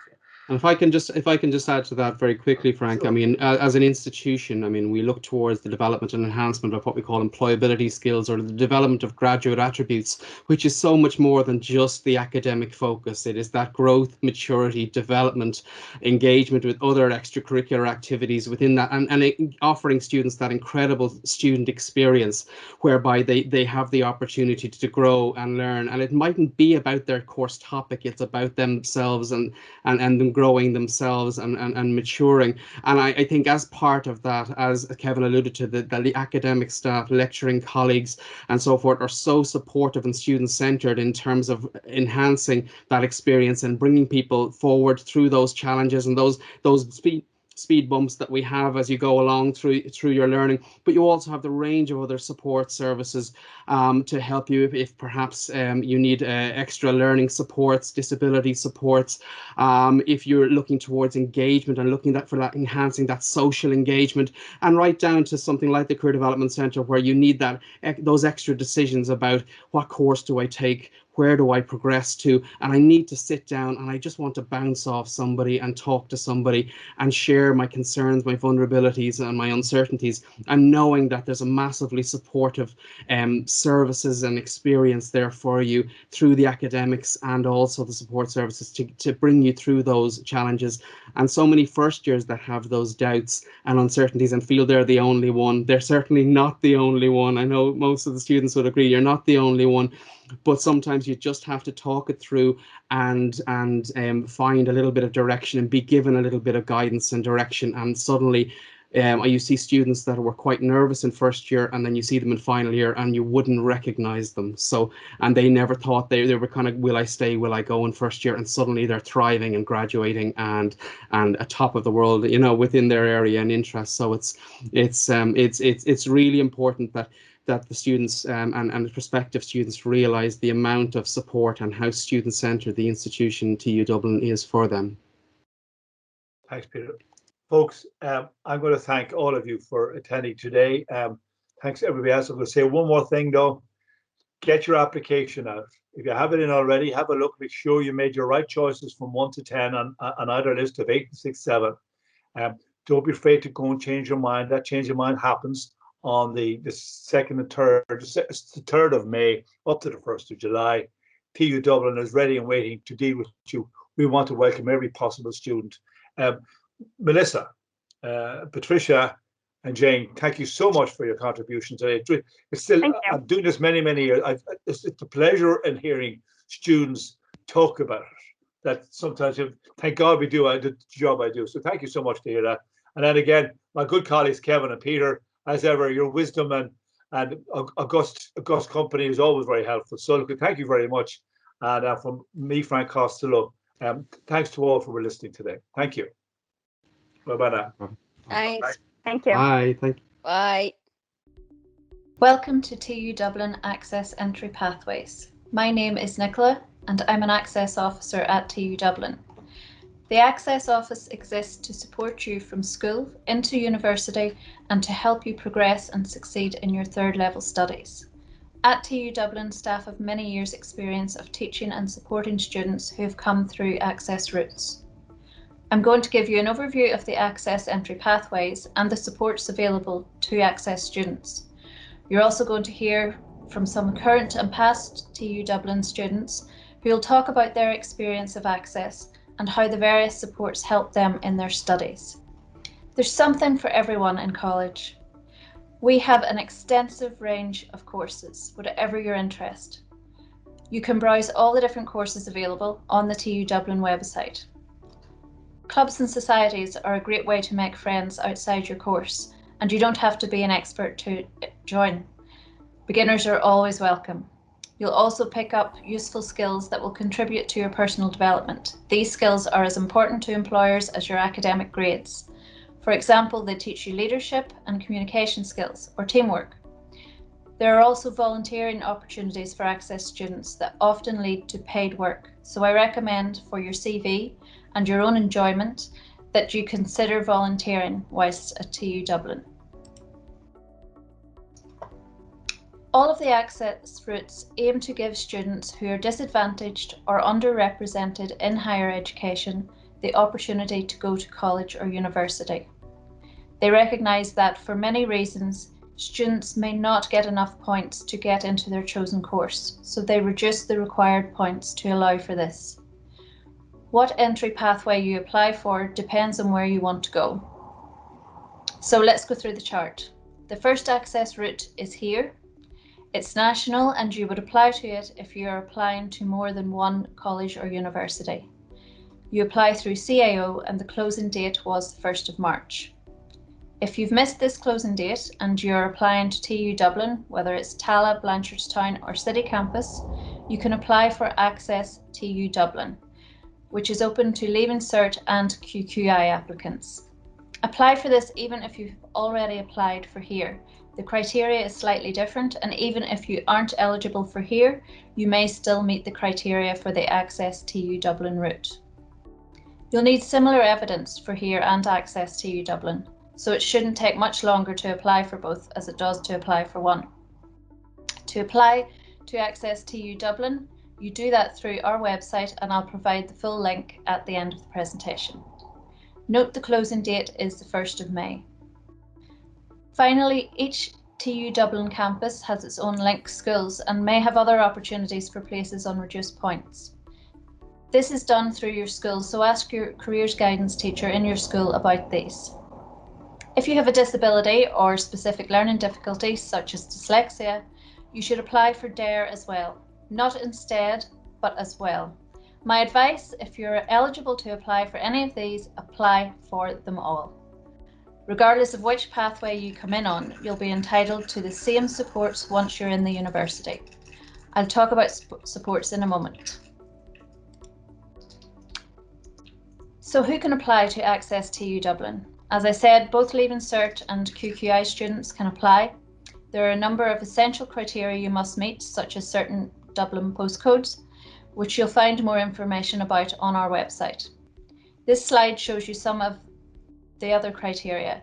And if I can just add to that very quickly, Frank, I mean, as an institution, I mean, we look towards the development and enhancement of what we call employability skills, or the development of graduate attributes, which is so much more than just the academic focus. It is that growth, maturity, development, engagement with other extracurricular activities within that, and offering students that incredible student experience whereby they have the opportunity to grow and learn. And it mightn't be about their course topic, it's about themselves and them growing themselves and maturing. And I think as part of that, as Kevin alluded to, the academic staff, lecturing colleagues and so forth are so supportive and student-centered in terms of enhancing that experience and bringing people forward through those challenges and those speed bumps that we have as you go along through your learning. But you also have the range of other support services to help you if perhaps you need extra learning supports, disability supports, if you're looking towards engagement and looking for that, enhancing that social engagement, and right down to something like the Career Development Centre, where you need those extra decisions about what course do I take, where do I progress to, and I need to sit down and I just want to bounce off somebody and talk to somebody and share my concerns, my vulnerabilities and my uncertainties, and knowing that there's a massively supportive services and experience there for you through the academics and also the support services to bring you through those challenges. And so many first years that have those doubts and uncertainties and feel they're the only one. They're certainly not the only one. I know most of the students would agree you're not the only one, but sometimes you just have to talk it through and find a little bit of direction and be given a little bit of guidance and direction. And suddenly you see students that were quite nervous in first year, and then you see them in final year and you wouldn't recognize them. So, and they never thought they were kind of, will I stay, will I go in first year? And suddenly they're thriving and graduating and atop of the world, you know, within their area and interest. So it's really important that the students and the prospective students realise the amount of support and how student-centred the institution TU Dublin is for them. Thanks, Peter. Folks, I'm going to thank all of you for attending today. Thanks to everybody else. I'm going to say one more thing though. Get your application out. If you have it in already, have a look, make sure you made your right choices from 1 to 10 on either list of 8, 6, 7. Don't be afraid to go and change your mind. That change of mind happens on the 2nd and 3rd, the 3rd of May up to the 1st of July. TU Dublin is ready and waiting to deal with you. We want to welcome every possible student. Melissa, Patricia, and Jane, thank you so much for your contribution today. It's still, I'm doing this many years. It's a pleasure in hearing students talk about it. That sometimes, thank God we do the job I do. So thank you so much to hear that. And then again, my good colleagues Kevin and Peter, as ever, your wisdom and august company is always very helpful. So look, thank you very much. And from me, Frank Costello, thanks to all for listening today. Thank you. Bye-bye now. Thanks. Thank you. Bye. Thank you. Bye. Welcome to TU Dublin Access Entry Pathways. My name is Nicola and I'm an Access Officer at TU Dublin. The Access Office exists to support you from school into university and to help you progress and succeed in your third level studies. At TU Dublin, staff have many years' experience of teaching and supporting students who have come through Access routes. I'm going to give you an overview of the Access entry pathways and the supports available to Access students. You're also going to hear from some current and past TU Dublin students who will talk about their experience of Access and how the various supports help them in their studies. There's something for everyone in college. We have an extensive range of courses, whatever your interest. You can browse all the different courses available on the TU Dublin website. Clubs and societies are a great way to make friends outside your course, and you don't have to be an expert to join. Beginners are always welcome. You'll also pick up useful skills that will contribute to your personal development. These skills are as important to employers as your academic grades. For example, they teach you leadership and communication skills or teamwork. There are also volunteering opportunities for Access students that often lead to paid work. So I recommend for your CV and your own enjoyment that you consider volunteering whilst at TU Dublin. All of the Access routes aim to give students who are disadvantaged or underrepresented in higher education the opportunity to go to college or university. They recognise that for many reasons, students may not get enough points to get into their chosen course, so they reduce the required points to allow for this. What entry pathway you apply for depends on where you want to go. So let's go through the chart. The first Access route is here. It's national and you would apply to it if you are applying to more than one college or university. You apply through CAO and the closing date was the 1st of March. If you've missed this closing date and you're applying to TU Dublin, whether it's Tallaght, Blanchardstown or City Campus, you can apply for Access TU Dublin, which is open to Leaving Cert and QQI applicants. Apply for this even if you've already applied for here. The criteria is slightly different, and even if you aren't eligible for here, you may still meet the criteria for the Access TU Dublin route. You'll need similar evidence for here and Access TU Dublin, so it shouldn't take much longer to apply for both as it does to apply for one. To apply to Access TU Dublin, you do that through our website, and I'll provide the full link at the end of the presentation. Note the closing date is the 1st of May. Finally, each TU Dublin campus has its own linked schools and may have other opportunities for places on reduced points. This is done through your school, so ask your careers guidance teacher in your school about these. If you have a disability or specific learning difficulties such as dyslexia, you should apply for DARE as well. Not instead, but as well. My advice, if you're eligible to apply for any of these, apply for them all. Regardless of which pathway you come in on, you'll be entitled to the same supports once you're in the university. I'll talk about supports in a moment. So who can apply to Access TU Dublin? As I said, both Leaving Cert and QQI students can apply. There are a number of essential criteria you must meet, such as certain Dublin postcodes, which you'll find more information about on our website. This slide shows you some of the other criteria.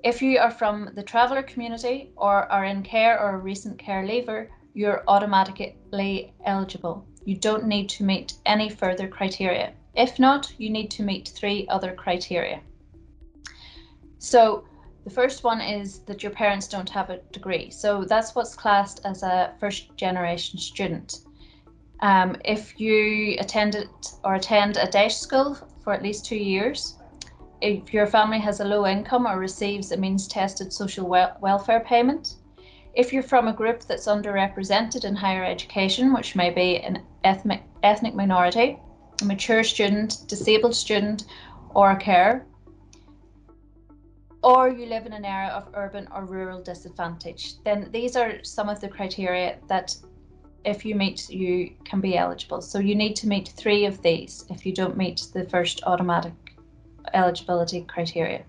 If you are from the traveller community or are in care or a recent care leaver, you're automatically eligible. You don't need to meet any further criteria. If not, you need to meet 3 other criteria. So the first one is that your parents don't have a degree. So that's what's classed as a first generation student. If you attend a day school for at least 2 years, if your family has a low income or receives a means tested social welfare payment, if you're from a group that's underrepresented in higher education, which may be an ethnic minority, a mature student, disabled student, or a carer, or you live in an area of urban or rural disadvantage, then these are some of the criteria that if you meet, you can be eligible. So you need to meet 3 of these if you don't meet the first automatic eligibility criteria.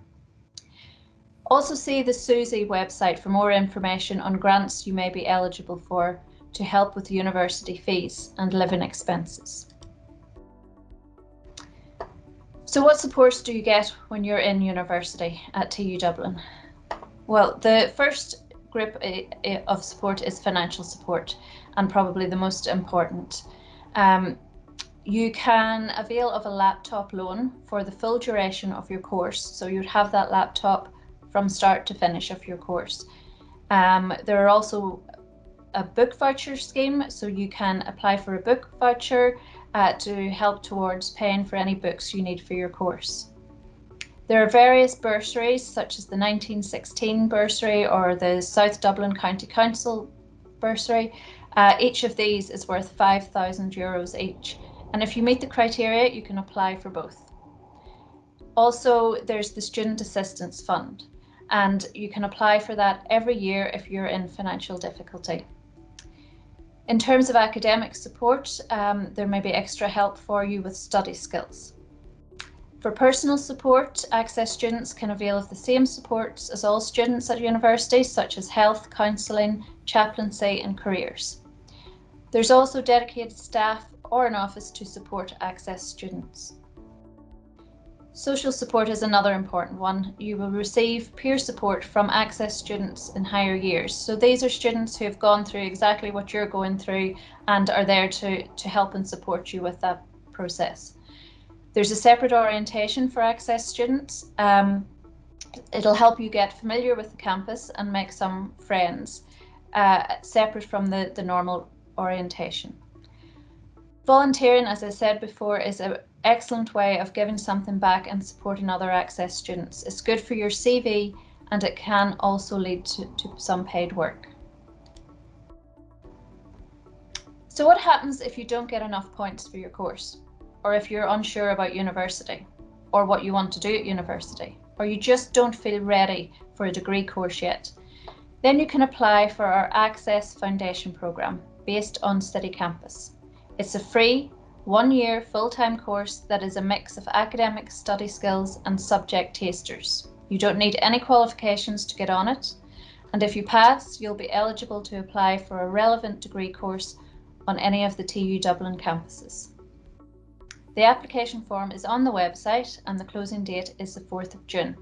Also see the SUSI website for more information on grants you may be eligible for to help with university fees and living expenses. So what supports do you get when you're in university at TU Dublin? Well, the first group of support is financial support, and probably the most important. You can avail of a laptop loan for the full duration of your course, so you'd have that laptop from start to finish of your course. There are also a book voucher scheme, so you can apply for a book voucher to help towards paying for any books you need for your course. There are various bursaries, such as the 1916 bursary or the South Dublin County Council bursary. Each of these is worth €5,000 each, and if you meet the criteria, you can apply for both. Also, there's the Student Assistance Fund, and you can apply for that every year if you're in financial difficulty. In terms of academic support, there may be extra help for you with study skills. For personal support, Access students can avail of the same supports as all students at university, such as health, counselling, chaplaincy and careers. There's also dedicated staff or an office to support Access students. Social support is another important one. You will receive peer support from Access students in higher years. So these are students who have gone through exactly what you're going through and are there to help and support you with that process. There's a separate orientation for Access students. It'll help you get familiar with the campus and make some friends, separate from the normal orientation. Volunteering, as I said before, is an excellent way of giving something back and supporting other Access students. It's good for your CV and it can also lead to some paid work. So what happens if you don't get enough points for your course? Or if you're unsure about university or what you want to do at university, or you just don't feel ready for a degree course yet? Then you can apply for our Access Foundation programme based on City Campus. It's a free, one-year full-time course that is a mix of academic study skills and subject tasters. You don't need any qualifications to get on it, and if you pass, you'll be eligible to apply for a relevant degree course on any of the TU Dublin campuses. The application form is on the website and the closing date is the 4th of June.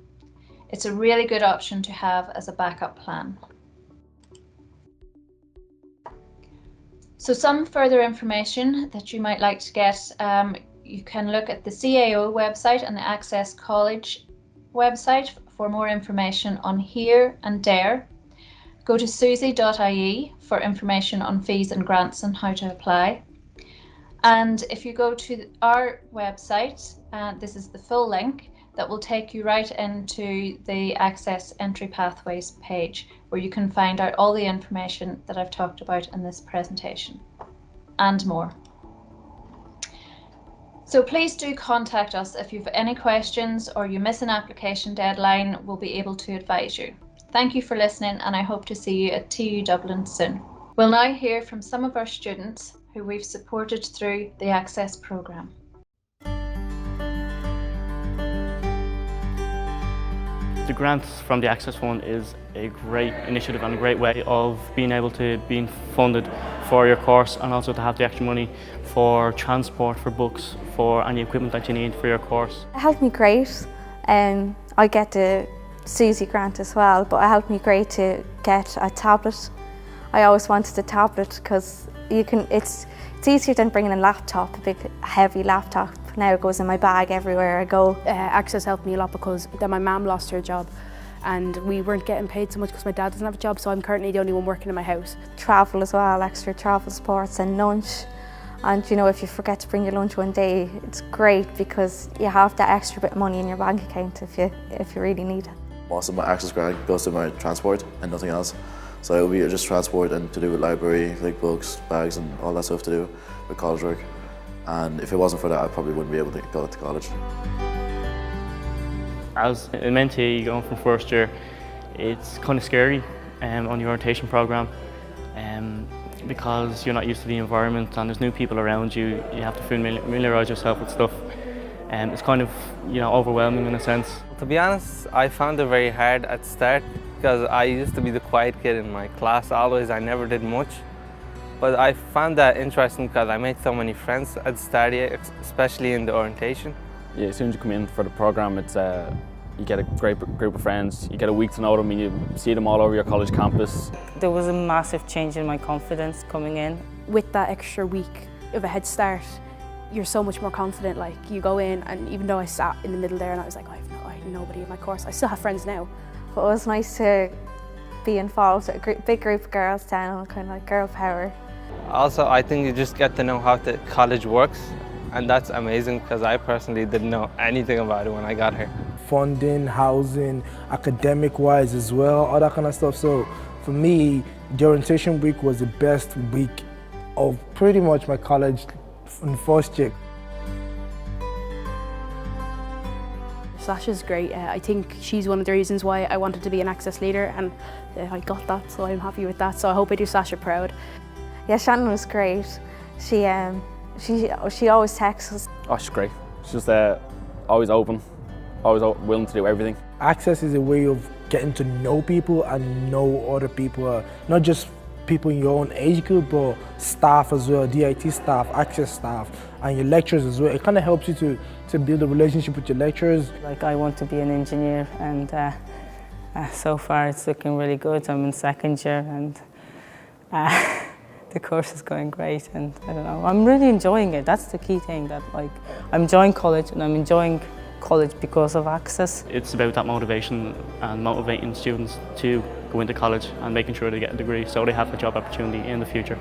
It's a really good option to have as a backup plan. So some further information that you might like to get, you can look at the CAO website and the Access College website for more information on here and there. Go to susie.ie for information on fees and grants and how to apply. And if you go to our website, this is the full link that will take you right into the Access Entry Pathways page, where you can find out all the information that I've talked about in this presentation and more. So please do contact us if you've any questions or you miss an application deadline. We'll be able to advise you. Thank you for listening, and I hope to see you at TU Dublin soon. We'll now hear from some of our students who we've supported through the Access programme. The grants from the Access Fund is a great initiative and a great way of being able to be funded for your course, and also to have the extra money for transport, for books, for any equipment that you need for your course. It helped me great. I get the Susie grant as well, but it helped me great to get a tablet. I always wanted a tablet because it's easier than bringing a laptop, a big heavy laptop. Now it goes in my bag everywhere I go. Access helped me a lot because then my mum lost her job and we weren't getting paid so much because my dad doesn't have a job, so I'm currently the only one working in my house. Travel as well, extra travel supports and lunch. And you know, if you forget to bring your lunch one day, it's great because you have that extra bit of money in your bank account if you really need it. Most of my Access grant goes to my transport and nothing else. So it will be just transport and to do with library, like books, bags and all that stuff to do with college work. And if it wasn't for that, I probably wouldn't be able to go to college. As a mentee going from first year, it's kind of scary on the orientation programme because you're not used to the environment and there's new people around you. You have to familiarise yourself with stuff. It's kind of, overwhelming in a sense. To be honest, I found it very hard at the start because I used to be the quiet kid in my class always. I never did much. but I found that interesting because I made so many friends at the start, especially in the orientation. Yeah, as soon as you come in for the program, it's you get a great group of friends, you get a week to know them, and you see them all over your college campus. There was a massive change in my confidence coming in. With that extra week of a head start, you're so much more confident. Like, you go in, and even though I sat in the middle there and I was like, I have nobody in my course, I still have friends now. But it was nice to be involved with a big group of girls down, kind of like girl power. Also, I think you just get to know how the college works, and that's amazing because I personally didn't know anything about it when I got here. Funding, housing, academic-wise as well, all that kind of stuff. So for me, the orientation week was the best week of pretty much my college in first year. Sasha's great. I think she's one of the reasons why I wanted to be an Access leader, and I got that, so I'm happy with that. So I hope I do Sasha proud. Yeah, Shannon was great. She always texts us. Oh, she's great. She's just always open, always willing to do everything. Access is a way of getting to know people and know other people, not just people in your own age group, but staff as well, DIT staff, Access staff, and your lecturers as well. It kind of helps you to build a relationship with your lecturers. Like, I want to be an engineer, and so far it's looking really good. I'm in second year, and the course is going great, and I don't know, I'm really enjoying it. That's the key thing, that like, I'm enjoying college, and I'm enjoying college because of Access. It's about that motivation and motivating students to go into college and making sure they get a degree so they have a job opportunity in the future.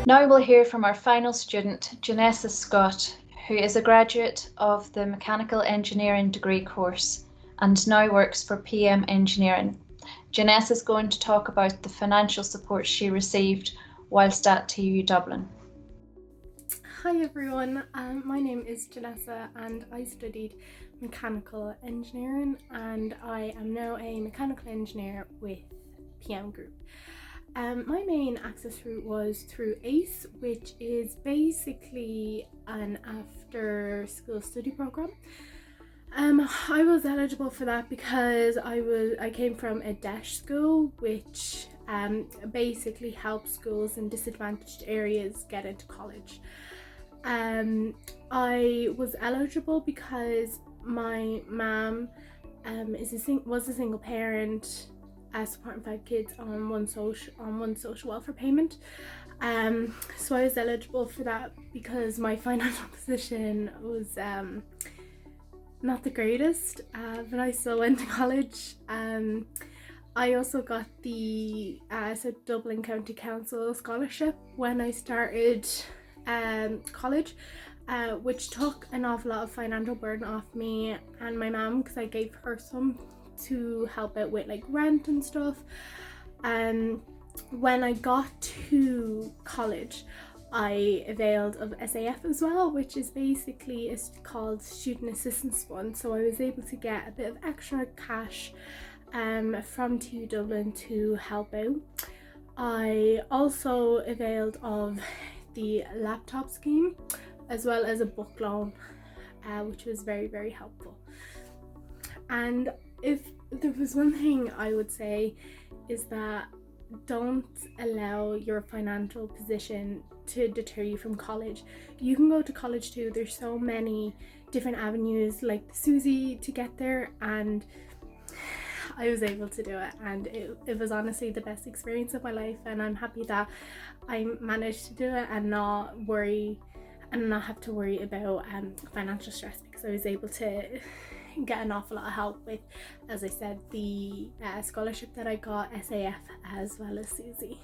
Now we'll hear from our final student, Janessa Scott, who is a graduate of the Mechanical Engineering degree course and now works for PM Engineering. Janessa is going to talk about the financial support she received whilst at TU Dublin. Hi everyone, my name is Janessa and I studied mechanical engineering, and I am now a mechanical engineer with PM Group. My main access route was through ACE, which is basically an after school study program. I was eligible for that because I came from a DESH school, which basically helps schools in disadvantaged areas get into college. I was eligible because my mum was a single parent, supporting 5 kids on one social welfare payment. So I was eligible for that because my financial position was not the greatest, but I still went to college. I also got the Dublin County Council scholarship when I started college, which took an awful lot of financial burden off me and my mum, because I gave her some to help out with like rent and stuff. When I got to college, I availed of SAF as well, which is basically called Student Assistance Fund. So I was able to get a bit of extra cash from TU Dublin to help out. I also availed of the laptop scheme as well as a book loan, which was very, very helpful. And if there was one thing I would say, is that don't allow your financial position to deter you from college. You can go to college too. There's so many different avenues like the Susie to get there, and I was able to do it, and it was honestly the best experience of my life, and I'm happy that I managed to do it and not have to worry about financial stress, because I was able to get an awful lot of help with, as I said, the scholarship that I got, SAF, as well as Susie.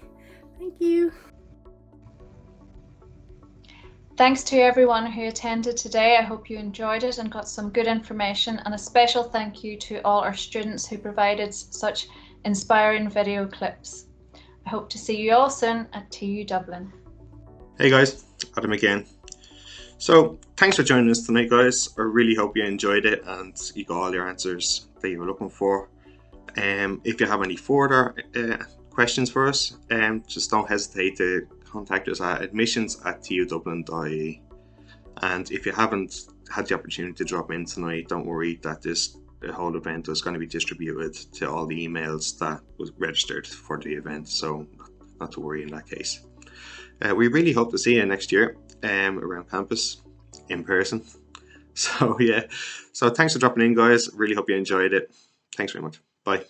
Thank you. Thanks to everyone who attended today. I hope you enjoyed it and got some good information, and a special thank you to all our students who provided such inspiring video clips. I hope to see you all soon at TU Dublin. Hey guys, Adam again. So thanks for joining us tonight, guys. I really hope you enjoyed it and you got all your answers that you were looking for. If you have any further questions for us, just don't hesitate to contact us at admissions@tudublin.ie. And if you haven't had the opportunity to drop in tonight, don't worry that the whole event is going to be distributed to all the emails that was registered for the event, so not to worry in that case. We really hope to see you next year around campus in person. So yeah, so thanks for dropping in, guys. Really hope you enjoyed it. Thanks very much. Bye.